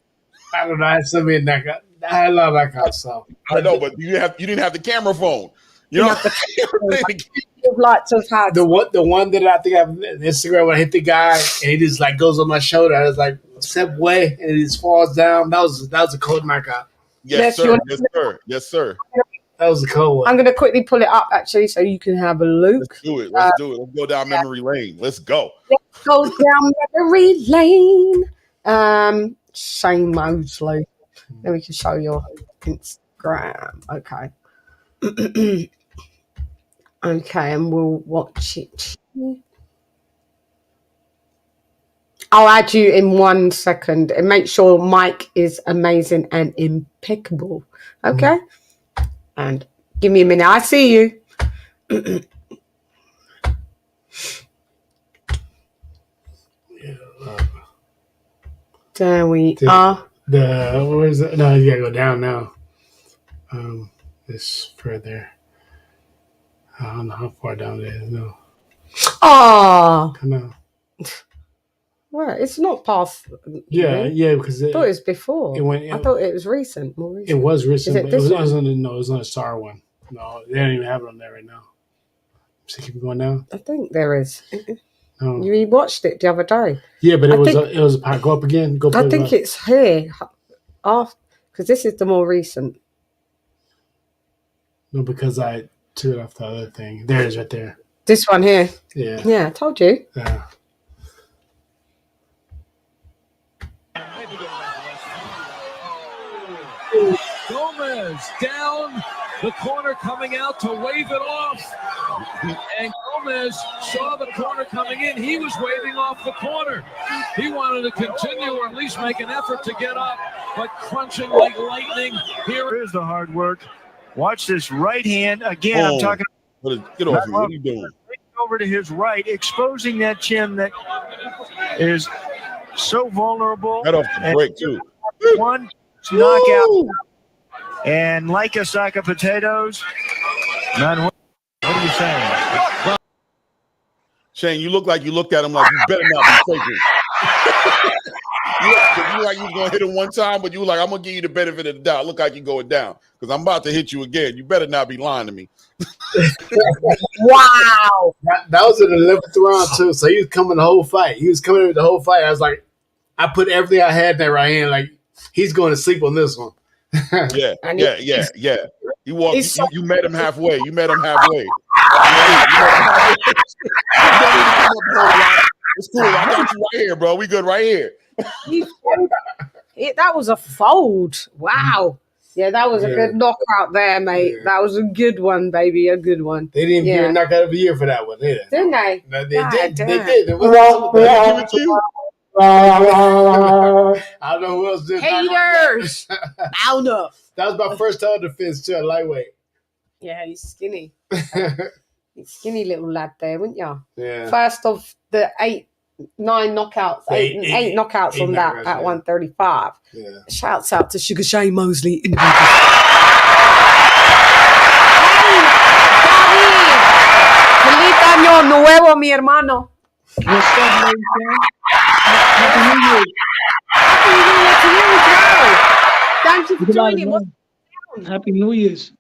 I don't know. I had somebody knockout. I love knockout stuff.
I know, but you didn't have the camera phone. You know,
lots of had
the one that I think I have on Instagram when I hit the guy and he just like goes on my shoulder. I was like, step away, and he just falls down. That was a cold knockout.
Yes, sir. Yes, sir. Yes, sir.
That was a cold one.
I'm gonna quickly pull it up actually so you can have a look.
Let's do it. Let's do it. Let's go down memory lane. Let's go.
Let's go down memory lane. Shane Mosley. Then we can show your Instagram. Okay. Okay, and we'll watch it. I'll add you in 1 second and make sure Mike is amazing and impeccable. Okay? And give me a minute. I see you. There we are.
Where is it? No, you gotta go down now. This further. I don't know how far down it is. No.
Oh.
Come on.
Well, it's not past.
Yeah, because
I thought it was before. I thought it was recent. More recent.
It was recent.
Is it this one?
It was on a star one. No, they don't even have it on there right now. So keep going down.
I think there is.
No.
You watched it the other day.
Yeah, but it was a part. Go up again.
I think it's here. Because this is the more recent.
No, because I took it off the other thing. There it is right there.
This one here.
Yeah.
Yeah, I told you.
Yeah.
Gomez down the corner coming out to wave it off. And Gomez saw the corner coming in. He was waving off the corner. He wanted to continue or at least make an effort to get up, but crunching like lightning. Here's the hard work. Watch this right hand. Again, I'm talking.
Get off me. What are you doing?
Over to his right, exposing that chin that is so vulnerable.
Right off the break, too.
One knockout. And like a sack of potatoes. Man, what are you saying?
Shane, you look like you looked at him like you better not be faking. You like you was gonna hit him one time, but you were like, I'm gonna give you the benefit of the doubt. Look like you're going down because I'm about to hit you again. You better not be lying to me.
Wow.
That was in the 11th round too. So he was coming the whole fight. He was coming with the whole fight. I was like, I put everything I had in that right hand. Like he's going to sleep on this one.
Yeah. You walked. You met him halfway. You met him halfway. It's cool. I got you right here, bro. We good right here.
That was a fold. Wow. Yeah, that was a good knockout there, mate. Yeah. That was a good one, baby. A good one.
They didn't give a knockout of the year for that one, did they?
Didn't they?
No, they did. They did. I don't know who else did.
Haters. Loud enough.
That was my first title defense too, at lightweight.
Yeah, he's skinny. He's skinny little lad there, wouldn't you?
Yeah.
First of the 8 knockouts, eight knockouts on that at 135.
Yeah.
Shouts out to Sugar Shane Mosley. Hey, David! Feliz año nuevo, mi hermano.
What's up, LadyChann? Happy New Year.
Happy New Year to you as well. Thank you for joining.
Happy New Year's.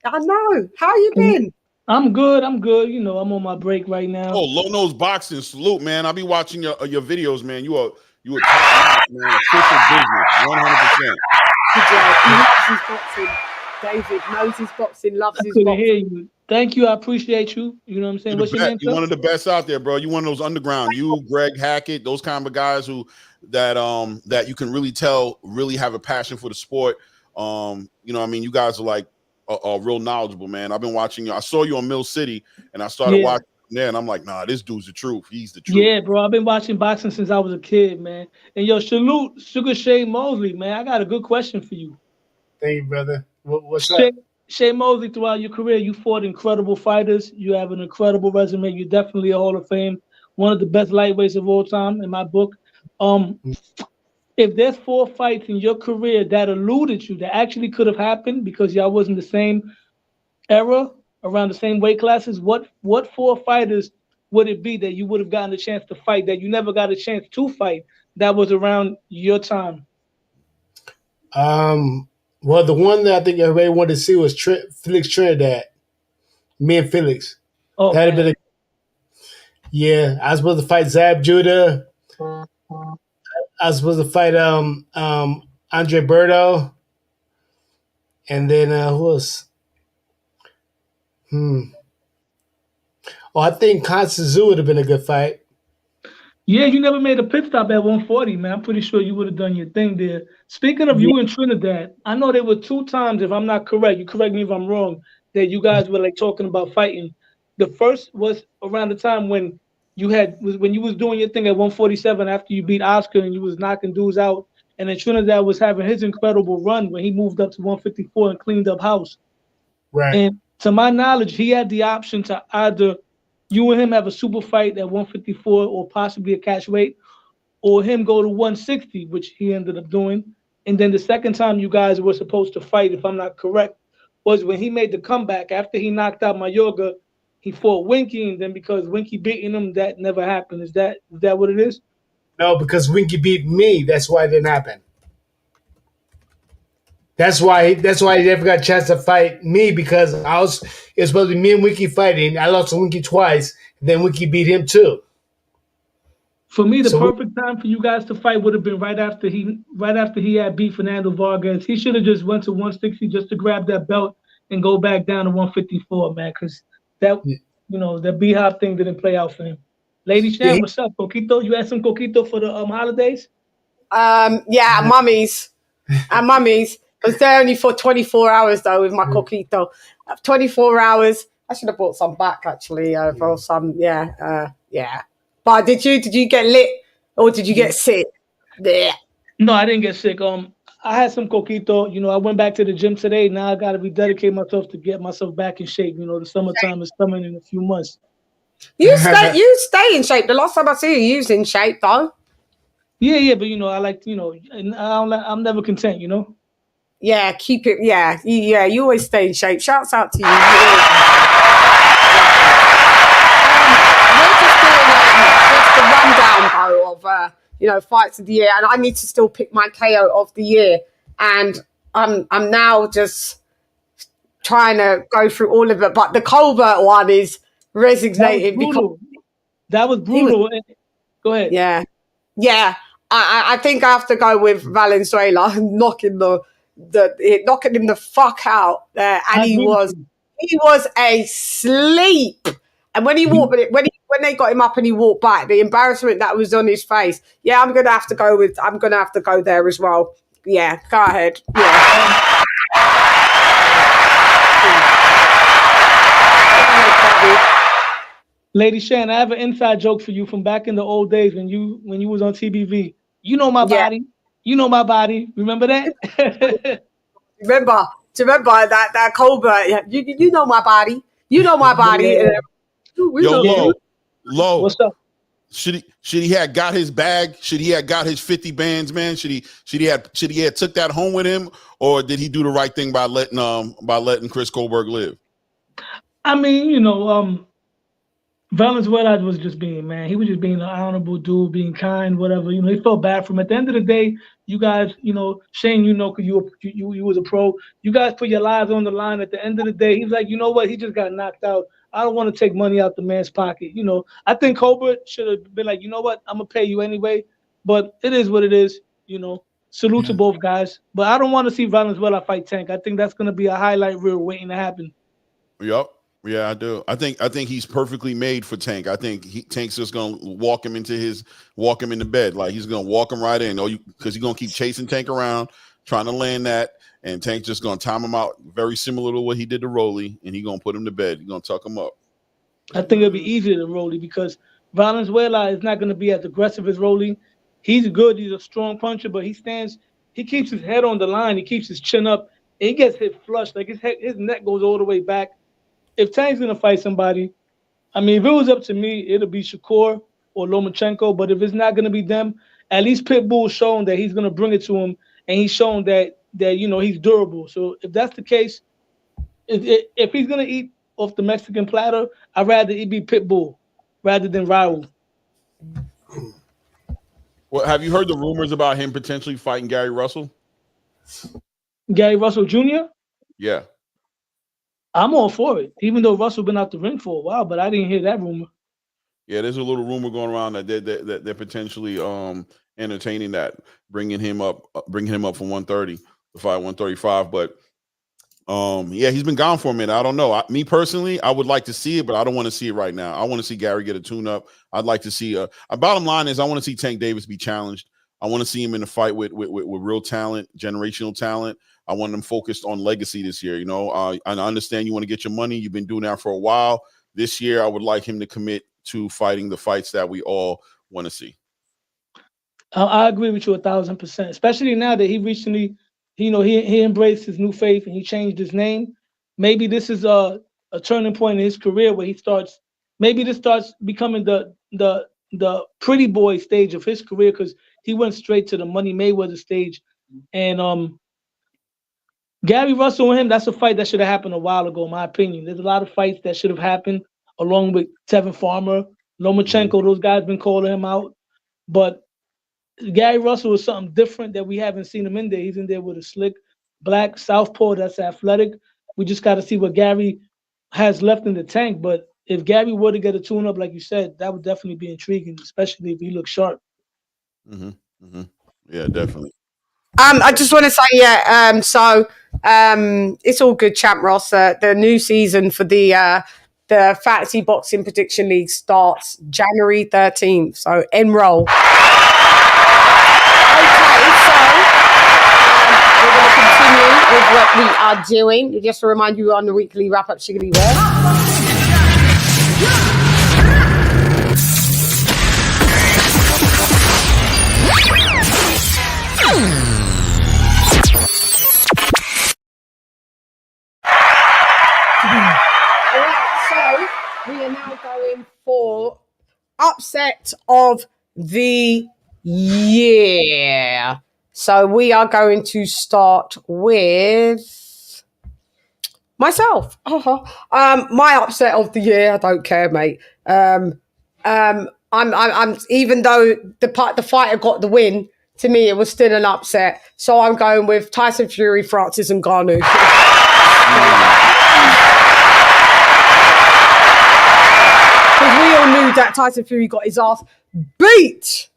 I know. How you been?
I'm good. You know, I'm on my break right now.
Oh, Low Nose Boxing, salute, man. I'll be watching your videos, man. You are top notch, man. Official business, 100%.
He loves his boxing. David knows his boxing, loves his boxing.
Hear you. Thank you. I appreciate you. You know what I'm saying? What's your name?
You're one of the best out there, bro. You one of those underground. You, Greg Hackett, those kind of guys that you can really tell really have a passion for the sport. You know, I mean, you guys are like real knowledgeable, man. I've been watching you. I saw you on Mill City, and I started watching there, and I'm like, nah, this dude's the truth. He's the truth.
Yeah, bro. I've been watching boxing since I was a kid, man. And yo, salute Sugar Shane Mosley, man. I got a good question for you.
Thank you, brother. What's up?
Shane Mosley, throughout your career, you fought incredible fighters. You have an incredible resume. You're definitely a Hall of Fame, one of the best lightweights of all time in my book. If there's 4 fights in your career that eluded you, that actually could have happened because y'all wasn't the same era, around the same weight classes, what 4 fighters would it be that you would have gotten a chance to fight that you never got a chance to fight that was around your time?
Well, the one that I think everybody wanted to see was Felix Trinidad. Me and Felix.
Oh,
I was supposed to fight Zab Judah. I was supposed to fight Andre Berto. And then who else? I think Constance Zoo would have been a good fight.
Yeah, you never made a pit stop at 140, man. I'm pretty sure you would have done your thing there. Speaking of you and Trinidad, I know there were 2 times, if I'm not correct, you correct me if I'm wrong, that you guys were like talking about fighting. The first was around the time when you was doing your thing at 147 after you beat Oscar and you was knocking dudes out, and then Trinidad was having his incredible run when he moved up to 154 and cleaned up house.
Right.
And to my knowledge, he had the option to either you and him have a super fight at 154 or possibly a catch weight, or him go to 160, which he ended up doing. And then the second time you guys were supposed to fight, if I'm not correct, was when he made the comeback after he knocked out Mayorga. He fought Winky, and then because Winky beating him, that never happened. Is that what it is?
No, because Winky beat me. That's why it didn't happen. That's why he never got a chance to fight me, because it was supposed to be me and Winky fighting. I lost to Winky twice, and then Winky beat him too.
For me, the perfect time for you guys to fight would have been right after he had beat Fernando Vargas. He should have just went to 160 just to grab that belt and go back down to 154, man, because that B-Hop thing didn't play out for him. LadyChann, what's up, Coquito? You had some Coquito for the holidays?
Mummies. And mummies. I was there only for 24 hours, though, with my Coquito. 24 hours. I should have bought some back, actually, for some, But did you get lit, or did you get sick? Yeah.
No, I didn't get sick. I had some Coquito. You know, I went back to the gym today. Now I got to rededicate myself to get myself back in shape. You know, the summertime is coming in a few months.
You stay in shape. The last time I see you was in shape, though.
Yeah, but, you know, I like, you know, and I'm never content, you know?
Yeah, keep it. Yeah, you always stay in shape. Shouts out to you. We're just doing the rundown, though, of fights of the year, and I need to still pick my KO of the year. And I'm now just trying to go through all of it. But the Colbert one is resignating because
that was brutal. Go ahead.
Yeah. I think I have to go with Valenzuela knocking him the fuck out there, and he was asleep. And when he walked, when they got him up and he walked back, the embarrassment that was on his face. Yeah, I'm gonna have to go there as well. Yeah, go ahead. Yeah.
Lady Chann, I have an inside joke for you from back in the old days when you was on TBV. You know my body. You know my body. Remember that?
remember that Colbert? You know my body. You know my body.
Yeah.
Low.
What's up?
Should he have got his bag? Should he have got his 50 bands, man? Should he have took that home with him, or did he do the right thing by letting Chris Colbert live?
I mean, Valenzuela was just being, man. He was just being an honorable dude, being kind, whatever. He felt bad for him. At the end of the day, you guys, Shane, because you was a pro. You guys put your lives on the line. At the end of the day, he's like, you know what? He just got knocked out. I don't want to take money out the man's pocket. I think Colbert should have been like, you know what? I'm gonna pay you anyway. But it is what it is. Salute to both guys. But I don't want to see Valenzuela fight Tank. I think that's gonna be a highlight reel waiting to happen.
Yep. Yeah, I do. I think he's perfectly made for Tank. I think Tank's just gonna walk him into bed. Like he's gonna walk him right in. Because he's gonna keep chasing Tank around, trying to land that, and Tank's just gonna time him out, very similar to what he did to Rolly, and he's gonna put him to bed. He's gonna tuck him up.
I think it'll be easier to Rolly because Valenzuela is not gonna be as aggressive as Rolly. He's good. He's a strong puncher, but he keeps his head on the line. He keeps his chin up. And he gets hit flush. Like his neck goes all the way back. If Tank's gonna fight somebody, I mean, if it was up to me, it'll be Shakur or Lomachenko. But if it's not gonna be them, at least Pitbull's shown that he's gonna bring it to him, and he's shown that he's durable. So if that's the case, if he's gonna eat off the Mexican platter, I'd rather it be Pitbull rather than Raul.
Well, have you heard the rumors about him potentially fighting Gary Russell?
Gary Russell Jr.? Yeah. I'm all for it, even though Russell been out the ring for a while, but I didn't hear that rumor.
Yeah, there's a little rumor going around that they're potentially entertaining that, bringing him up from 130 to fight 135. But yeah, he's been gone for a minute. I don't know. Me personally, I would like to see it, but I don't want to see it right now. I want to see Gary get a tune-up. I'd like to see bottom line is I want to see Tank Davis be challenged. I want to see him in a fight with real talent, generational talent. I want them focused on legacy this year. I understand you want to get your money. You've been doing that for a while. This year, I would like him to commit to fighting the fights that we all want to see.
I agree with you 1,000%, especially now that he recently, he embraced his new faith and he changed his name. Maybe this is a turning point in his career where this starts becoming the pretty boy stage of his career, because he went straight to the Money Mayweather stage. And Gary Russell and him, that's a fight that should have happened a while ago, in my opinion. There's a lot of fights that should have happened along with Tevin Farmer, Lomachenko. Those guys been calling him out. But Gary Russell is something different that we haven't seen him in there. He's in there with a slick black southpaw that's athletic. We just got to see what Gary has left in the tank. But if Gary were to get a tune-up, like you said, that would definitely be intriguing, especially if he looks sharp.
Yeah, definitely.
I just want to say, so it's all good, Champ Ross. The new season for the Fantasy Boxing Prediction League starts January 13th. So enroll. Okay, so we're going to continue with what we are doing. Just to remind you, on the weekly wrap-up, Shiggity Word. We are now going for upset of the year. So we are going to start with myself. My upset of the year, I don't care, mate. I'm even though the fighter got the win, to me it was still an upset. So I'm going with Tyson Fury, Francis Ngannou. Because we all knew that Tyson Fury got his ass beat.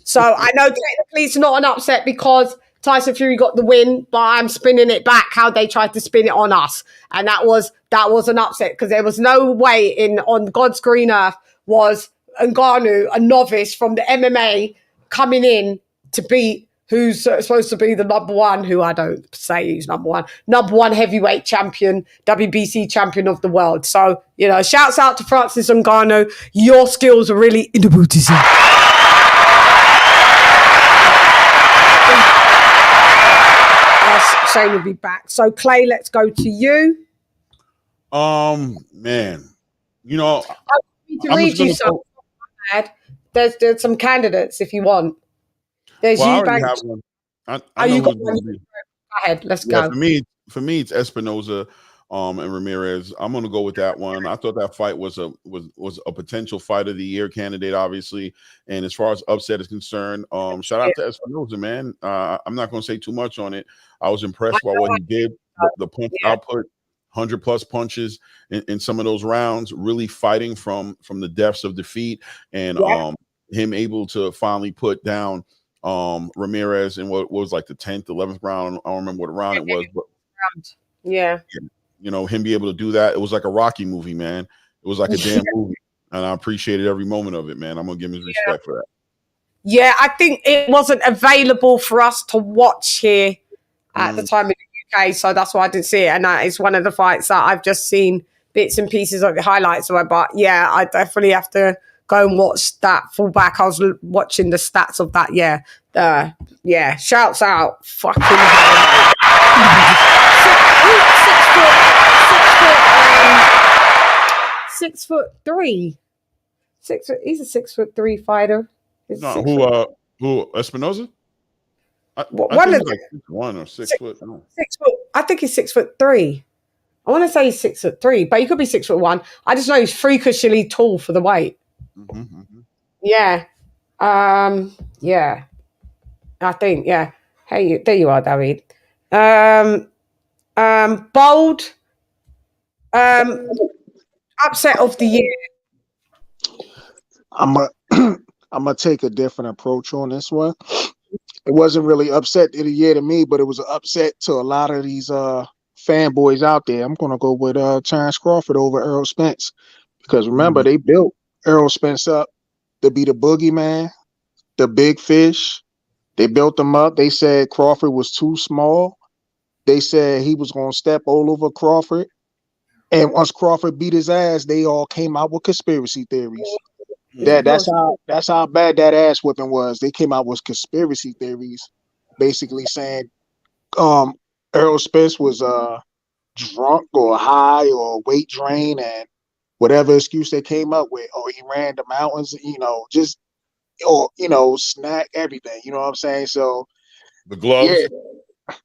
So I know technically it's not an upset because Tyson Fury got the win, but I'm spinning it back how they tried to spin it on us. And that was an upset because there was no way on God's green earth was Ngannou, a novice from the MMA, coming in to beat who's supposed to be the number one, who I don't say he's number one heavyweight champion, WBC champion of the world. So, shouts out to Francis Ngannou. Your skills are really in the booty. Shane will be back. So Clay, let's go to you.
Man,
I need to read you some. There's some candidates if you want. There's
I
you.
already have one. I know
you got
who's
one?
going to be.
Go ahead. Let's
Yeah,
go.
for me, it's Espinoza and Ramirez. I'm going to go with that one. I thought that fight was a potential fight of the year candidate, obviously. And as far as upset is concerned, shout out to Espinoza, man. I'm not going to say too much on it. I was impressed by what he did. The punch output, 100+ punches in some of those rounds, really fighting from the depths of defeat, and him able to finally put down Ramirez in what was like the 10th, 11th round. I don't remember what round it was, but him be able to do that. It was like a Rocky movie, man. It was like a damn movie, and I appreciated every moment of it, man. I'm gonna give him his respect for that.
Yeah, I think it wasn't available for us to watch here at the time in the UK, so that's why I didn't see it. And it's one of the fights that I've just seen bits and pieces of the highlights of it. But yeah, I definitely have to go and watch that full back. I was watching the stats of that. Yeah, shouts out, fucking hell. 6'3". He's a 6'3" fighter.
Who Espinoza? I think he's like 6'1" or 6 foot. No.
6 foot. I think he's 6'3". I want to say he's 6'3", but he could be 6'1". I just know he's freakishly tall for the weight. Yeah. Yeah. I think, yeah. Hey, there you are, David. Bold. Upset of the year.
I'm gonna take a different approach on this one. It wasn't really upset of the year to me, but it was an upset to a lot of these fanboys out there. I'm gonna go with Terrence Crawford over Errol Spence, because remember they built Errol Spence up to be the boogeyman, the big fish. They built him up. They said Crawford was too small. They said he was gonna step all over Crawford. And once Crawford beat his ass, they all came out with conspiracy theories. That's how bad that ass whipping was. They came out with conspiracy theories, basically saying Errol Spence was drunk or high or weight drain, and whatever excuse they came up with, or he ran the mountains, snack everything. You know what I'm saying? So
the gloves,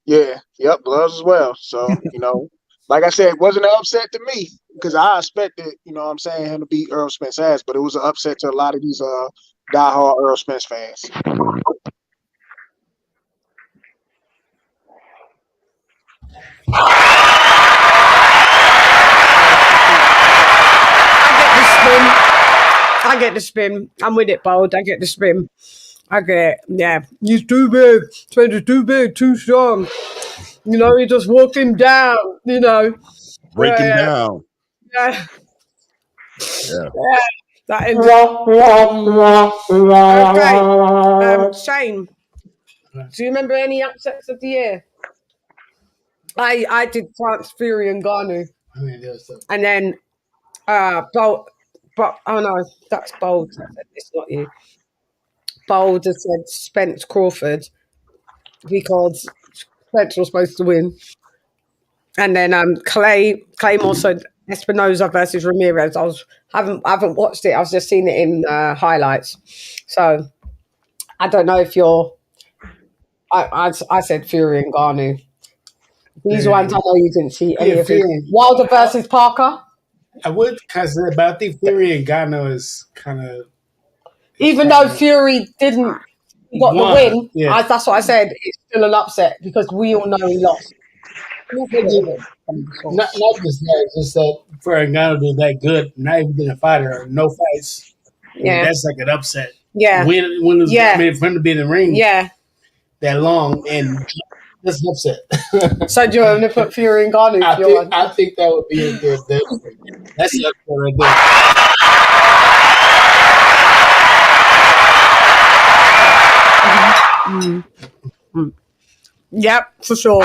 yep, gloves as well. So like I said, it wasn't an upset to me because I expected, him to beat Errol Spence ass, but it was an upset to a lot of these diehard Errol Spence fans.
I get the spin. I'm with it, Bold. I get the spin. I get it. Yeah. He's too big. Spence is too big, too strong. He just walked him down,
Break him down.
Yeah. That ends Okay. Shane, do you remember any upsets of the year? I did France, Fury, and Ngannou. And then Bold, but oh no, that's Bold. It's not you. Bold has said Spence Crawford because Spence was supposed to win. And then Claymore said Espinoza versus Ramirez. I haven't watched it. I was just seeing it in highlights. So I don't know if you're. I said Fury and Ngannou. These ones I know you didn't see any of it. Wilder versus Parker.
I would consider, but I think Fury and Ngannou is kind of
Even though Fury didn't got the win,
yeah.
that's what I said. It's still an upset because we all know he lost.
Not just that, it's just that Ferragamo was that good, not even being a fighter, no fights.
Yeah.
That's like an upset.
Yeah.
When I mean, for him to be in the ring that long and that's an upset.
So do you want to put Fury and Ngannou?
I think that would be a good thing. That's an upset right there.
Yep, for sure.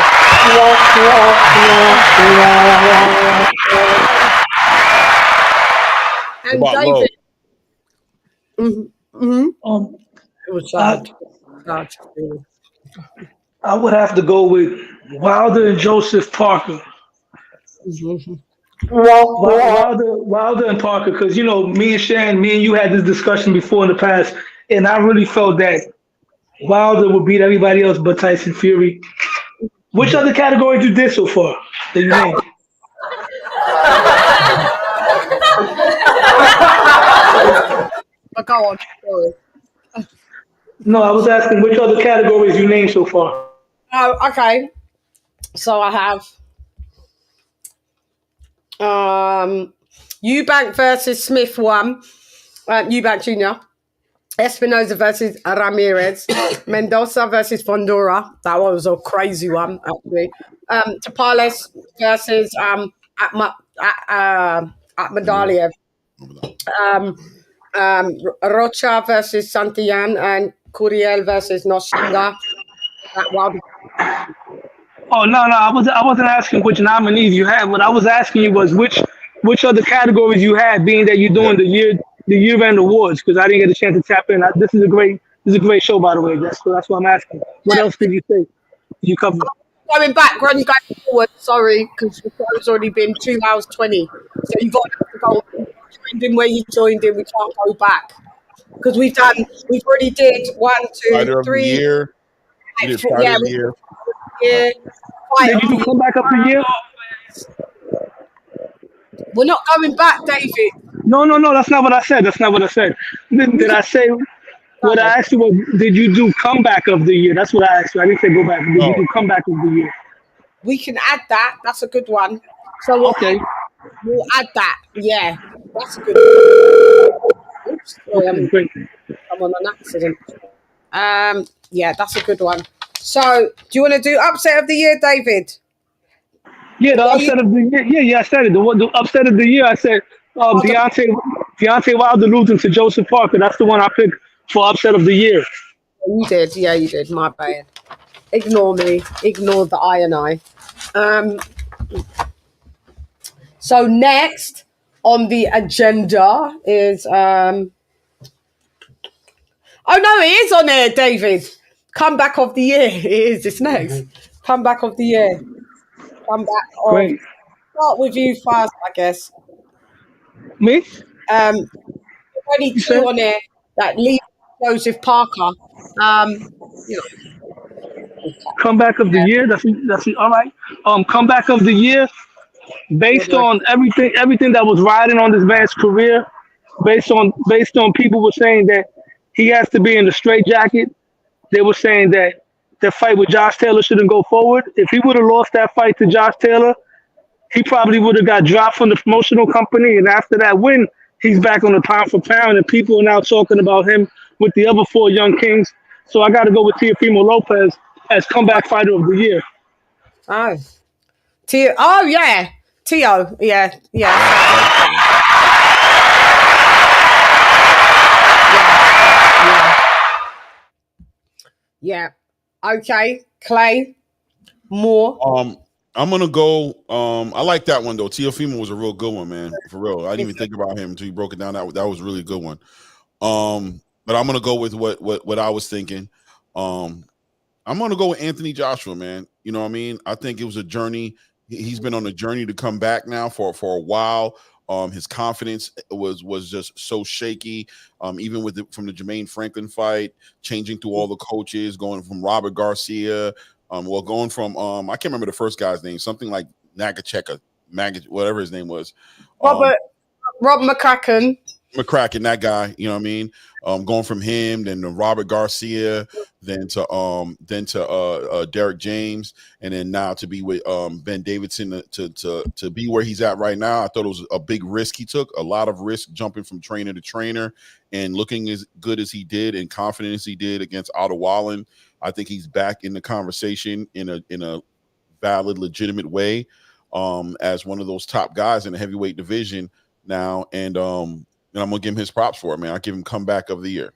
And David. It was sad.
I would have to go with Wilder and Joseph Parker. Wilder and Parker, because me and Chann, me and you had this discussion before in the past, and I really felt that Wilder would beat everybody else but Tyson Fury. Which other categories you did so far that you named?
Go on. Sorry.
No, I was asking which other categories you named so far.
Oh, okay. So I have Eubank versus Smith 1. Eubank Jr. Espinoza versus Ramirez. Mendoza versus Fondura. That was a crazy one, actually. Tapales versus Akmadaliev. Rocha versus Santillan and Curiel versus Noshinga.
Oh no, I wasn't asking which nominees you had. What I was asking you was which other categories you had, being that you're doing the year-end awards, because I didn't get a chance to tap in. This is a great show, by the way. That's why I'm asking. What else did you say? You covered.
Going back, we're only going forward. Sorry, because the show's already been 2 hours 20. So you've got to go. Joined in where you joined in. We can't go back because we've already did 1, 2,
Fighter
3.
Of the year. You did Fighter of the year.
Yeah.
Did you come back up the year?
We're not going back, David.
No, that's not what I said. Did I say what I asked you was, did you do comeback of the year? That's what I asked you. I didn't say go back. Did you do comeback of the year?
We can add that. That's a good one. So
okay.
We'll add that. Yeah. That's a good one. Oops, sorry, I'm on an accident. Yeah, that's a good one. So, do you want to do upset of the year, David?
Yeah, the upset of the year. Yeah, I said it. The upset of the year, I said Deontay Wilder losing to Joseph Parker. That's the one I picked for upset of the year.
You did. Yeah, you did. My bad. Ignore me. Ignore the I and I. So next on the agenda is oh no, it is on there, David. Comeback of the year. It is. It's next. Comeback of the year. Comeback of.
Great.
Start with you first, I guess.
Me?
Only two on there that leave Joseph Parker.
Comeback of the year. That's all right. Comeback of the year, based on everything that was riding on this man's career, based on people were saying that he has to be in the straitjacket. They were saying that the fight with Josh Taylor shouldn't go forward. If he would have lost that fight to Josh Taylor, he probably would have got dropped from the promotional company. And after that win, he's back on the pound for pound, and people are now talking about him with the other 4 young kings. So I got to go with Teofimo Lopez as comeback fighter of the year.
Oh, oh yeah, Tio. Yeah. Yeah. Okay, Clay. More.
I'm gonna go. I like that one though. Teofimo was a real good one, man. For real. I didn't even think about him until you broke it down. That was a really good one. But I'm gonna go with what I was thinking. I'm gonna go with Anthony Joshua, man. You know what I mean? I think it was a journey. He's been on a journey to come back now for a while. His confidence was just so shaky. Even from the Jermaine Franklin fight, changing through all the coaches, going from Robert Garcia, going from I can't remember the first guy's name, something like Nagacheka, whatever his name was.
Rob McCracken.
McCracken, that guy, you know what I mean? Going from him, then to Robert Garcia, then to Derek James, and then now to be with Ben Davidson to be where he's at right now. I thought it was a big risk he took, a lot of risk jumping from trainer to trainer and looking as good as he did and confident as he did against Otto Wallen. I think he's back in the conversation in a valid, legitimate way as one of those top guys in the heavyweight division now, and I'm gonna give him his props for it, man. I give him comeback of the year.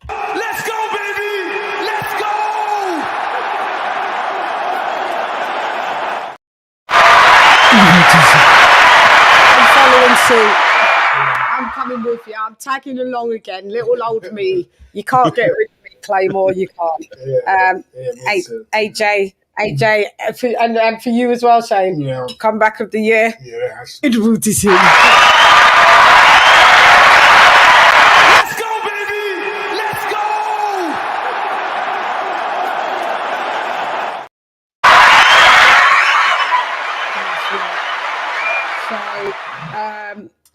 Let's go, baby! Let's go!
I'm following suit. I'm coming with you. I'm tagging along again. Little old me. You can't get rid of me, Claymore. You can't. AJ, and for you as well, Shane.
Yeah.
Comeback of the year.
Yeah.
It will be soon.
Let's go, baby! Let's go!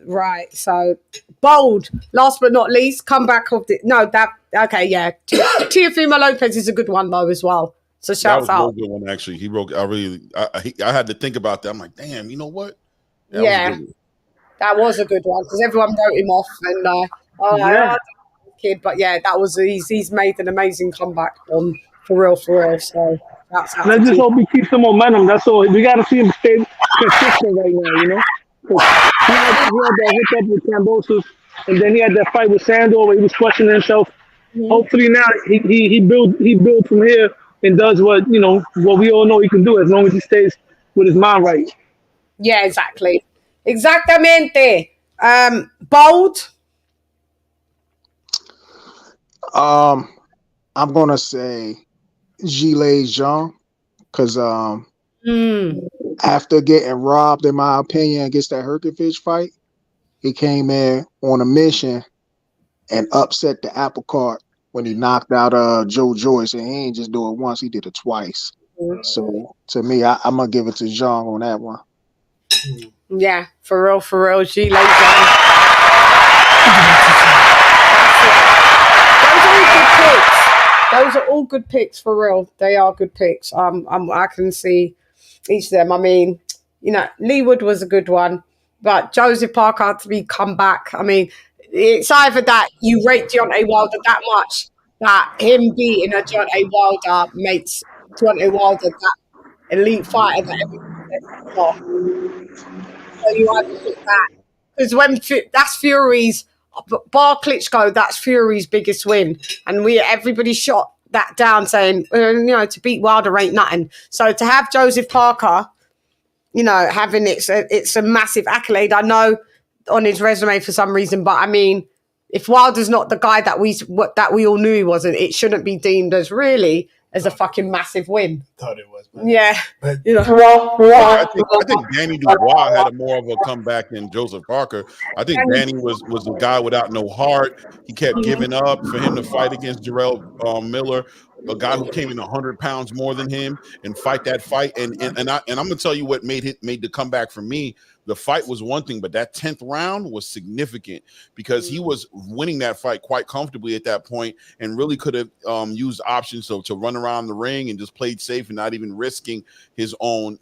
Right, so bold. Last but not least, comeback of the Teofimo Lopez is a good one though as well. So shouts
that was
out.
a good one actually. He broke. I had to think about that. I'm like, damn, you know what? That
Was a good one because everyone wrote him off and kid, but yeah, he's made an amazing comeback on for real. So that's
let's just hope he keeps the momentum. That's all. We got to see him stay consistent right now, you know. He had that hiccup with Cambosos, and then he had that fight with Sandor where he was questioning himself. Mm-hmm. Hopefully now he builds from here and does what we all know he can do as long as he stays with his mind right.
Yeah, exactly. Exactamente. Bold.
I'm gonna say Gilles Jean because after getting robbed, in my opinion, against that Herkovich fight, he came in on a mission and upset the apple cart when he knocked out Joe Joyce, and he ain't just do it once; he did it twice. Mm-hmm. So to me, I'm gonna give it to Jean on that one.
Yeah, for real, Gilles Jean. Those are all good picks for real. They are good picks. I can see each of them. I mean, Lee Wood was a good one, but Joseph Parker to be come back. I mean, it's either that you rate Deontay Wilder that much that him beating a Deontay Wilder makes Deontay Wilder that elite fighter that everyone got. So you either pick that because that's Fury's. Bar Klitschko, that's Fury's biggest win, and everybody shot that down, saying to beat Wilder ain't nothing. So to have Joseph Parker, having it's a massive accolade. I know on his resume for some reason, but I mean, if Wilder's not the guy that we all knew he wasn't, it shouldn't be deemed as a fucking massive win.
Thought it was,
man. Yeah,
but I think Danny Dubois had more of a comeback than Joseph Parker. I think Danny was a guy without no heart. He kept giving up for him to fight against Jarrell Miller, a guy who came in 100 pounds more than him and fight that fight. And I'm gonna tell you what made the comeback for me. The fight was one thing, but that 10th round was significant because he was winning that fight quite comfortably at that point and really could have used options to run around the ring and just played safe and not even risking his own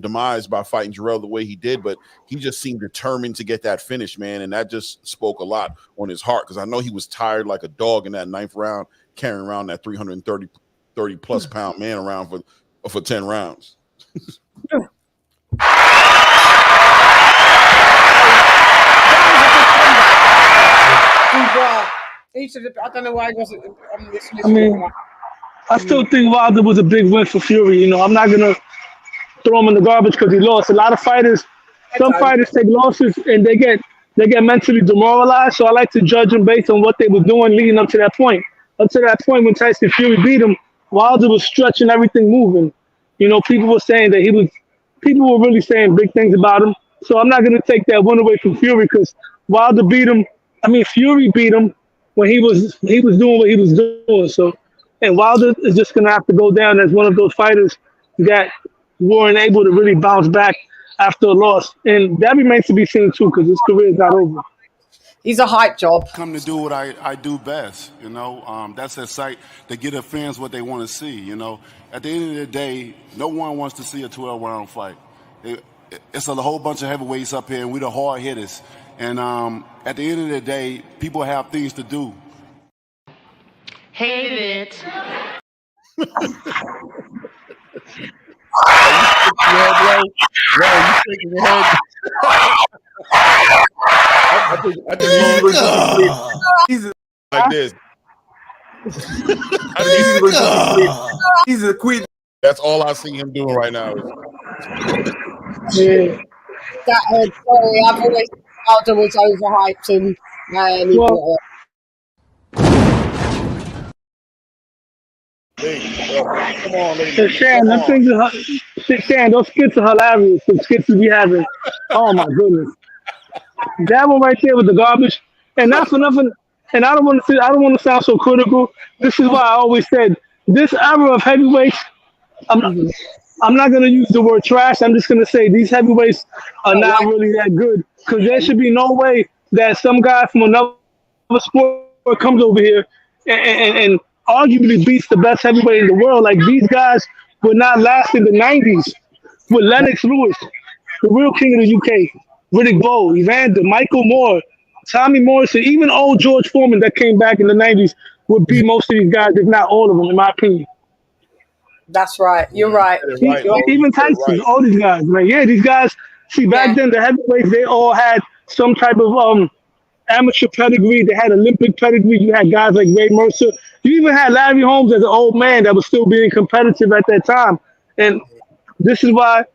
demise by fighting Jarrell the way he did. But he just seemed determined to get that finish, man, and that just spoke a lot on his heart because I know he was tired like a dog in that 9th round, carrying around that 330 plus pound man around for 10 rounds.
I don't know why he wasn't on this list.
I mean, I still think Wilder was a big win for Fury. I'm not gonna throw him in the garbage because he lost. A lot of fighters, some fighters take losses and they get mentally demoralized. So I like to judge them based on what they were doing leading up to that point. Up to that point when Tyson Fury beat him, Wilder was stretching everything moving. People were saying that people were really saying big things about him. So I'm not gonna take that win away from Fury because Wilder beat him. I mean, Fury beat him when he was doing what he was doing. So, and Wilder is just gonna have to go down as one of those fighters that weren't able to really bounce back after a loss, and that remains to be seen too, because his career is not over.
He's a hype job.
Come to do what I do best, you know. That's a site to get the fans what they want to see, you know. At the end of the day, no one wants to see a 12-round fight. It's a whole bunch of heavyweights up here, and we the hard hitters. And at the end of the day, people have things to do.
Hate it.
He's like this.
He's a queen.
That's all I see him doing right now.
Yeah. Sorry, I've always felt it was overhyped and
Come on, lady.
So Chann, those skits are hilarious. The skits we having. Oh my goodness. That one right there with the garbage. And not for nothing. And I don't want to sound so critical. This is why I always said this era of heavyweights. I'm not gonna use the word trash. I'm just gonna say these heavyweights are not really that good. Because there should be no way that some guy from another sport comes over here and arguably beats the best heavyweight in the world. Like, these guys would not last in the 90s with Lennox Lewis, the real king of the UK, Riddick Bowe, Evander, Michael Moore, Tommy Morrison, even old George Foreman that came back in the 90s would beat most of these guys, if not all of them, in my opinion.
That's right. You're right.
Even Tyson, all these guys. Like, yeah, these guys, see, back then, the heavyweights, they all had some type of amateur pedigree. They had Olympic pedigree. You had guys like Ray Mercer. You even had Larry Holmes as an old man that was still being competitive at that time. And this is why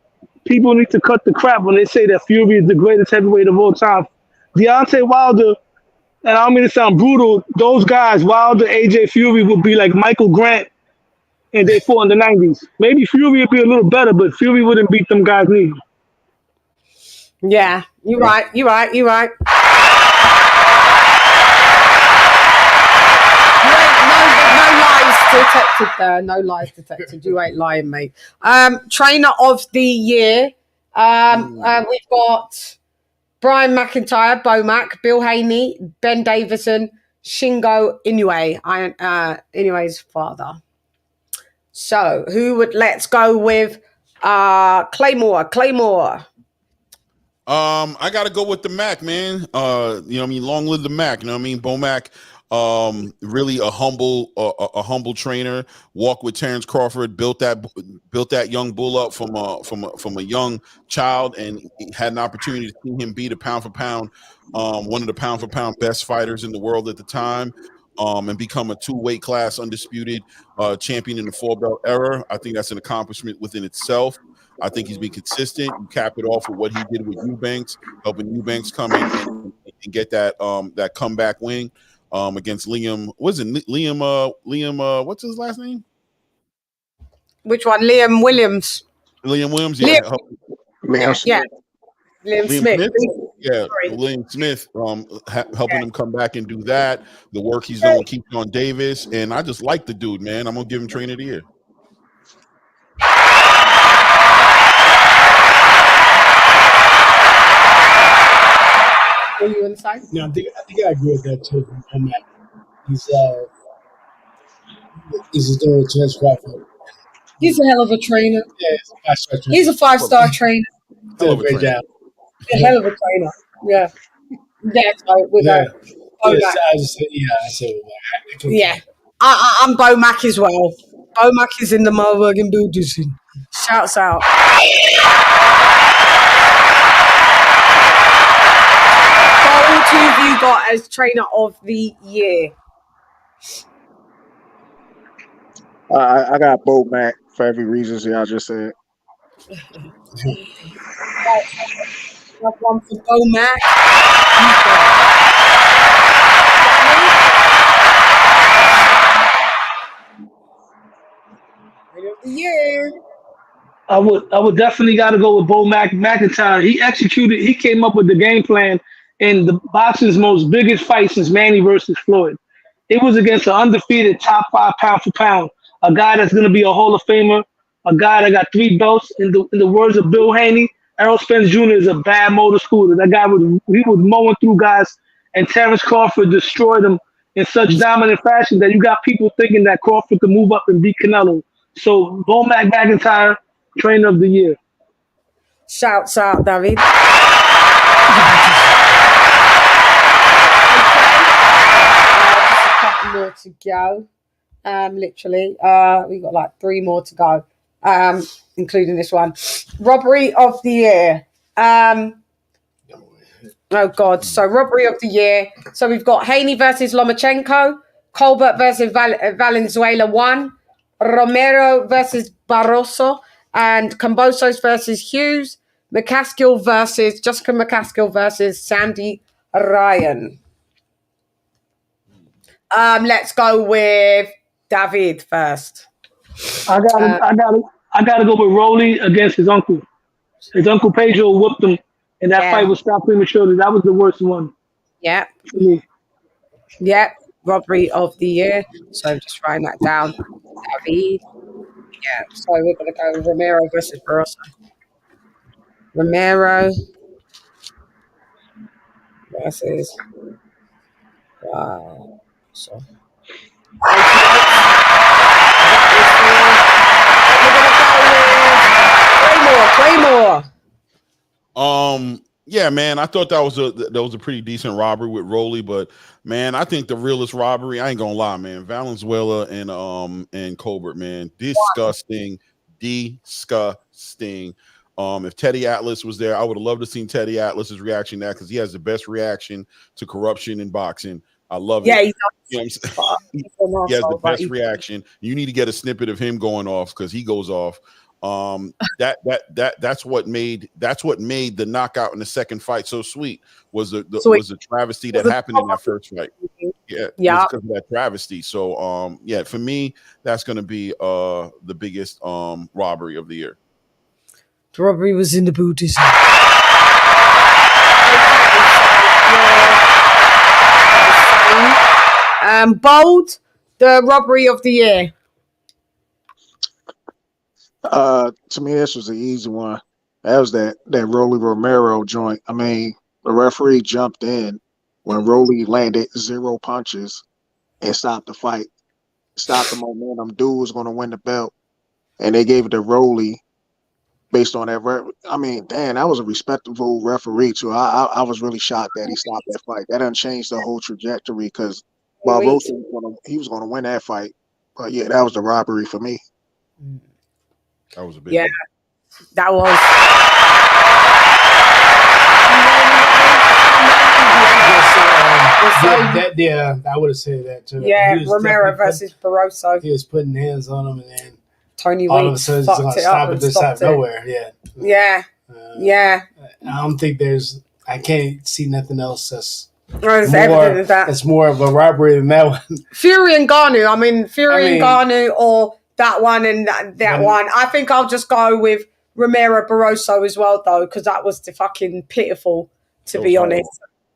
people need to cut the crap when they say that Fury is the greatest heavyweight of all time. Deontay Wilder, and I don't mean to sound brutal, those guys, Wilder, AJ, Fury, would be like Michael Grant, and they fought in the 90s. Maybe Fury would be a little better, but Fury wouldn't beat them guys neither.
Yeah, you're right. No lies detected there. No lies detected. You ain't lying, mate. Trainer of the year. We've got Brian McIntyre, Bomac, Bill Haney, Ben Davison, Shingo Inoue, Inoue's father. So let's go with Claymore.
I gotta go with the Mac, man. You know what I mean? Long live the Mac, you know what I mean? Bomac, really a humble trainer, walked with Terrence Crawford, built that young bull up from a young child, and had an opportunity to see him beat a pound for pound, one of the pound for pound best fighters in the world at the time. And become a 2-weight class undisputed champion in the 4-belt era. I think that's an accomplishment within itself. I think he's been consistent. You cap it off with what he did with Eubanks, helping Eubanks come in and get that comeback win against Liam. What's what's his last name?
Which one? Liam Williams.
Liam Williams, yeah.
Liam Smith.
Yeah, William Smith, helping him come back and do that. The work he's done with Keaton Davis, and I just like the dude, man. I'm gonna give him Trainer of the Year.
Are you inside?
No, I think I agree with that too. On that, he's just doing Terrence Crawford.
He's a hell of a trainer.
Yeah,
he's a 5-star trainer.
Did a great job.
A hell of a trainer. Yeah. That's right. I'm Bomac as well. Bomac is in the motherfucking building. Shouts out. Who have you got as trainer of the year?
I got Bomac for every reasons y'all just said.
That's one for Bomac. Trainer of the year.
I would definitely got to go with McIntyre. He came up with the game plan in the boxing's most biggest fight since Manny versus Floyd. It was against an undefeated top 5 pound for pound, a guy that's going to be a Hall of Famer, a guy that got 3 belts. In the words of Bill Haney, Errol Spence Jr. is a bad motor scooter. That guy was mowing through guys, and Terrence Crawford destroyed him in such dominant fashion that you got people thinking that Crawford could move up and beat Canelo. So Womack McIntyre, trainer of the year.
Shouts out, David. Just a couple more to go. Literally, we got like 3 more to go, including this one. Robbery of the year. Oh God! So robbery of the year. So we've got Haney versus Lomachenko, Colbert versus Valenzuela 1, Romero versus Barroso, and Kambosos versus Hughes, McCaskill versus Jessica McCaskill versus Sandy Ryan. Let's go with David first.
I gotta go with Rolly against his uncle. His uncle Pedro whooped him, and that fight was stopped prematurely. That was the worst one.
Yeah.
For me.
Yeah. Robbery of the year. So I'm just writing that down. David. Yeah. So we're gonna go with Romero versus Barroso. Romero versus so Claymore.
Yeah, man, I thought that was a pretty decent robbery with Rolly, but man, I think the realest robbery, I ain't gonna lie, man, Valenzuela and Colbert, man, disgusting. If Teddy Atlas was there, I would have loved to seen Teddy Atlas's reaction to that, because he has the best reaction to corruption in boxing. I love it.
He
has the best reaction. You need to get a snippet of him going off, because he goes off. That's what made the knockout in the second fight so sweet, was the travesty that happened in that first fight. Yeah, because of that travesty. So yeah, for me, that's gonna be the biggest robbery of the year.
The robbery was in the booties. Bold, the robbery of the year.
To me, this was an easy one. That was that Rolly Romero joint. I mean, the referee jumped in when Rolly landed 0 punches and stopped the fight, stopped the momentum. Dude was going to win the belt, and they gave it to Rolly based on that. I mean, damn, that was a respectable referee too. I was really shocked that he stopped that fight. That done changed the whole trajectory, because Barbosa was going to win that fight. But yeah, that was the robbery for me.
That was a big one.
That was.
I would have said that too.
Yeah, Romero versus Barroso.
He was putting hands on him, and then
Tony
all of a
Weeks
sudden
fucked
it's
it
gonna
up
stop
and
at this out
stopped
of
it.
nowhere.
Yeah.
I don't think I can't see nothing else that's
evident of that.
It's more of a robbery than that one.
Fury and Ngannou. I mean, and Ngannou, or that one and that one. I think I'll just go with Romero Barroso as well, though, because that was the fucking pitiful, to be honest.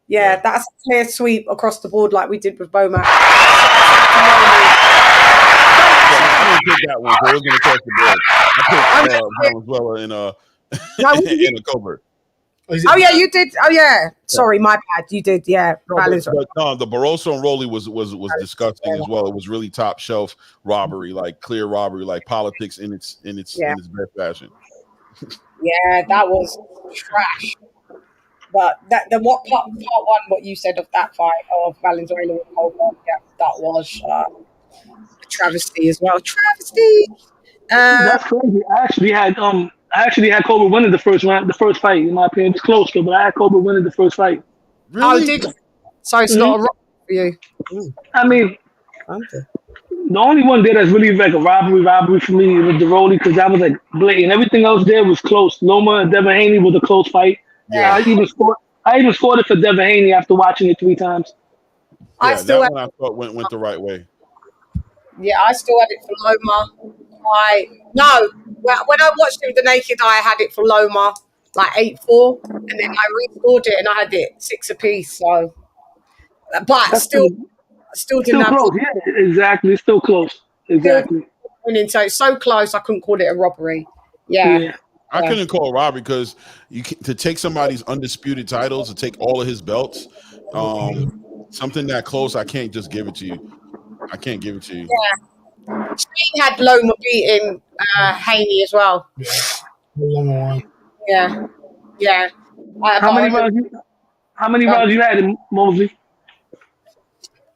Yeah, that's a clear sweep across the board like we did with Womack.
I didn't pick that one, so it was going to cross the board. I picked Valenzuela in a Colbert.
Oh yeah, you did. Oh yeah, sorry, my bad. You did, yeah.
But the Barroso and Rolly was disgusting as well. It was really top shelf robbery, like clear robbery, like politics in its best fashion.
Yeah, that was trash. But what part one, what you said of that fight of Valenzuela and Colbert, yeah, that was a travesty as well. Travesty.
That's crazy. I actually had Colbert winning the first fight. In my opinion, it's close though, but I had Colbert winning the first fight.
Really? Oh, did you? So it's not a robbery for you.
I mean, the only one there that's really like a robbery for me was the Rolly, because that was like blatant. Everything else there was close. Loma and Devin Haney was a close fight. Yeah. I even scored it for Devin Haney after watching it 3 times.
Yeah, that one I thought went the right way.
Yeah, I still had it for Loma. When I watched it with the naked eye, I had it for Loma, like 8-4, and then I re-scored it and I had it 6 apiece. So, but still didn't have
close. Yeah, exactly. It's still close. Exactly.
So it's so close, I couldn't call it a robbery. Yeah.
I couldn't call robbery because to take somebody's undisputed titles, to take all of his belts, something that close, I can't just give it to you. I can't give it to you.
Yeah. Shane had Loma beating Haney as well. Yeah. Yeah.
How many rounds you had in Mosley?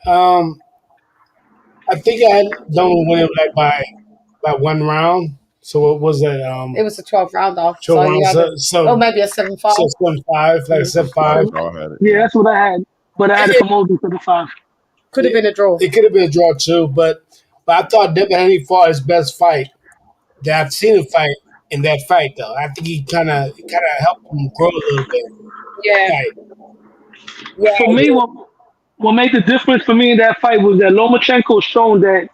I think I had Loma win like by 1 round. So what was that?
It was a 12 rounder.
12 rounds.
Or maybe a 7-5.
So 7-5, like 7-5.
Yeah, that's what I had. But I had it for Mosley 7-5.
Could have been a draw.
It could have been a draw too, but I thought Devin Haney fought his best fight that I've seen him fight in that fight though. I think he kind of helped him grow a little bit.
Yeah.
For me, what made the difference for me in that fight was that Lomachenko shown that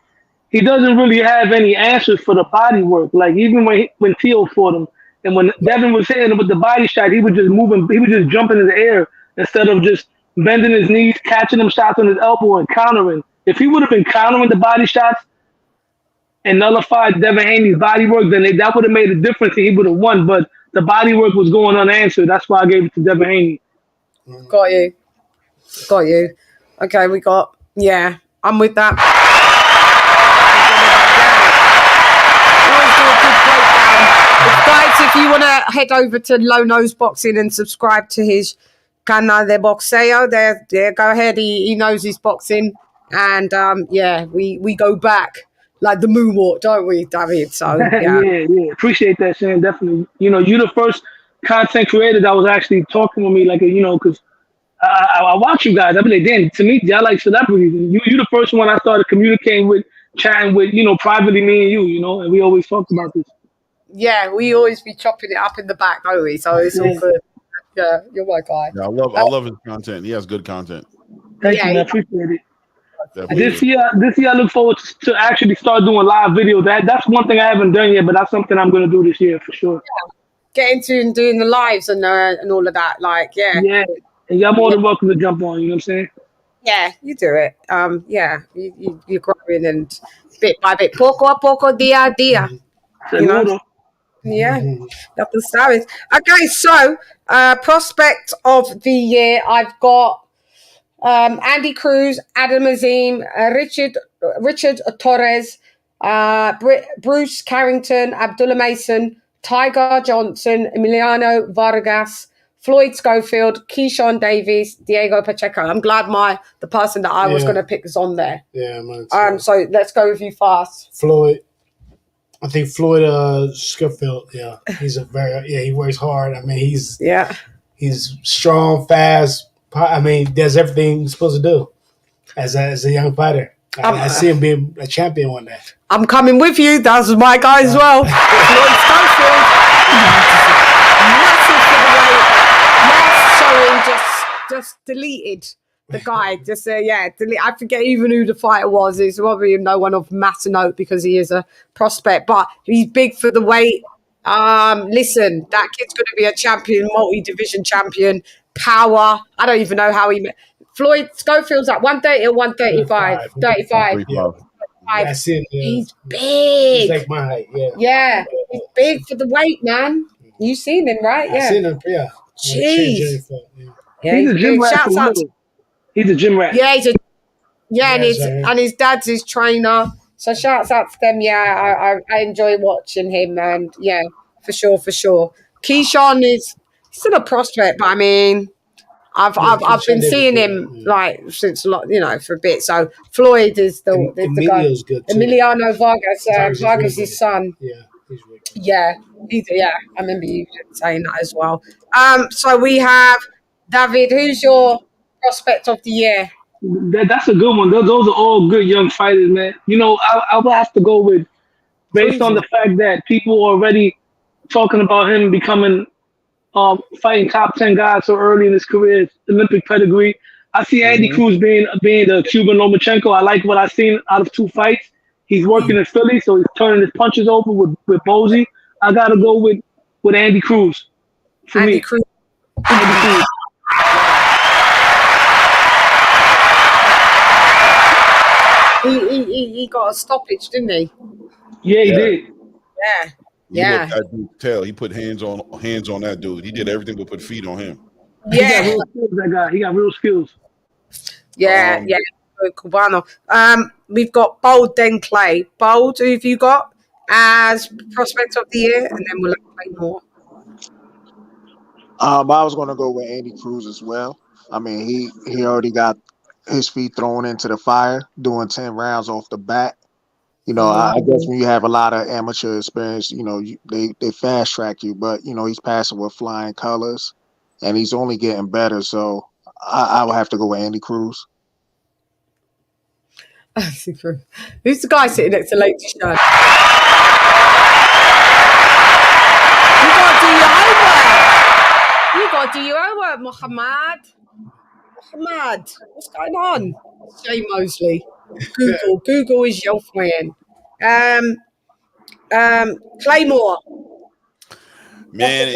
he doesn't really have any answers for the body work. Like even when Teo fought him, and when Devin was hitting him with the body shot, he was just moving, he was just jumping in the air instead of just bending his knees, catching them shots on his elbow and countering. If he would have been countering the body shots and nullified Devin Haney's body work, then that would have made a difference and he would have won. But the body work was going unanswered. That's why I gave it to Devin Haney.
Got you. Okay, I'm with that. Guys, if you want to head over to Low Nose Boxing and subscribe to his Canal de Boxeo, there, go ahead. He knows his boxing. And, we go back like the moonwalk, don't we, David? So, yeah.
yeah. Appreciate that, Chann. Definitely. You know, you're the first content creator that was actually talking with me, like, you know, because I watch you guys. I mean, damn, to me, y'all like celebrities. You're the first one I started communicating with, chatting with, you know, privately, me and you, know, and we always talked about this.
Yeah, we always be chopping it up in the back, don't we? So it's all good. Yeah, you're my guy.
Yeah, I love his content. He has good content.
Thank you, man. I appreciate it. This year, I look forward to actually start doing live videos. That's one thing I haven't done yet, but that's something I'm going to do this year for sure.
Yeah. Get into and doing the lives and all of that. Like, yeah.
Yeah. And y'all more than welcome to jump on, you know what I'm saying?
Yeah, you do it. You're growing and bit by bit, poco a poco, dia a dia. You know? Yeah, nothing sabes. Okay, so prospect of the year, I've got Andy Cruz, Adam Azim, Richard Torres, Bruce Carrington, Abdullah Mason, Tiger Johnson, Emiliano Vargas, Floyd Schofield, Keyshawn Davies, Diego Pacheco. I'm glad the person that I was going to pick is on there.
Yeah, man.
So let's go with you fast.
Floyd. I think Floyd Schofield. Yeah, he's he works hard. I mean, he's strong, fast. I mean, does everything he's supposed to do as a young fighter. I see him being a champion one day.
I'm coming with you. That's my guy as well. Floyd Schofield. Massive for the weight. Just deleted the guy. Delete. I forget even who the fighter was. It's probably no one of massive note because he is a prospect, but he's big for the weight. Listen, that kid's going to be a champion, multi-division champion. Power. I don't even know how he met. Floyd Schofield's at 130 or 135? 35.
I see him,
He's big.
He's like my height,
Yeah, he's big for the weight, man. You seen him, right? Yeah.
I seen him, yeah.
Jeez.
He's a gym rat. He's a gym rat.
Yeah, and his dad's his trainer. So shouts out to them. Yeah, I enjoy watching him, and yeah, for sure. Keyshawn is still a prospect, but I mean, I've been seeing him like since for a bit. So Floyd is the guy.
Good too.
Emiliano Vargas, Vargas' son.
Yeah, he's really good.
Yeah, I remember you saying that as well. So we have David. Who's your prospect of the year?
That's a good one. Those are all good young fighters, man. You know, I would have to go with, based on the fact that people are already talking about him becoming fighting top 10 guys so early in his career, Olympic pedigree. I see Andy Cruz being the Cuban Lomachenko. I like what I've seen out of 2 fights. He's working in Philly, so he's turning his punches over with Mosley. I gotta go with Andy Cruz.
Andy Cruz. He got a stoppage, didn't he?
Yeah, he did.
Yeah.
He looked that dude's tail. He put hands on that dude. He did everything but put feet on him.
He got real skills, that guy. He got real skills.
Yeah, Cubano. We've got Bold, then Clay. Bold, who have you got as prospect of the year? And then we'll play more.
I was going to go with Andy Cruz as well. I mean, he already got his feet thrown into the fire, doing 10 rounds off the bat. You know, I guess when you have a lot of amateur experience, you know, they fast track you, but you know, he's passing with flying colors, and he's only getting better. So I would have to go with Andy Cruz.
Who's the guy sitting next to LadyChann? You got to do your homework, Mohammed. What's going on? Jay Mosley. Google is your friend. Claymore.
Man,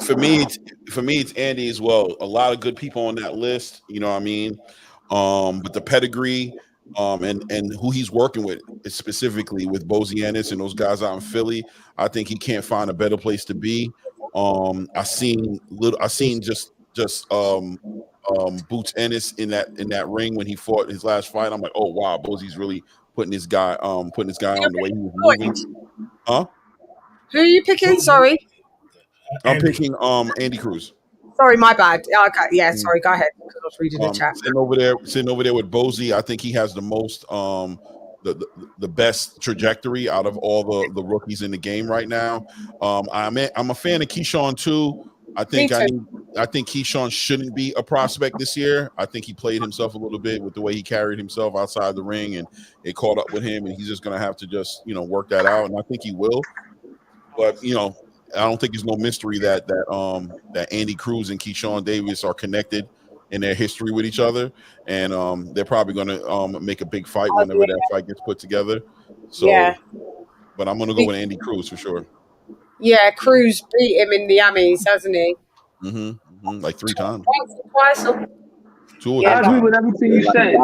for me it's Andy as well. A lot of good people on that list, you know what I mean? But the pedigree, and who he's working with, specifically with Bozianis and those guys out in Philly, I think he can't find a better place to be. I seen just Boots Ennis in that ring when he fought his last fight. I'm like, oh wow, Bozie's really putting this guy on the way he was moving. Huh?
Who are you picking? Sorry.
I'm picking Andy Cruz.
Sorry, my bad. Okay, yeah, sorry, go ahead. Because I was reading the chat.
Sitting over there with Bozie, I think he has the most the best trajectory out of all the rookies in the game right now. I'm a fan of Keyshawn too. I think Keyshawn shouldn't be a prospect this year. I think he played himself a little bit with the way he carried himself outside the ring, and it caught up with him, and he's just going to have to just, you know, work that out, and I think he will. But, you know, I don't think it's no mystery that Andy Cruz and Keyshawn Davis are connected in their history with each other, and they're probably going to make a big fight whenever that fight gets put together. So, but I'm going to go with Andy Cruz for sure.
Yeah, Cruz beat him in the Emmys, hasn't he?
Like 3 times.
Twice.
I agree with everything you said.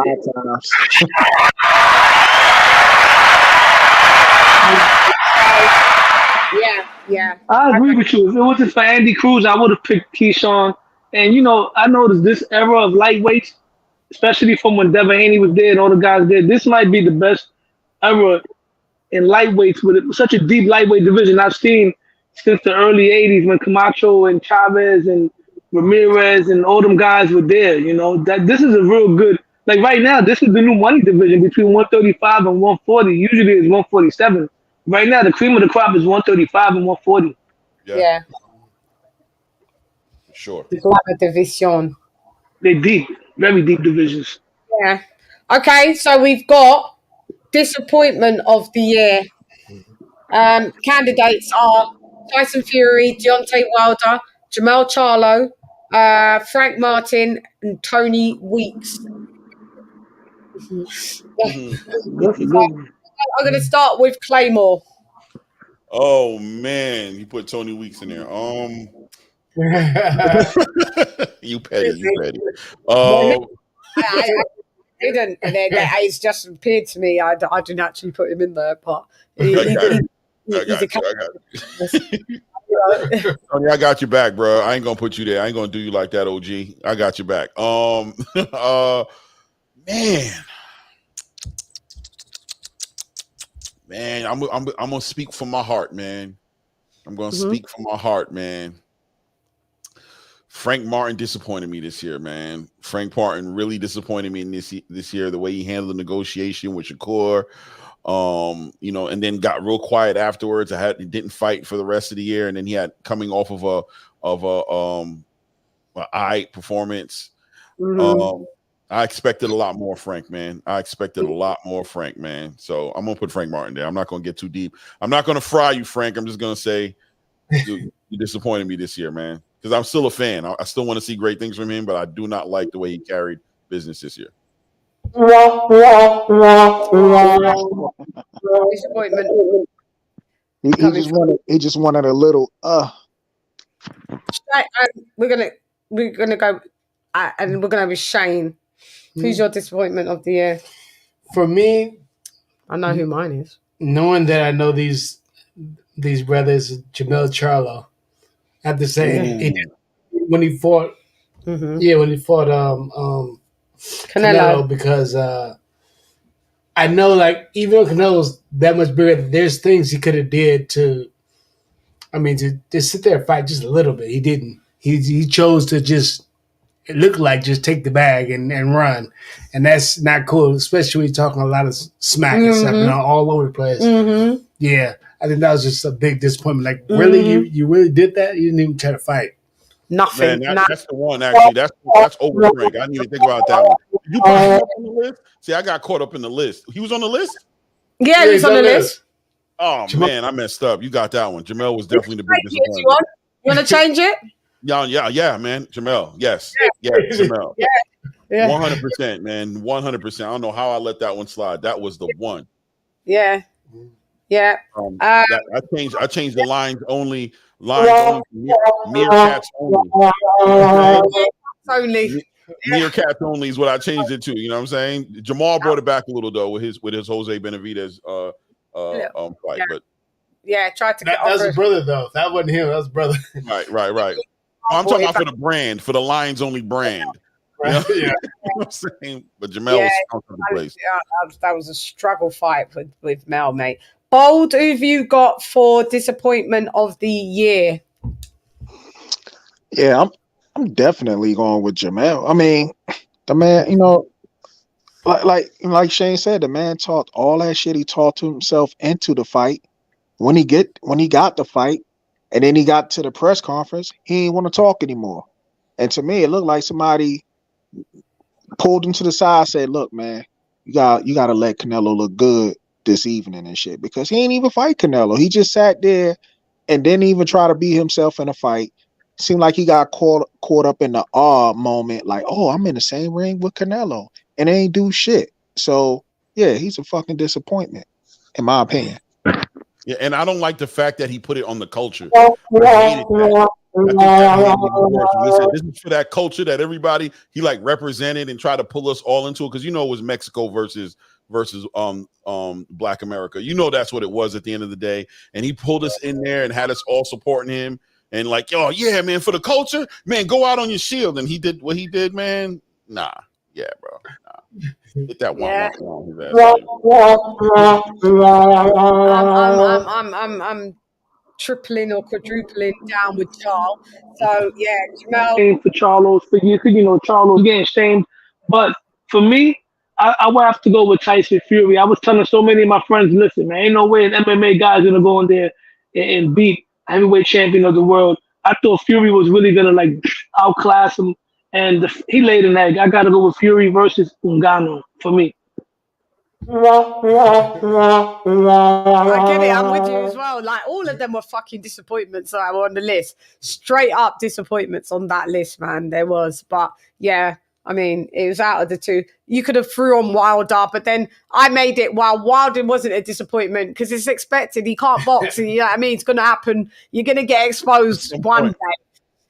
Yeah.
I agree with you. If it wasn't for Andy Cruz, I would have picked Keyshawn. And you know, I noticed this era of lightweights, especially from when Devin Haney was there and all the guys there, this might be the best era in lightweights with such a deep lightweight division I've seen since the early 80s when Camacho and Chavez and Ramirez and all them guys were there. You know, that this is a real good, like right now, this is the new money division between 135 and 140. Usually it's 147. Right now, the cream of the crop is 135 and 140.
Yeah.
Sure.
The division.
They're deep, very deep divisions.
Yeah. Okay, so we've got disappointment of the year. Candidates are Tyson Fury, Deontay Wilder, Jamel Charlo, Frank Martin, and Tony Weeks. I'm going to start with Claymore.
Oh man, you put Tony Weeks in there. You petty.
I didn't, and then it's just appeared to me. I didn't actually put him in there, but
I got you back, bro. I ain't gonna put you there. I ain't gonna do you like that, OG. I got you back. Man, I'm gonna speak from my heart, man. I'm gonna speak from my heart, man. Frank Martin disappointed me this year, man. Frank Martin really disappointed me in this year. The way he handled the negotiation with Shakur, you know, and then got real quiet afterwards. He didn't fight for the rest of the year, and then he had coming off of a eye performance. I expected a lot more Frank, man. So I'm gonna put Frank Martin there. I'm not gonna get too deep. I'm not gonna fry you, Frank. I'm just gonna say you disappointed me this year, man. Because I'm still a fan. I still want to see great things from him, but I do not like the way he carried business this year.
Disappointment.
He just wanted a little
We're gonna go and we're gonna have Shane. Who's your disappointment of the year?
For me,
I know who mine is.
Knowing that I know these these brothers, Jamel Charlo. I have to say, when he fought, when he fought Canelo, because I know, like, even though Canelo's that much bigger, there's things he could have did to just sit there and fight just a little bit. He didn't. He chose to just, it looked like, just take the bag and run. And that's not cool, especially when you're talking a lot of smack and stuff and all over the place. Yeah, I think that was just a big disappointment. Like, really? You really did that? You didn't even try to fight?
Nothing.
Man, that's the one, actually. That's Overdrink. I didn't even think about that one. Did you put him up on the list? See, I got caught up in the list. He was on the list?
Yeah, he was on the list.
Oh, man, I messed up. You got that one. Jamel was definitely the big disappointment.
You want to change it?
Yeah, man. Jamel, yes. Yeah, Jamel.
Yeah.
100%, man. 100%. I don't know how I let that one slide. That was the one.
Yeah. Yeah.
I changed the lines only. Meerkats only. Meerkats only is what I changed it to. You know what I'm saying? Jamal brought it back a little though with his Jose Benavidez fight, but
tried to.
That was his brother though. That wasn't him. That was brother.
Right. I'm talking about for the brand, for the Lions only brand.
Right.
You know? You know what I'm saying? But Jamel was out of the place.
That was a struggle fight with Mel, mate. Bold, who have you got for disappointment of the year?
Yeah, I'm definitely going with Jamel. I mean, the man, you know, like Shane said, the man talked all that shit. He talked to himself into the fight. When he got the fight, and then he got to the press conference, he didn't want to talk anymore. And to me, it looked like somebody pulled him to the side, said, "Look, man, you got to let Canelo look good this evening and shit," because he ain't even fight Canelo. He just sat there and didn't even try to be himself in a fight. Seemed like he got caught up in the awe moment, like, oh, I'm in the same ring with Canelo, and they ain't do shit. So yeah, he's a fucking disappointment, in my opinion.
Yeah, and I don't like the fact that he put it on the culture. I hated that. I think that made it even worse. When he said this is for that culture that everybody he like represented and tried to pull us all into it, because you know it was Mexico versus Black America. You know that's what it was at the end of the day. And he pulled us in there and had us all supporting him and like, oh yeah, man, for the culture, man, go out on your shield. And he did what he did, man. Nah, yeah, bro. Nah. Get that one on his
ass. I'm tripling or quadrupling down with Charles. So yeah, Jamel.
For Charlos, for you know, Charlos getting shamed. But for me, I would have to go with Tyson Fury. I was telling so many of my friends, listen, man, ain't no way an MMA guy's gonna go in there and beat heavyweight champion of the world. I thought Fury was really gonna like outclass him, and he laid an egg. I gotta go with Fury versus Ngannou for me.
I get it. I'm with you as well. Like, all of them were fucking disappointments that were on the list. Straight up disappointments on that list, man. There was. But yeah, I mean, it was out of the two. You could have threw on Wilder, but then I made it while Wilder wasn't a disappointment because it's expected. He can't box. You know what I mean? It's going to happen. You're going to get exposed one day.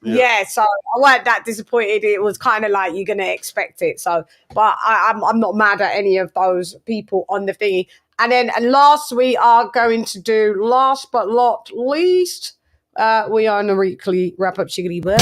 Yeah, so I weren't that disappointed. It was kind of like you're gonna expect it. So, but I'm not mad at any of those people on the thingy. And last we are going to do last but not least. We are in a weekly wrap up shiggity bird.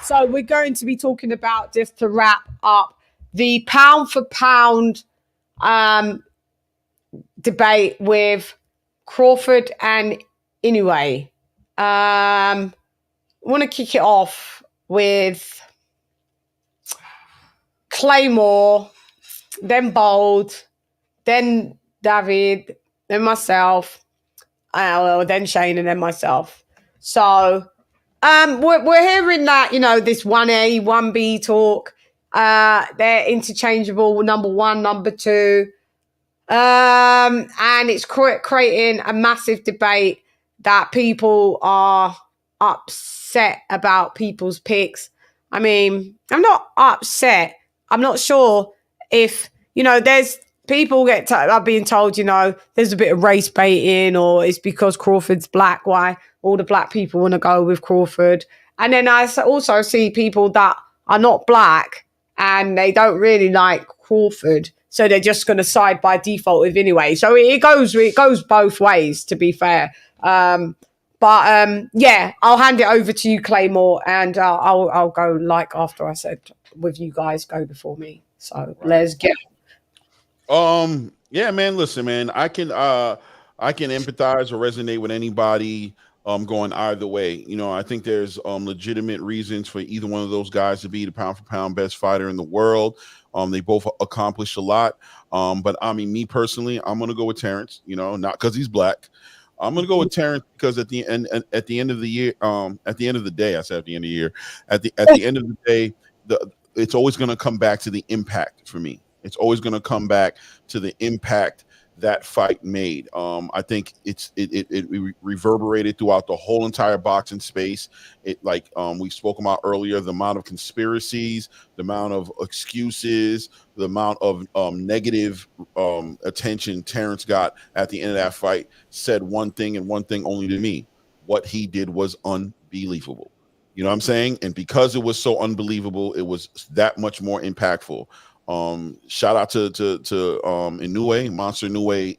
So we're going to be talking about, just to wrap up, the pound for pound debate with Crawford and Inoue. I want to kick it off with Claymore, then Bold, then David, then myself, then Shane, and then myself. So we're hearing that, you know, this 1A, 1B talk. They're interchangeable, number one, number two. And it's creating a massive debate. that people are upset about people's picks. I mean, I'm not upset. I'm not sure if, there's people are being told, there's a bit of race baiting, or it's because Crawford's black, why all the black people want to go with Crawford. And then I also see people that are not black and they don't really like Crawford, so they're just going to side by default with anyway. So it goes both ways, to be fair. Yeah, I'll hand it over to you, Claymore, and I'll go after I said with you guys, go before me. So let's get.
Yeah, man. Listen, man. I can empathize or resonate with anybody going either way. I think there's legitimate reasons for either one of those guys to be the pound for pound best fighter in the world. They both accomplished a lot. But I mean, me personally, I'm gonna go with Terrence. Not because he's black. I'm gonna go with Terrence because at the end of the year, at the end of the day, I said at the end of the year, at the end of the day, it's always gonna come back to the impact for me. It's always gonna come back to the impact that fight made. I think it reverberated throughout the whole entire boxing space. It we spoke about earlier, the amount of conspiracies, the amount of excuses, the amount of negative attention Terrence got at the end of that fight said one thing and one thing only to me: what he did was unbelievable. You know what I'm saying? And because it was so unbelievable, it was that much more impactful. Shout out to Inoue. Monster Inoue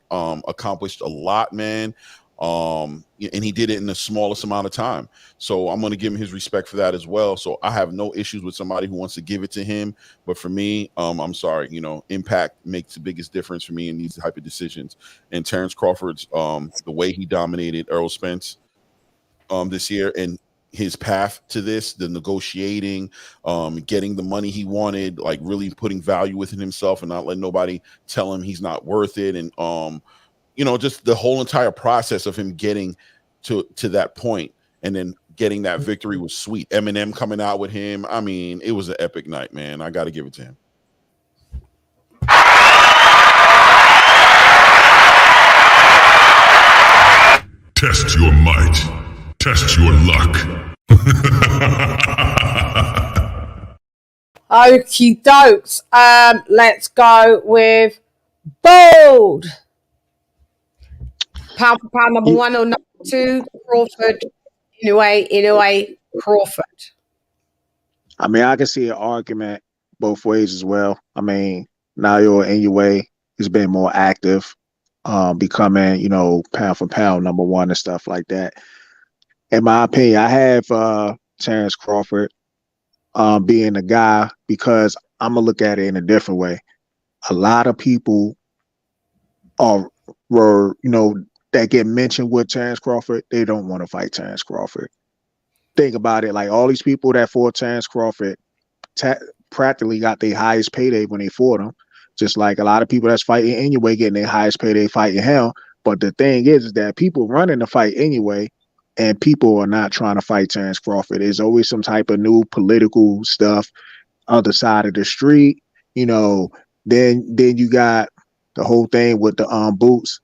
accomplished a lot, man. And he did it in the smallest amount of time. So I'm going to give him his respect for that as well. So I have no issues with somebody who wants to give it to him. But for me, I'm sorry, impact makes the biggest difference for me in these type of decisions. And Terrence Crawford's the way he dominated Errol Spence this year, and his path to this, the negotiating, getting the money he wanted, like really putting value within himself and not letting nobody tell him he's not worth it. And, just the whole entire process of him getting to that point and then getting that victory was sweet. Eminem coming out with him. I mean, it was an epic night, man. I got to give it to him.
Test your might. Test your luck.
Okie dokes. Let's go with Bold. Pound for pound, number 1 or number 2, Crawford. Inoue, Crawford.
I mean, I can see an argument both ways as well. I mean, Nayo Inoue has been more active, becoming, pound for pound number 1 and stuff like that. In my opinion, I have Terrence Crawford being the guy because I'm gonna look at it in a different way. A lot of people were that get mentioned with Terrence Crawford, they don't want to fight Terrence Crawford. Think about it, like all these people that fought Terrence Crawford practically got their highest payday when they fought him. Just like a lot of people that's fighting anyway getting their highest payday fighting him. But the thing is that people running the fight anyway, and people are not trying to fight Terrence Crawford. There's always some type of new political stuff other side of the street. Then you got the whole thing with the boots,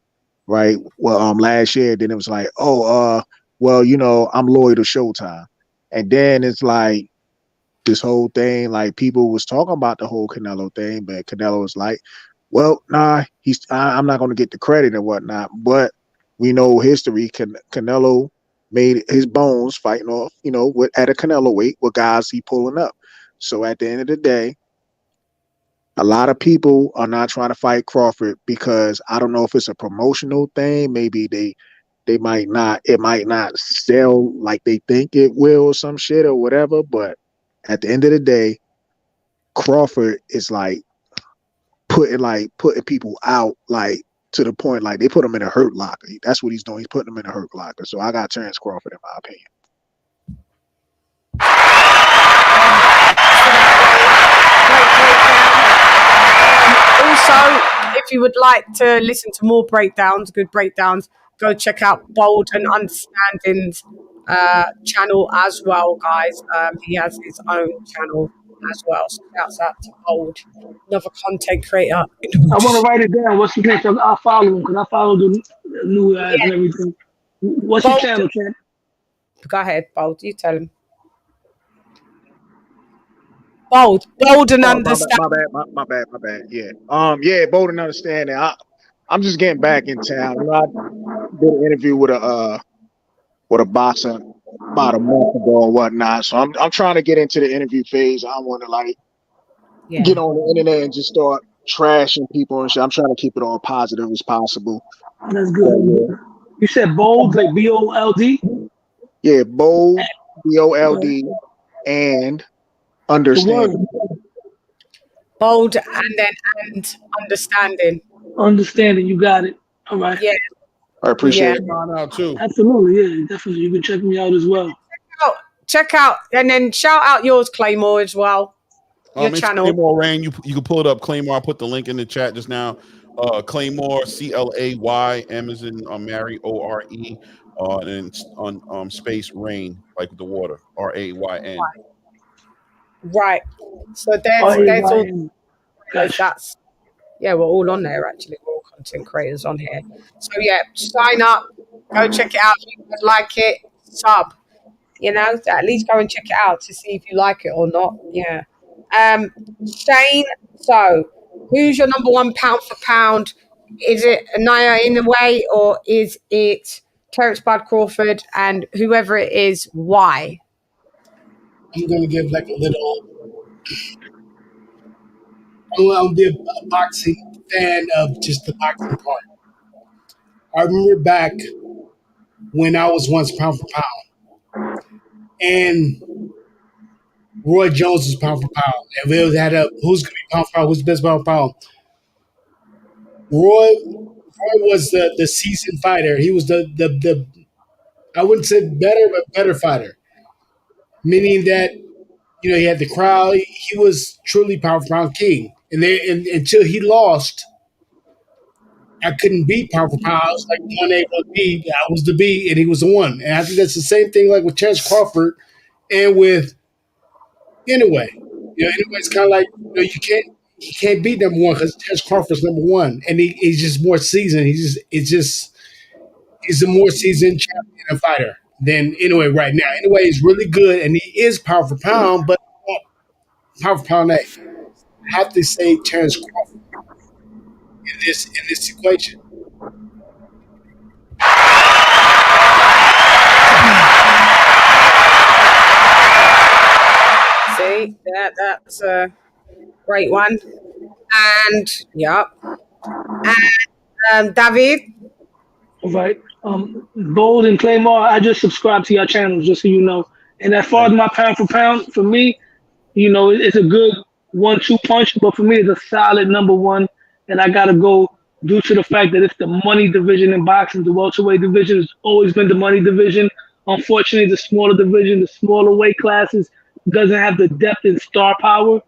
right? Well, last year, then it was like, I'm loyal to Showtime. And then it's like this whole thing, like people was talking about the whole Canelo thing, but Canelo was like, well, nah, I'm not going to get the credit and whatnot. But we know history, Canelo made his bones fighting off, at a Canelo weight with guys he pulling up. So at the end of the day, a lot of people are not trying to fight Crawford because I don't know if it's a promotional thing. Maybe it might not sell like they think it will or some shit or whatever. But at the end of the day, Crawford is like putting people out like to the point like they put him in a hurt locker. That's what he's doing. He's putting him in a hurt locker. So I got Terrence Crawford in my opinion.
Also, if you would like to listen to more good breakdowns, go check out Bold and Understanding's channel as well, guys. He has his own channel as well. So shouts out to Bold, another content creator.
I want to write it down. What's his name? I'll follow him because I follow the new ads and everything. What's your channel, Chann?
Go ahead, Bold. You tell him. Bold and understand.
My bad. Yeah. Yeah, bold and understanding. I'm just getting back in town. You know, I did an interview with a boxer about a month ago and whatnot. So I'm trying to get into the interview phase. I want to get on the internet and just start trashing people and shit. I'm trying to keep it all positive as possible.
That's good. You said bold, like BOLD?
Yeah, bold, BOLD, and understanding.
Bold and understanding.
Understanding, you got it. All right.
Yeah.
I appreciate it.
Out too.
Absolutely, yeah, definitely. You can check me out as well.
Check out, and then shout out yours, Claymore, as well. Your
It's
channel.
Claymore Rain. You can pull it up, Claymore. I put the link in the chat just now. Claymore, CLAY, Amazon, Mary, ORE, and on space Rain, like with the water, RAYN.
Right. So there's all. That's we're all on there actually. We're all content creators on here. So yeah, sign up, go check it out. If you like it, sub. You know, at least go and check it out to see if you like it or not. Yeah. Shane, so who's your number one pound for pound? Is it Naya Inoue or is it Terence Bud Crawford? And whoever it is, why?
I'm going to give like a little. I'm going to be a boxing fan of just the boxing part. I remember back when I was once pound for pound, and Roy Jones was pound for pound. And we had who's going to be pound for pound, who's the best pound for pound. Roy was the seasoned fighter. He was the I wouldn't say better, but better fighter. Meaning that, he had the crowd. He was truly pound for pound king. And until he lost, I couldn't beat pound for pound. I was like 1A, 1B. I was the B, and he was the 1. And I think that's the same thing like with Terence Crawford and with Inoue. Inoue's kind of like, he can't beat number 1 because Terence Crawford's number 1, and he's just more seasoned. He's a more seasoned champion and fighter than Inoue right now. Inoue is really good, and he is pound for pound, but pound for pound, I have to say Terence Crawford in this equation.
See, that's a great one. And David.
All right. Bold and Claymore, I just subscribed to your channels, just so you know. And as far as my pound for pound, for me, it's a good 1-2 punch, but for me, it's a solid number 1. And I gotta go due to the fact that it's the money division in boxing. The welterweight division has always been the money division. Unfortunately, the smaller division, the smaller weight classes, doesn't have the depth and star power.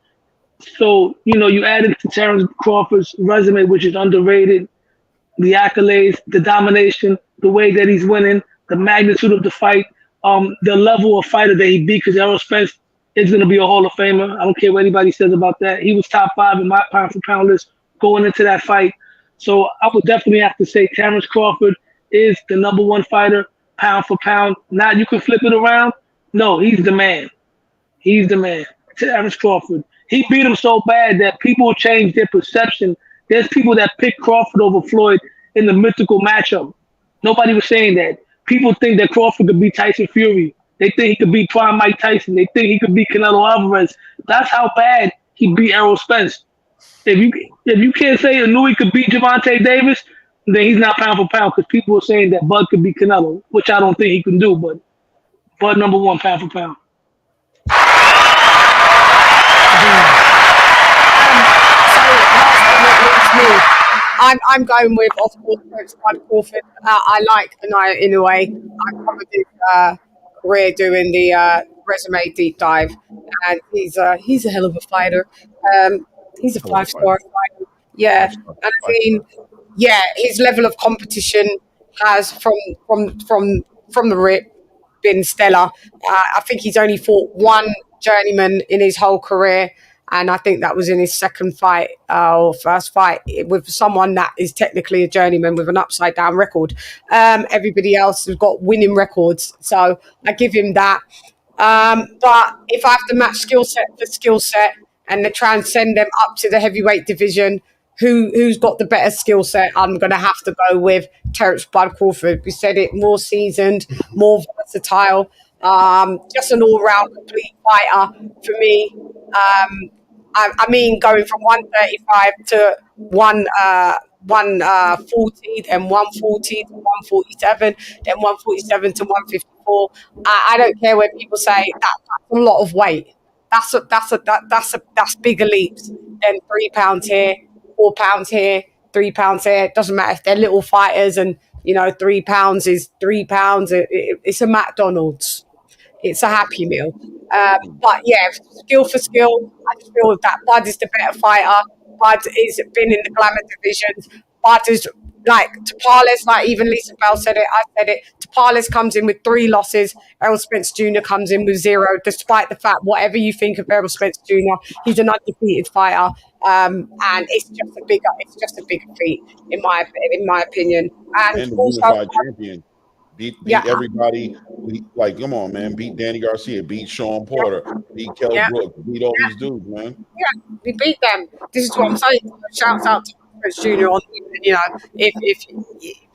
So, you add it to Terence Crawford's resume, which is underrated. The accolades, the domination, the way that he's winning, the magnitude of the fight, the level of fighter that he beat, because Errol Spence is going to be a Hall of Famer. I don't care what anybody says about that. He was top 5 in my pound for pound list going into that fight. So I would definitely have to say Terence Crawford is the number 1 fighter, pound for pound. Now you can flip it around. No, he's the man. He's the man. Terence Crawford. He beat him so bad that people changed their perception. There's people that pick Crawford over Floyd in the mythical matchup. Nobody was saying that. People think that Crawford could beat Tyson Fury. They think he could beat Prime Mike Tyson. They think he could beat Canelo Alvarez. That's how bad he beat Errol Spence. If you can't say Inoue could beat Gervonta Davis, then he's not pound for pound, because people are saying that Bud could beat Canelo, which I don't think he can do, but Bud number 1 pound for pound.
I'm going with, of course, Terence Bud Crawford. I like Naya Inoue. I covered his career doing the resume deep dive, and he's a hell of a fighter. He's a 5-star fighter. Yeah, and I mean, his level of competition has from the rip been stellar. I think he's only fought 1 journeyman in his whole career. And I think that was in his second fight or first fight with someone that is technically a journeyman with an upside down record. Everybody else has got winning records. So I give him that. But if I have to match skill set for skill set and to transcend them up to the heavyweight division, who's got the better skill set? I'm going to have to go with Terence Bud Crawford. We said it, more seasoned, more versatile, just an all-round complete fighter for me. I mean, going from 135 to 140, then 140 to 147, then 147 to 154. I don't care when people say that's a lot of weight. That's bigger leaps than 3 pounds here, 4 pounds here, 3 pounds here. It doesn't matter if they're little fighters, and 3 pounds is 3 pounds. It's a McDonald's. It's a Happy Meal. But yeah, skill for skill, I just feel that Bud is the better fighter. Bud has been in the glamour divisions. Bud is like Tapales, like even Lisa Bell said it, I said it. Tapales comes in with 3 losses. Errol Spence Jr. comes in with 0, despite the fact, whatever you think of Errol Spence Jr., he's an undefeated fighter. And it's just a bigger feat in my opinion. And
the
also,
unified champion. Beat everybody. Like, come on, man. Beat Danny Garcia. Beat Sean Porter. Beat Kell Brooks. Beat all these dudes, man.
Yeah, we beat them. This is what I'm saying. Shouts out to Terence Jr. on, if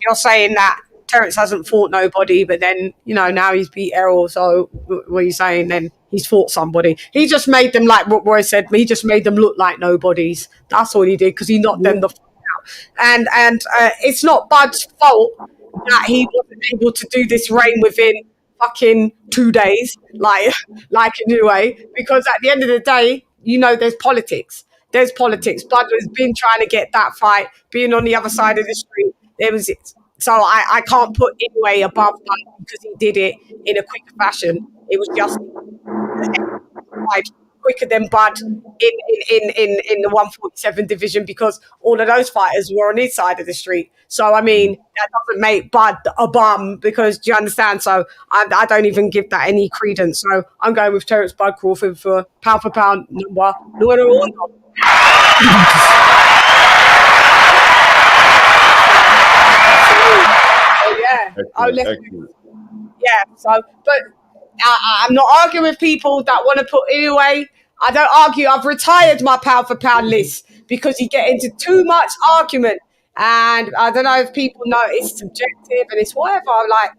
you're saying that Terence hasn't fought nobody, but then, now he's beat Errol. So what are you saying then? He's fought somebody. He just made them, like what Roy said, he just made them look like nobodies. That's all he did, because he knocked them the fuck out. And it's not Bud's fault that he wasn't able to do this reign within fucking 2 days, like anyway, because at the end of the day, there's politics. There's politics. Bud has been trying to get that fight, being on the other side of the street. So I can't put Inoue above Bud because he did it in a quicker fashion. It was just quicker than Bud in the 147 division, because all of those fighters were on his side of the street. So I mean, that doesn't make Bud a bum, because, do you understand? So I don't even give that any credence. So I'm going with Terence Bud Crawford for pound number. Yeah. So, but I'm not arguing with people that want to put Inoue. I don't argue. I've retired my pound for pound list because you get into too much argument. And I don't know if people know it's subjective and it's whatever. I'm like,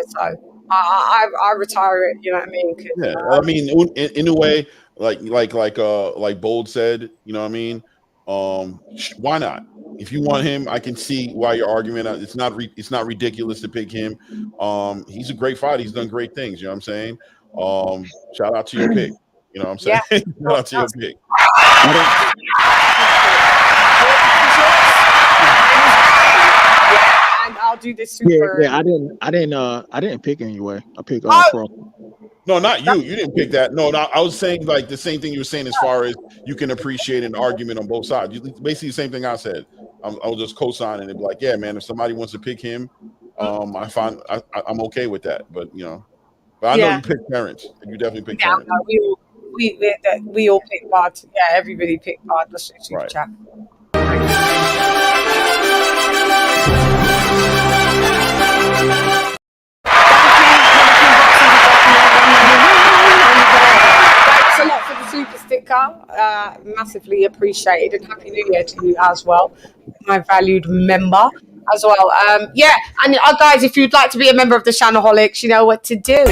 so I retire it. You know what I mean?
Yeah, I mean, in a way, like Bold said, you know what I mean? Why not? If you want him, I can see why your argument. It's not ridiculous to pick him. He's a great fighter. He's done great things. You know what I'm saying? Shout out to your pick. You know what I'm saying?
Yeah.
Shout out to your pick.
And I'll do this super.
Yeah. I didn't pick Inoue. I picked Crawford.
No, not you. You didn't pick that. No, I was saying like the same thing you were saying as far as you can appreciate an argument on both sides. Basically the same thing I said. I'll just co-sign and be like, yeah, man, if somebody wants to pick him, I'm okay with that. But I know you picked Terence. You definitely picked Terence.
No, we all picked Bud. Yeah, everybody picked Bud. Let's super chat. Thanks a lot for the super sticker. Massively appreciated, and Happy New Year to you as well, my valued member as well. And guys, if you'd like to be a member of the Shannaholics, you know what to do.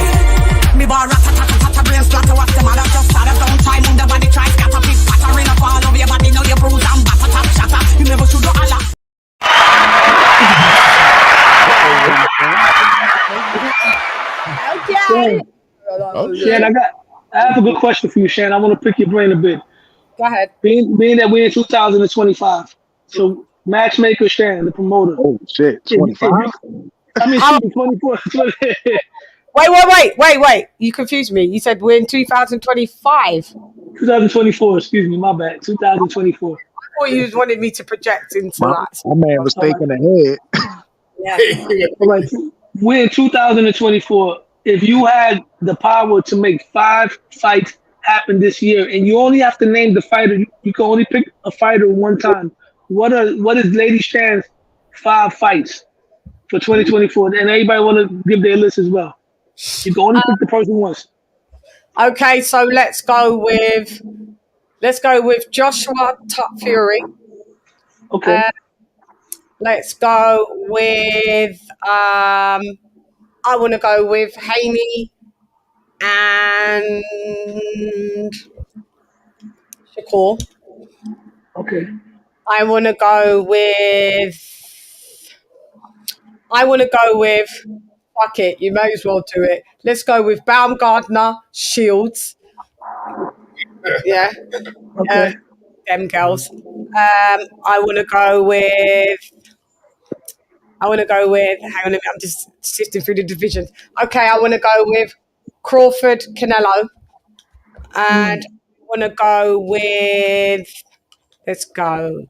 Chann, I have a good question for you, Chann. I want to pick your brain a bit.
Go ahead.
Being that we're in 2025, so matchmaker Chann, the promoter.
Oh shit, 25.
I mean, 24.
Wait. You confused me. You said we're in 2025.
2024, excuse me, my bad. 2024.
I thought you wanted me to project into that.
My man was thinking ahead.
Yeah.
Like, we're in 2024. If you had the power to make 5 fights happened this year, and you only have to name the fighter. You can only pick a fighter one time. What is Lady Chann's 5 fights for 2024? And everybody want to give their list as well. You can only pick the person once.
Okay, so let's go with Joshua Fury.
Okay.
Let's go with I want to go with Haney and Shakur.
Okay.
I want to go with fuck it, you may as well do it. Let's go with Baumgartner, Shields. Yeah.
Okay.
Them girls. I want to go with hang on a minute, I'm just sifting through the divisions. Okay, I want to go with Crawford, Canelo. And I want to go with let's go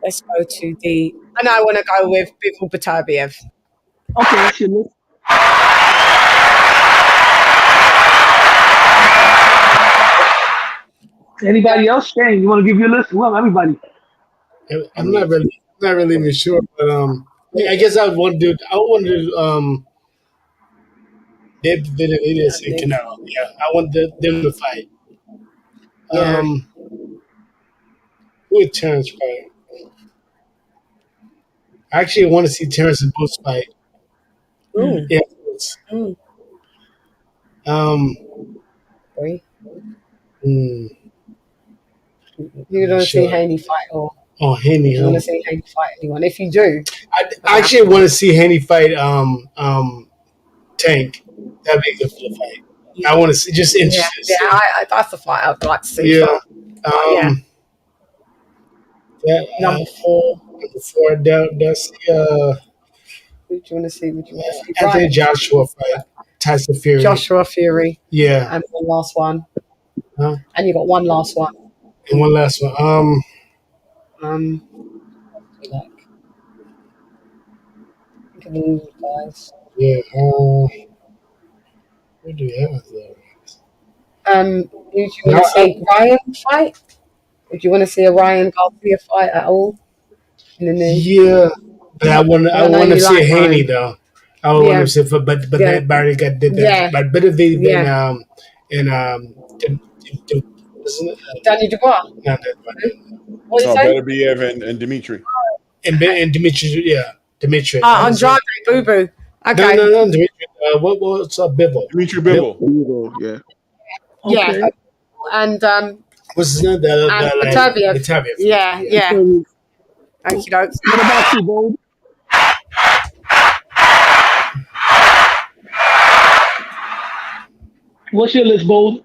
to the and I want to go with Bivol Beterbiev.
Okay, that's your list. Anybody else? Shane, you want to give your list? Well, everybody.
I'm not really even sure, but I guess I want to do Benavidez and Canelo. Yeah, I want them to fight. Who would Terrence fight? I actually want to see Terrence and Boots fight.
Ooh.
Yeah.
You don't see Haney fight
Haney.
You want to see Haney fight anyone? If you do,
I actually want to see Haney fight Tank. That'd be a good for the fight. I want to see just interested.
Yeah, that's the fight I'd like to see.
Yeah.
Number 4.
That's
Who do you want to see?
I think Joshua fight Tyson Fury.
Joshua Fury.
Yeah.
And one last one.
Huh?
And you got one last one.
And one last one.
Think of these guys.
Yeah. What do we have there?
Do you want to see Ryan fight? Would you want to see a Ryan Garcia fight at all?
Yeah, but I want to see Haney though. I want to see, but that already got did that.
Yeah.
But better than
Danny Dubois.
Not that
What you say?
Better be Evan and Dimitri.
And Dimitri, yeah, Dimitri.
Andrade Boo Boo. Okay.
No, Dimitri. What's up, Bivol?
Dimitri Bivol.
Yeah.
Yeah. And
what's his name?
Beterbiev. Yeah. Thank you, Dokes.
What about you, Bo? What's your list, Bo?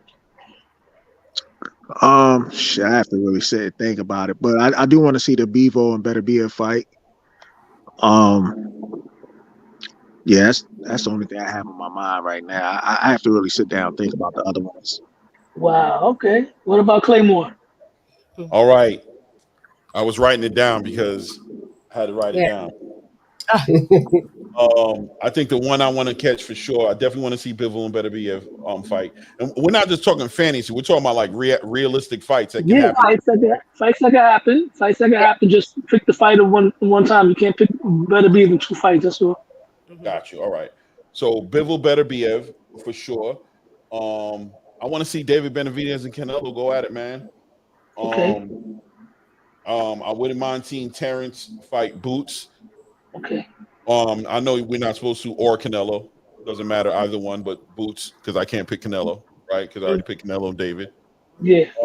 I have to really think about it, but I do want to see the Bivol and Beterbiev fight. Yeah, that's the only thing I have in my mind right now. I have to really sit down and think about the other ones.
Wow. Okay. What about Claymore?
All right. I was writing it down because I had to write it down. I think the one I want to catch for sure, I definitely want to see Bivol and Beterbiev fight. And we're not just talking fantasy, we're talking about like realistic fights that can happen.
Fights that can happen. Just pick the fighter one time. You can't pick Beterbiev in 2 fights. That's all.
Got you. All right. So Bivol Beterbiev for sure. I want to see David Benavidez and Canelo go at it, man.
Okay.
I wouldn't mind seeing Terrence fight Boots.
Okay.
I know we're not supposed to, or Canelo. Doesn't matter either one, but Boots, because I can't pick Canelo, right? Because I already picked Canelo and David.
Yeah.
I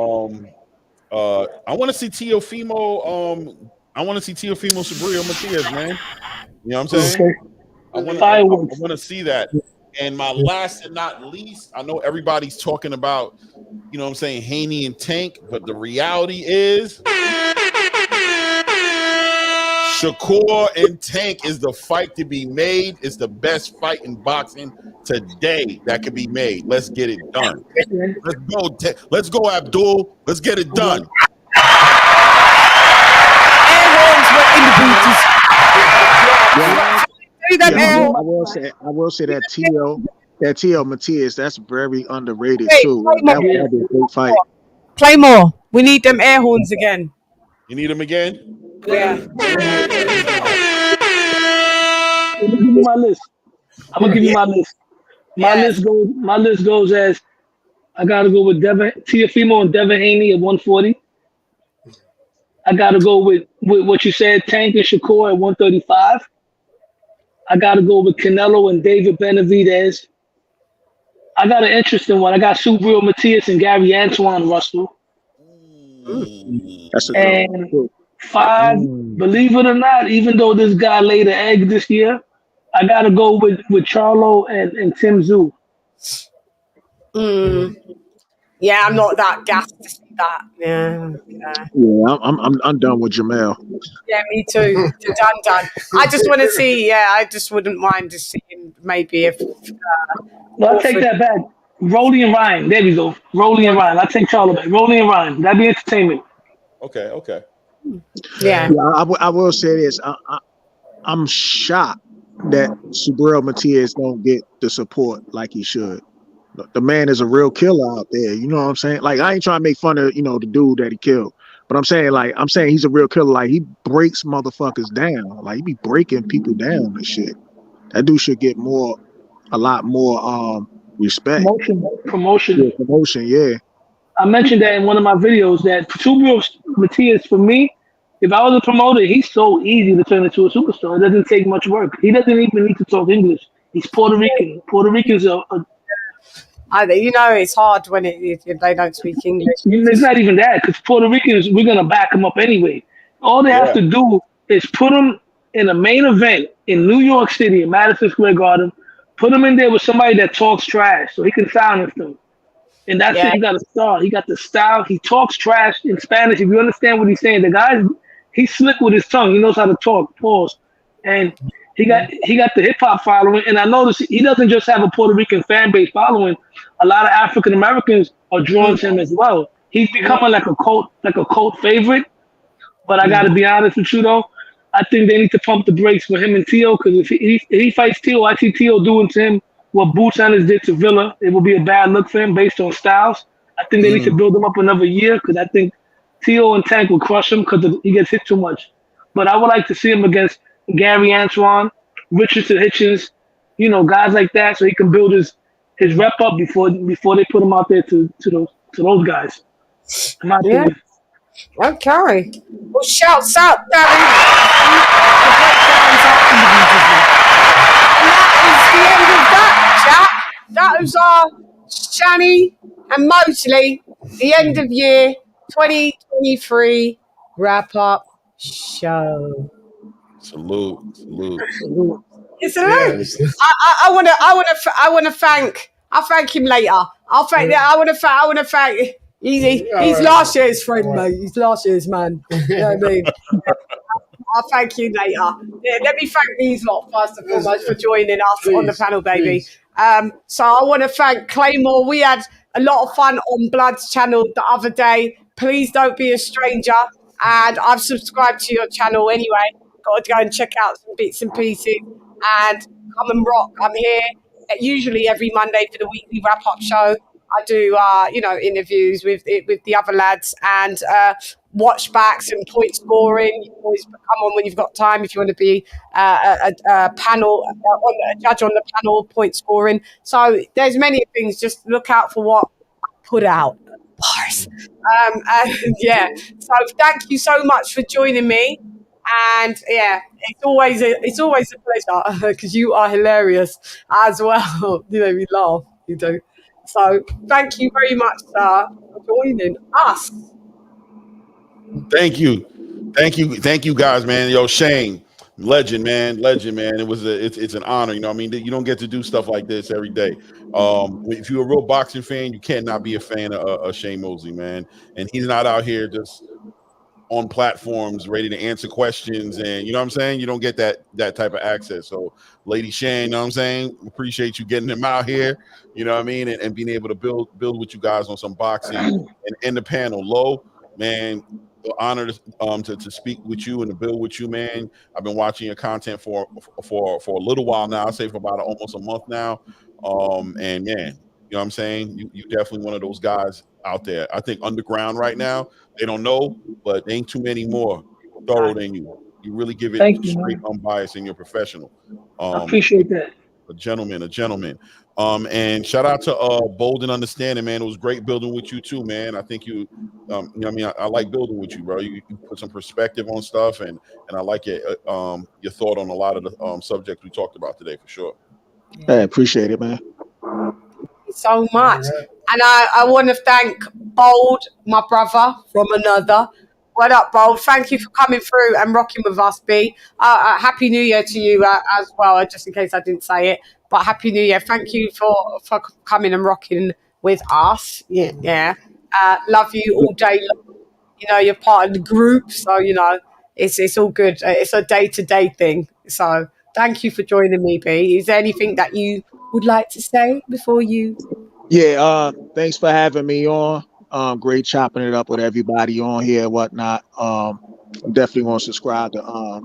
want to see Teofimo. I want to see Teofimo Sabrillo Matias, man. You know what I'm saying?
Okay.
I want to see that. And my last and not least, I know everybody's talking about, you know what I'm saying, Haney and Tank, but the reality is Shakur and Tank is the fight to be made. It's the best fight in boxing today that can be made. Let's get it done. Let's go, Abdul. Let's get it done.
I will say that Tio That T.L. Matias, that's very underrated
Wait,
too.
play
That
more.
would be a great fight.
Play more. We need them air horns again.
You need him again?
Yeah.
Let me give you my list. I'm gonna give you my list. My
Yes.
list goes as I gotta go with Devin Tiafimo and Devin Haney at 140. I gotta go with what you said, Tank and Shakur at 135. I gotta go with Canelo and David Benavidez. I got an interesting one. I got Subriel Matias and Gary Antoine Russell.
That's a good
And
one.
5, believe it or not, even though this guy laid an egg this year, I gotta go with Charlo and Tim Tszyu.
Yeah, I'm not that gassed to see that. Yeah.
Yeah, I'm done with Jamel.
Yeah, me too. Done. I just want to see. Yeah, I just wouldn't mind just seeing maybe if.
No, I'll take that back. Rolly and Ryan. There we go. Rolly and Ryan. I'll take Charlo back. Rolly and Ryan. That'd be entertainment.
Okay.
Yeah.
I will say this. I'm shocked that Subriel Matias don't get the support like he should. The man is a real killer out there. You know what I'm saying? Like, I ain't trying to make fun of, the dude that he killed. But I'm saying he's a real killer. Like, he breaks motherfuckers down. Like, he be breaking people down and shit. That dude should get a lot more respect.
Promotion.
Yeah, promotion, yeah.
I mentioned that in one of my videos that Subriel Matias, for me, if I was a promoter, he's so easy to turn into a superstar. It doesn't take much work. He doesn't even need to talk English. He's Puerto Rican. Puerto Ricans are
it's hard when they don't speak English.
It's not even that, because Puerto Ricans, we're gonna back them up anyway. All they have to do is put them in a main event in New York City, in Madison Square Garden. Put him in there with somebody that talks trash, so he can silence them. And that's it. He got a star. He got the style. He talks trash in Spanish. If you understand what he's saying, the guy, he's slick with his tongue. He knows how to talk. Pause. And he got the hip hop following. And I noticed he doesn't just have a Puerto Rican fan base following. A lot of African Americans are drawn to him as well. He's becoming like a cult favorite. But I got to be honest with you though, I think they need to pump the brakes for him and Tio, because if he fights Tio, I see Tio doing to him what Boots Ennis did to Villa. It will be a bad look for him based on styles. I think they need to build him up another year, because I think Tio and Tank will crush him because he gets hit too much. But I would like to see him against Gary Antoine, Richardson Hitchens, guys like that, so he can build his rep up before they put him out there to those guys.
Okay. Well, shouts out, Darren. And that is the end of that, chat. That was our Channy and Mosley, the end of year 2023 wrap up show.
Salute.
It's hilarious. I want to thank. I'll thank him later. I want to thank. He's last year's friend, mate. He's last year's man. You know what I mean? I'll thank you later. Yeah, let me thank these lot first and foremost for joining us on the panel, baby. So I want to thank Claymore. We had a lot of fun on Blood's channel the other day. Please don't be a stranger. And I've subscribed to your channel anyway. Got to go and check out some bits and pieces. And come and rock. I'm here usually every Monday for the weekly wrap-up show. I do, interviews with the other lads and watch backs and point scoring. You can always come on when you've got time if you want to be a panel, a judge on the panel, point scoring. So there's many things. Just look out for what I put out. Bars. So thank you so much for joining me. And yeah, it's always a pleasure because you are hilarious as well. You know, we laugh. You do. So thank you very much, sir, for joining us.
Thank you, guys, man. Yo, Shane, legend, man. It's an honor. You know, what I mean, you don't get to do stuff like this every day. If you're a real boxing fan, you can't not be a fan of Shane Mosley, man. And he's not out here just on platforms ready to answer questions, and you know what I'm saying, you don't get that type of access. So LadyChann, you know what I'm saying, appreciate you getting him out here, you know what I mean, and being able to build with you guys on some boxing and end the panel low, man. honor to speak with you and to build with you, man. I've been watching your content for a little while now. I'd say for about almost a month now. And man, you know what I'm saying? You definitely one of those guys out there. I think underground right now, they don't know, but there ain't too many more people thorough than you. You really give it straight, unbiased, and you're professional.
I appreciate that.
A gentleman. And shout out to Bold and Understanding, man. It was great building with you too, man. I think you know what I mean, I like building with you, bro. You put some perspective on stuff, and I like your thought on a lot of the subjects we talked about today, for sure.
I appreciate it, man.
So much. And I want to thank Bold, my brother from another. What up, Bold? Thank you for coming through and rocking with us, B. Happy New Year to you as well, just in case I didn't say it. But Happy New Year. Thank you for coming and rocking with us. Yeah. Love you all day long. You know, you're part of the group, so, you know, it's all good. It's a day-to-day thing. So thank you for joining me, B. Is there anything that you would like to say before you?
Yeah, thanks for having me on. Great chopping it up with everybody on here and whatnot. I'm definitely going to subscribe to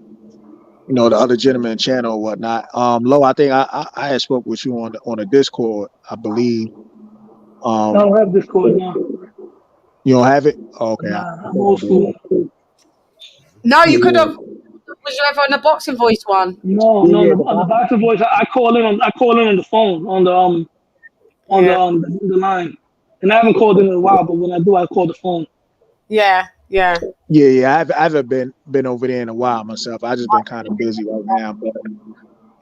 the other gentleman channel and whatnot. Lo, I think I had spoke with you on the Discord, I believe.
I don't have Discord now.
You don't have it? Oh, okay.
Nah, I'm old school.
No, you could have. Was you ever on the Boxing Voice one?
No, on the Boxing Voice, I call in on the phone on the line, and I haven't called in a while. But when I do, I call the phone.
Yeah.
Yeah. I haven't been over there in a while myself. I just been kind of busy right now, but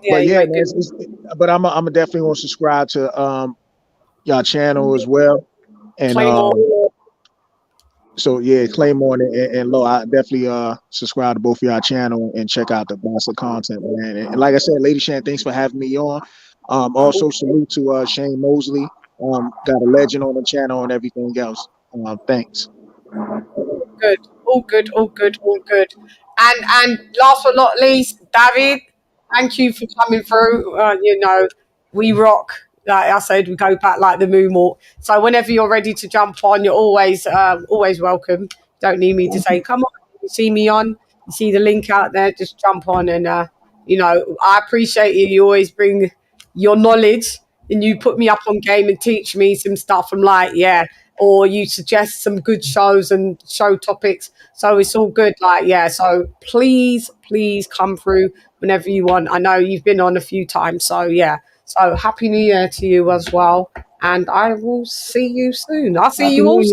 yeah, man, but I'm definitely gonna subscribe to y'all channel as well, and so yeah, Claymore and Lo, I definitely subscribe to both of y'all channel and check out the Bossa content, man. And like I said, LadyChann, thanks for having me on. Also salute to Chann Mosley. Got a legend on the channel and everything else. Thanks.
All good. And last but not least, David, thank you for coming through. We rock. Like I said, we go back like the moonwalk. So whenever you're ready to jump on, you're always welcome. Don't need me to say, come on, you see me on, you see the link out there, just jump on. And, I appreciate you. You always bring your knowledge and you put me up on game and teach me some stuff. I'm like, yeah. Or you suggest some good shows and show topics. So it's all good. So please come through whenever you want. I know you've been on a few times. So, yeah. So Happy New Year to you as well. And I will see you soon. I'll see you all.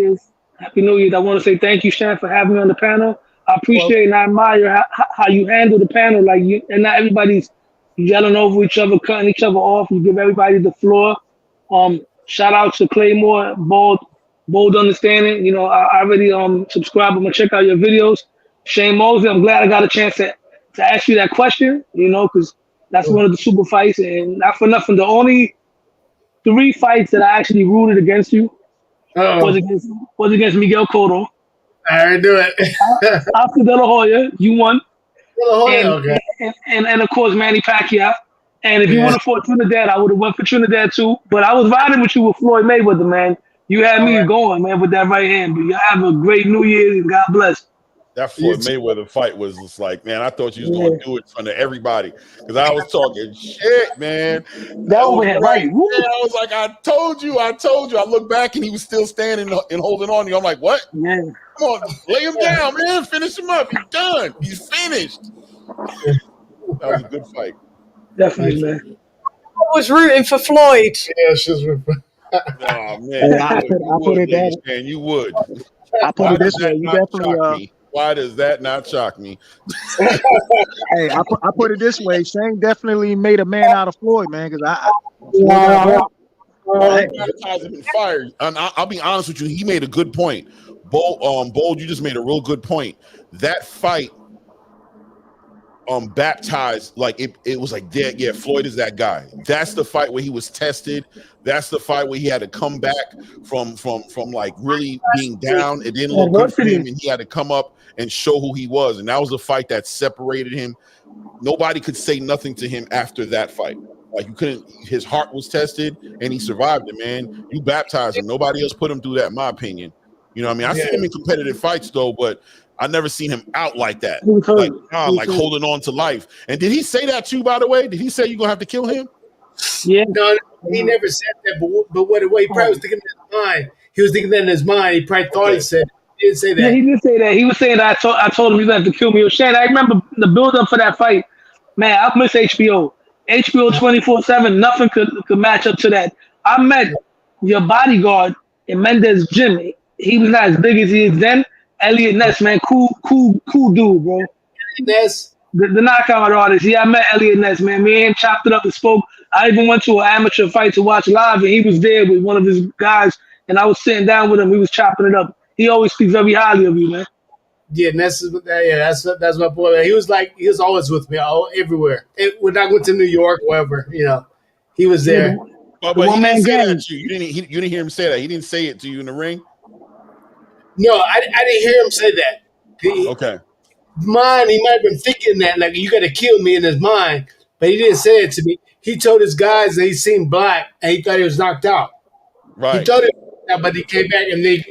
Happy New Year. I want to say thank you, Chann, for having me on the panel. I appreciate and I admire how you handle the panel. And not everybody's yelling over each other, cutting each other off. You give everybody the floor. Shout out to Claymore, Bold Understanding. I already subscribe. I'm gonna check out your videos. Chann Mosley, I'm glad I got a chance to ask you that question. Because that's one of the super fights, and not for nothing. The only 3 fights that I actually rooted against you was against Miguel Cotto.
I already do it.
After De La Hoya, you won.
Okay.
And of course Manny Pacquiao. And if you would have fought Trinidad, I would have went for Trinidad too. But I was riding with you with Floyd Mayweather, man. You had me going, man, with that right hand. But you have a great New Year and God bless.
That Floyd Mayweather fight was just like, man, I thought you was going to do it in front of everybody because I was talking shit, man.
That was right.
Man, I was like, I told you. I looked back and he was still standing and holding on to you. I'm like, what?
Yeah.
Come on, lay him down, man. Finish him up. He's done. He's finished. That was a good fight.
Definitely, man.
I was rooting for Floyd.
Yeah, she's rooting.
Oh, man. You would.
I put it this way. You definitely.
Why does that not shock me?
Hey, I put it this way. Chann definitely made a man out of Floyd, man. Because
fired. And I'll be honest with you. He made a good point. Bold, you just made a real good point. That fight baptized, like it was like, yeah, Floyd is that guy. That's the fight where he was tested. That's the fight where he had to come back from like really being down. It didn't look good for him, and he had to come up and show who he was. And that was the fight that separated him. Nobody could say nothing to him after that fight. Like, you couldn't. His heart was tested, and he survived it, man. You baptized him. Nobody else put him through that, in my opinion. You know what I mean? I've seen him in competitive fights though, but I never seen him out like that,
He was hurt.
like
He was
like
hurt.
holding on to life. And did he say that to you, by the way? Did he say you're gonna have to kill him?
Yeah.
No, he never said that. But what he probably was thinking in his mind. He was thinking that in his mind. He probably thought he said. He didn't say that.
Yeah, he did say that. He was saying that I told him he's gonna have to kill me. Shannon, I remember the build up for that fight. Man, I miss HBO. HBO 24/7. Nothing could match up to that. I met your bodyguard in Mendez gym. He was not as big as he is then. Elliot Ness, man, cool dude, bro.
Ness,
the knockout artist. Yeah, I met Elliot Ness, man. Me and him chopped it up and spoke. I even went to an amateur fight to watch live, and he was there with one of his guys, and I was sitting down with him. He was chopping it up. He always speaks very highly of you, man.
Yeah, Ness is that's my boy. Man. He was always with me, everywhere. When I went to New York, wherever, he was there.
But he didn't say that to you. You didn't hear him say that. He didn't say it to you in the ring.
No, I didn't hear him say that.
Okay.
He might have been thinking that, like, you got to kill me in his mind, but he didn't say it to me. He told his guys that he seen black and he thought he was knocked out.
Right.
He thought it, but he came back and he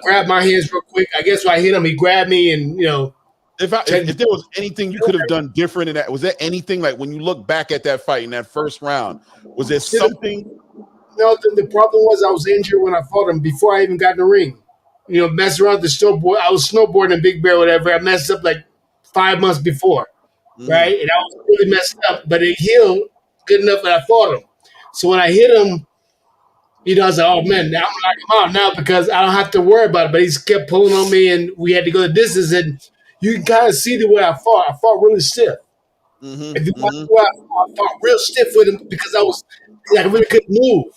grabbed my hands real quick. I guess when I hit him, he grabbed me and
If there was anything you could have done different in that, was there anything like when you look back at that fight in that first round? Was there something?
No, the problem was I was injured when I fought him before I even got in the ring. Messed around the snowboard. I was snowboarding in Big Bear, whatever. I messed up like 5 months before, right? And I was really messed up, but it healed good enough that I fought him. So when I hit him, I was like, oh man, now I'm gonna knock him out now because I don't have to worry about it. But he kept pulling on me, and we had to go the distance. And you can kind of see the way I fought. I fought really stiff. If you watch the way I fought real stiff with him because I really couldn't move.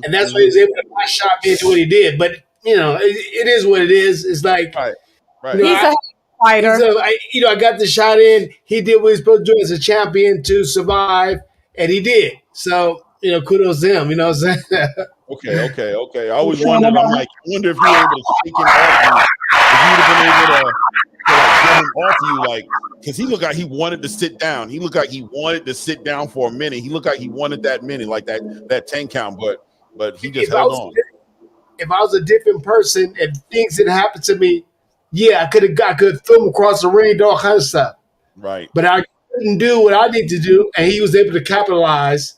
And that's why he was able to not shot me into what he did. But it is what it is. It's like
right.
He's a fighter.
I got the shot in. He did what he's supposed to do as a champion to survive, and he did. So kudos to him. You know what I'm saying?
Okay. I always wondered. I'm like, I wonder if you were able to shake him off you. If you would have been able to get him off you, like, because he looked like he wanted to sit down. He looked like he wanted to sit down for a minute. He looked like he wanted that minute, like that 10 count, but he just held on.
If I was a different person and things didn't happen to me, yeah, I could throw him across the ring, do all kinds of stuff.
Right.
But I couldn't do what I need to do, and he was able to capitalize.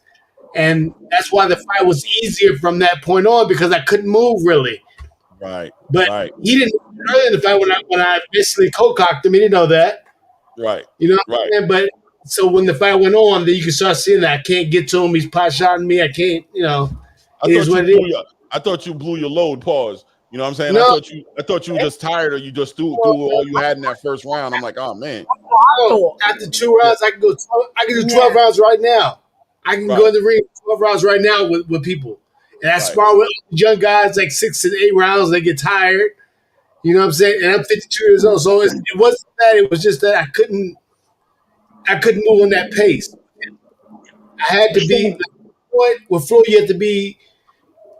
And that's why the fight was easier from that point on because I couldn't move really.
Right.
But he didn't know earlier in the fight when I basically co-cocked him. He didn't know that.
Right.
What I'm saying? But so when the fight went on, then you can start seeing that I can't get to him. He's pot shotting me. I can't.
I thought you blew your load. Pause. You know what I'm saying?
No.
I thought you were just tired, or you just threw all you had in that first round. I'm like, oh man.
After 2 rounds, I can go. I can do 12 rounds right now. I can go in the ring 12 rounds right now with people, and I spar with young guys like 6 and 8 rounds. They get tired. You know what I'm saying? And I'm 52 years old, so it wasn't that. It was just that I couldn't move on that pace. I had to be with Floyd. You have to be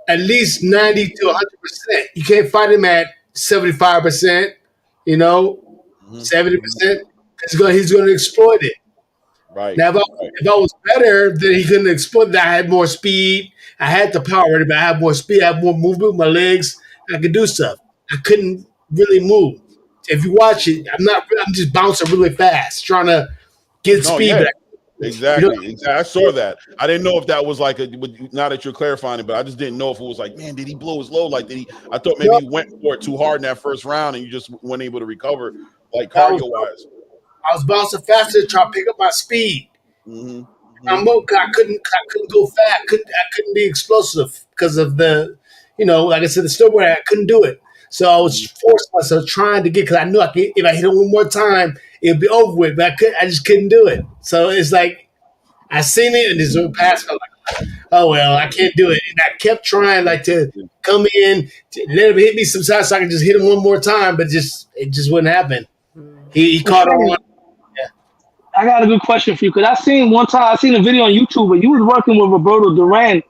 at least 90 to 100%. You can't fight him at 75%. 70%. He's going to exploit it.
Right.
Now, if I was better, then he couldn't exploit that. I had more speed. I had the power, but I had more speed. I had more movement with my legs. I could do stuff. I couldn't really move. If you watch it, I'm just bouncing really fast, trying to get speed.
Yeah.
But
Exactly. I saw that. I didn't know if that was like now that you're clarifying it, but I just didn't know if it was like, man, did he blow his load? Like, I thought maybe he went for it too hard in that first round and you just weren't able to recover, like cardio wise.
I was bouncing faster to try to pick up my speed. I couldn't go fast. I couldn't be explosive because of the, like I said, the snowboard. I couldn't do it. So I was forcing myself trying to get, because I knew if I hit him one more time, it'd be over with. But I just couldn't do it. So it's like I seen it and just went past. I'm like, oh well, I can't do it. And I kept trying to come in, to let him hit me sometimes so I could just hit him one more time, but it just wouldn't happen. He caught on.
I got a good question for you because I seen a video on YouTube where you was working with Roberto Duran.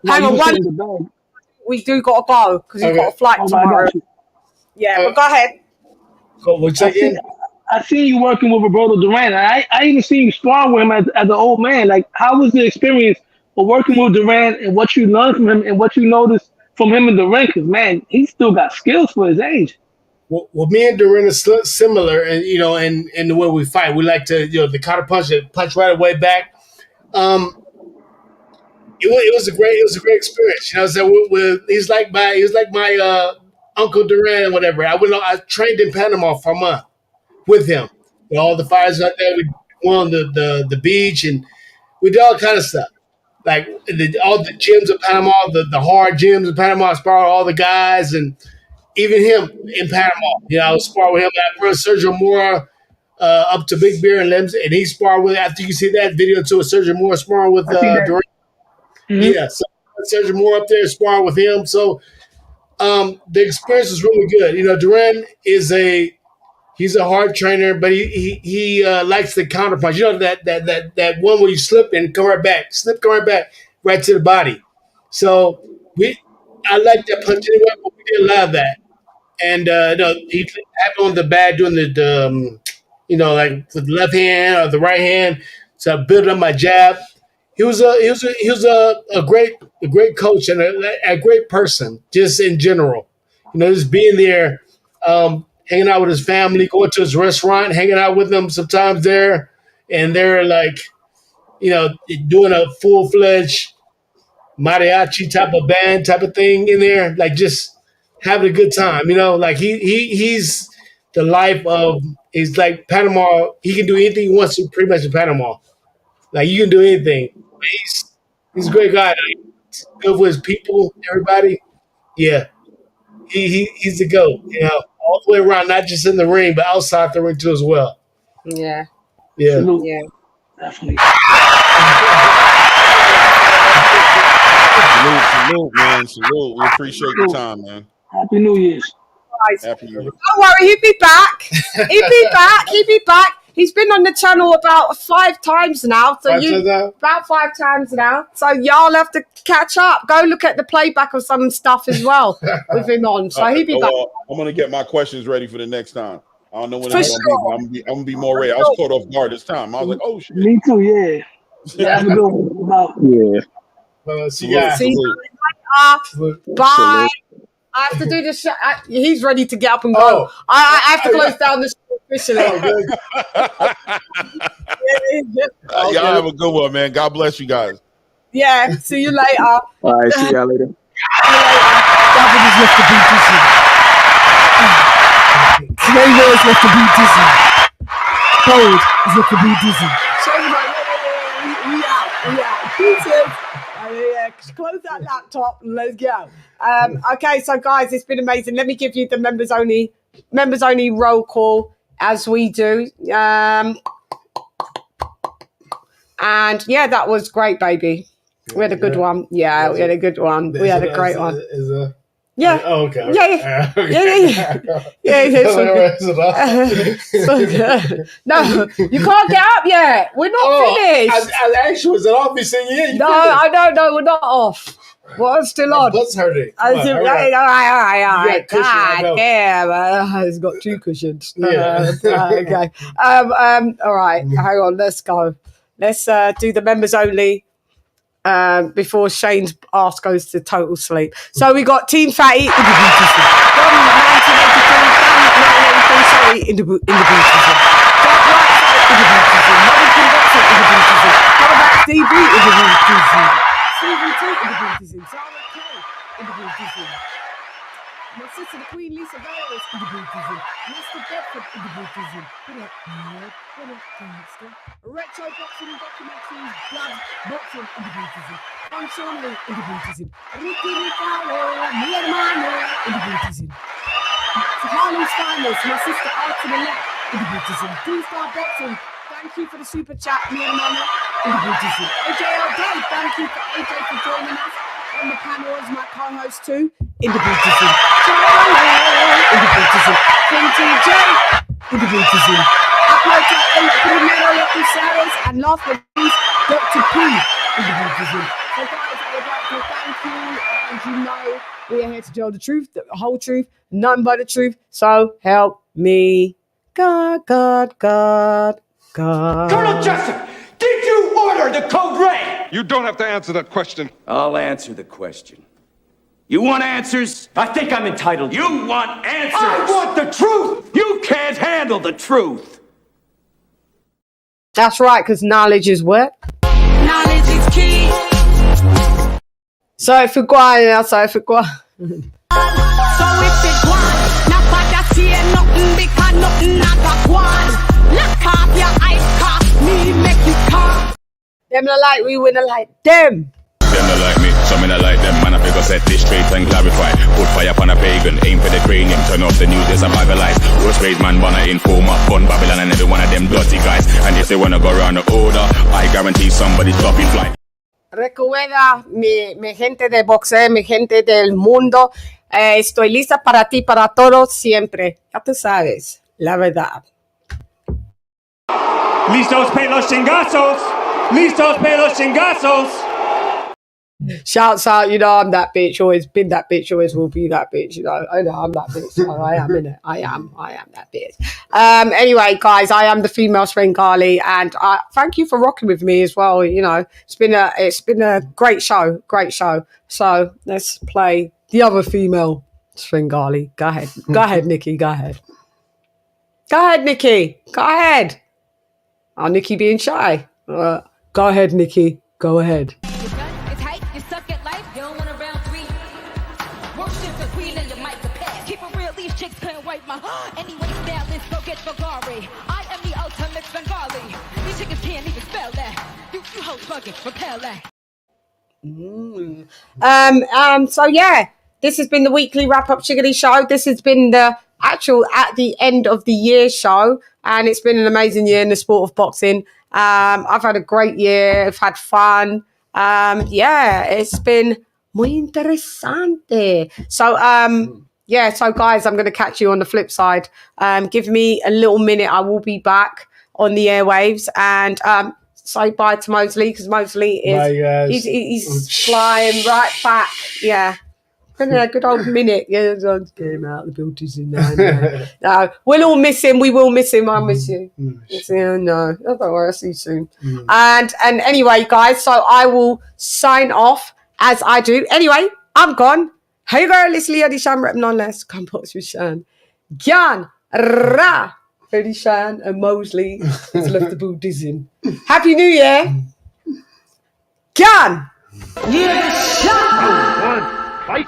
Hang on, we do got to go because you've got a flight tomorrow. Yeah, but go ahead.
I seen you working with Roberto Duran. I even seen you sparring with him as an old man. Like, how was the experience of working with Duran and what you learned from him and what you noticed from him in the ring? Because, man, he still got skills for his age.
Well, me and Duran is similar, and in the way we fight, we like to, the counter punch right away back. It was a great experience. So he's like my Uncle Duran, whatever. I trained in Panama for a month with him. With all the fighters out there, we went on the beach and we did all kind of stuff. Like all the gyms of Panama, the hard gyms of Panama, I sparred all the guys, and even him in Panama. I was sparring with him. I brought Sergio Mora up to Big Beer and Limbs, and he sparred with. After you see that video too, Sergio Mora sparring with Duran. Yeah, so Sergio Mora up there sparring with him. So the experience was really good. Duran he's a hard trainer, but he likes the counter punch. That one where you slip and come right back, right to the body. So I like that punch anyway, but we did a lot of that. And he had on the bag doing the like with the left hand or the right hand. So I built up my jab. He was a great coach and a great person just in general. Just being there. Hanging out with his family, going to his restaurant, hanging out with them sometimes there, and they're like, doing a full-fledged mariachi type of band type of thing in there, like just having a good time. Like he's the life of. He's like Panama. He can do anything he wants to, pretty much in Panama. Like you can do anything. He's a great guy. Like, good with his people, everybody. Yeah. He's the GOAT, all the way around, not just in the ring, but outside the ring too as well.
Yeah.
Yeah.
Salute.
Yeah.
Definitely.
Salute, man. Salute. We appreciate the time, man.
Happy New Year's.
Happy New Year.
Don't worry, he'll be back. He'll be back. He's been on the channel about 5 times now. So about 5 times now. So y'all have to catch up. Go look at the playback of some stuff as well with him on. So he'll be back.
I'm gonna get my questions ready for the next time. I don't know when
For
I'm
sure.
gonna be. I'm gonna be more ready. I was caught off guard this time. I was like, oh shit.
Me too, yeah. Have a good one.
Yeah.
See you later. Bye. I have to do this. He's ready to get up and go. I have to close down the show officially.
Y'all have a good one, man. God bless you guys.
Yeah. See you later.
All right. See y'all later.
David is left to be dizzy. Flavor is left to be dizzy. Cold is left to be dizzy. We out. Pieces. Close that laptop and let's go. Okay, so guys, it's been amazing. Let me give you the members only roll call as we do. And yeah, that was great, baby. We had a good one. Yeah, we had a good one. We had a great one. Yeah.
Oh, okay.
Yeah. No, you can't get up yet. We're not finished.
I actually was it off. You saying yeah.
No, I don't know. We're not off. Well, I'm still on.
My butt's hurting.
All right. God damn. It's got 2 cushions.
Yeah.
Okay. All right. Hang on. Let's go. Let's do the members only. Before Shane's ass goes to total sleep. So we got Team Fatty in the beauty system. From 1983 in the beauty system. Top right side in the beauty system. Modern Conductor in the beauty system. Coverback DB in the beauty system. Stephen T in the beauty system. Zara K in the beauty system. My sister, the Queen Lisa Veros in the beauty system. Mr. Bedford in the beauty system. What up, gangster? Retro boxing and documentaries, blood boxing in the beauty. Function in the beauty. Ricky Riccardo, mi hermano in the beauty. Harlem's finest, my sister out to the left in the beauty. 2-star boxing. Thank you for the super chat, mi hermano in the beauty. AJL Day, thank you for AJ for joining us on the panel as my co-host too in the beauty. In the beauty. King TJ in the beauty. Upload to El Primero Episodes, and last but not least, Dr. P in the beauty. So guys, I would like to thank you, and you know we are here to tell the truth, the whole truth, nothing but the truth. So help me, God.
Colonel Jessup, did you order the code red? You don't have to answer that question.
I'll answer the question. You want answers?
I think I'm entitled.
You want answers?
I want the truth!
You can't handle the truth.
That's right, because knowledge is what?
Knowledge is key.
So if I so if
So if it gone, not what I see nothing because nothing not got one. Lock off your eyes, cock me, make you come.
Them not like we win like them.
Them not like me, so me not like them. Man, I figure set this straight and clarify. Put fire upon a pagan, aim for the cranium. Turn off the news, there's a bag of lies. Worst raised man, wanna inform up, fun Babylon and every one of them dirty guys. And if they wanna go around the order, I guarantee somebody's dropping flight.
Recuerda, mi gente de boxeo, mi gente del mundo, estoy lista para ti, para todos, siempre. Ya tú sabes, la verdad.
Listos para los chingazos. Listos para los chingazos.
Shouts out, you know, I'm that bitch, always been that bitch, always will be that bitch, you know. I know I'm that bitch. I am, innit? I am that bitch. Anyway, guys, I am the female Svengali, and thank you for rocking with me as well. You know, it's been a great show. So let's play the other female Svengali. Go ahead, Nikki. Go ahead, Nikki. Go ahead. Oh, Nikki being shy. Go ahead, Nikki. Go ahead.
Anyway, now let's go get Bulgari. I am the ultimate Bengali. These chickens can't even spell that. You hoes fucking repel that.
So yeah, this has been the weekly wrap-up Chickadee show. This has been the actual at the end of the year show, and it's been an amazing year in the sport of boxing. I've had a great year. I've had fun. Yeah, it's been muy interesante. So yeah, so guys, I'm going to catch you on the flip side. Give me a little minute. I will be back on the airwaves, and say bye to Mosley, because Mosley is he's flying right back. Yeah, a good old minute. Yeah, I'll get him out. The building's in there. No, we'll all miss him. We will miss him. I miss you. No, don't worry. I'll see you soon. And anyway, guys, so I will sign off as I do. Anyway, I'm gone. Hey girl, it's LadyChann, rep none less. Come box with Chann. Gyan, Ra. LadyChann and Mosley has left the ball dizzying. Happy New Year. Gyan. LadyChann. Fight.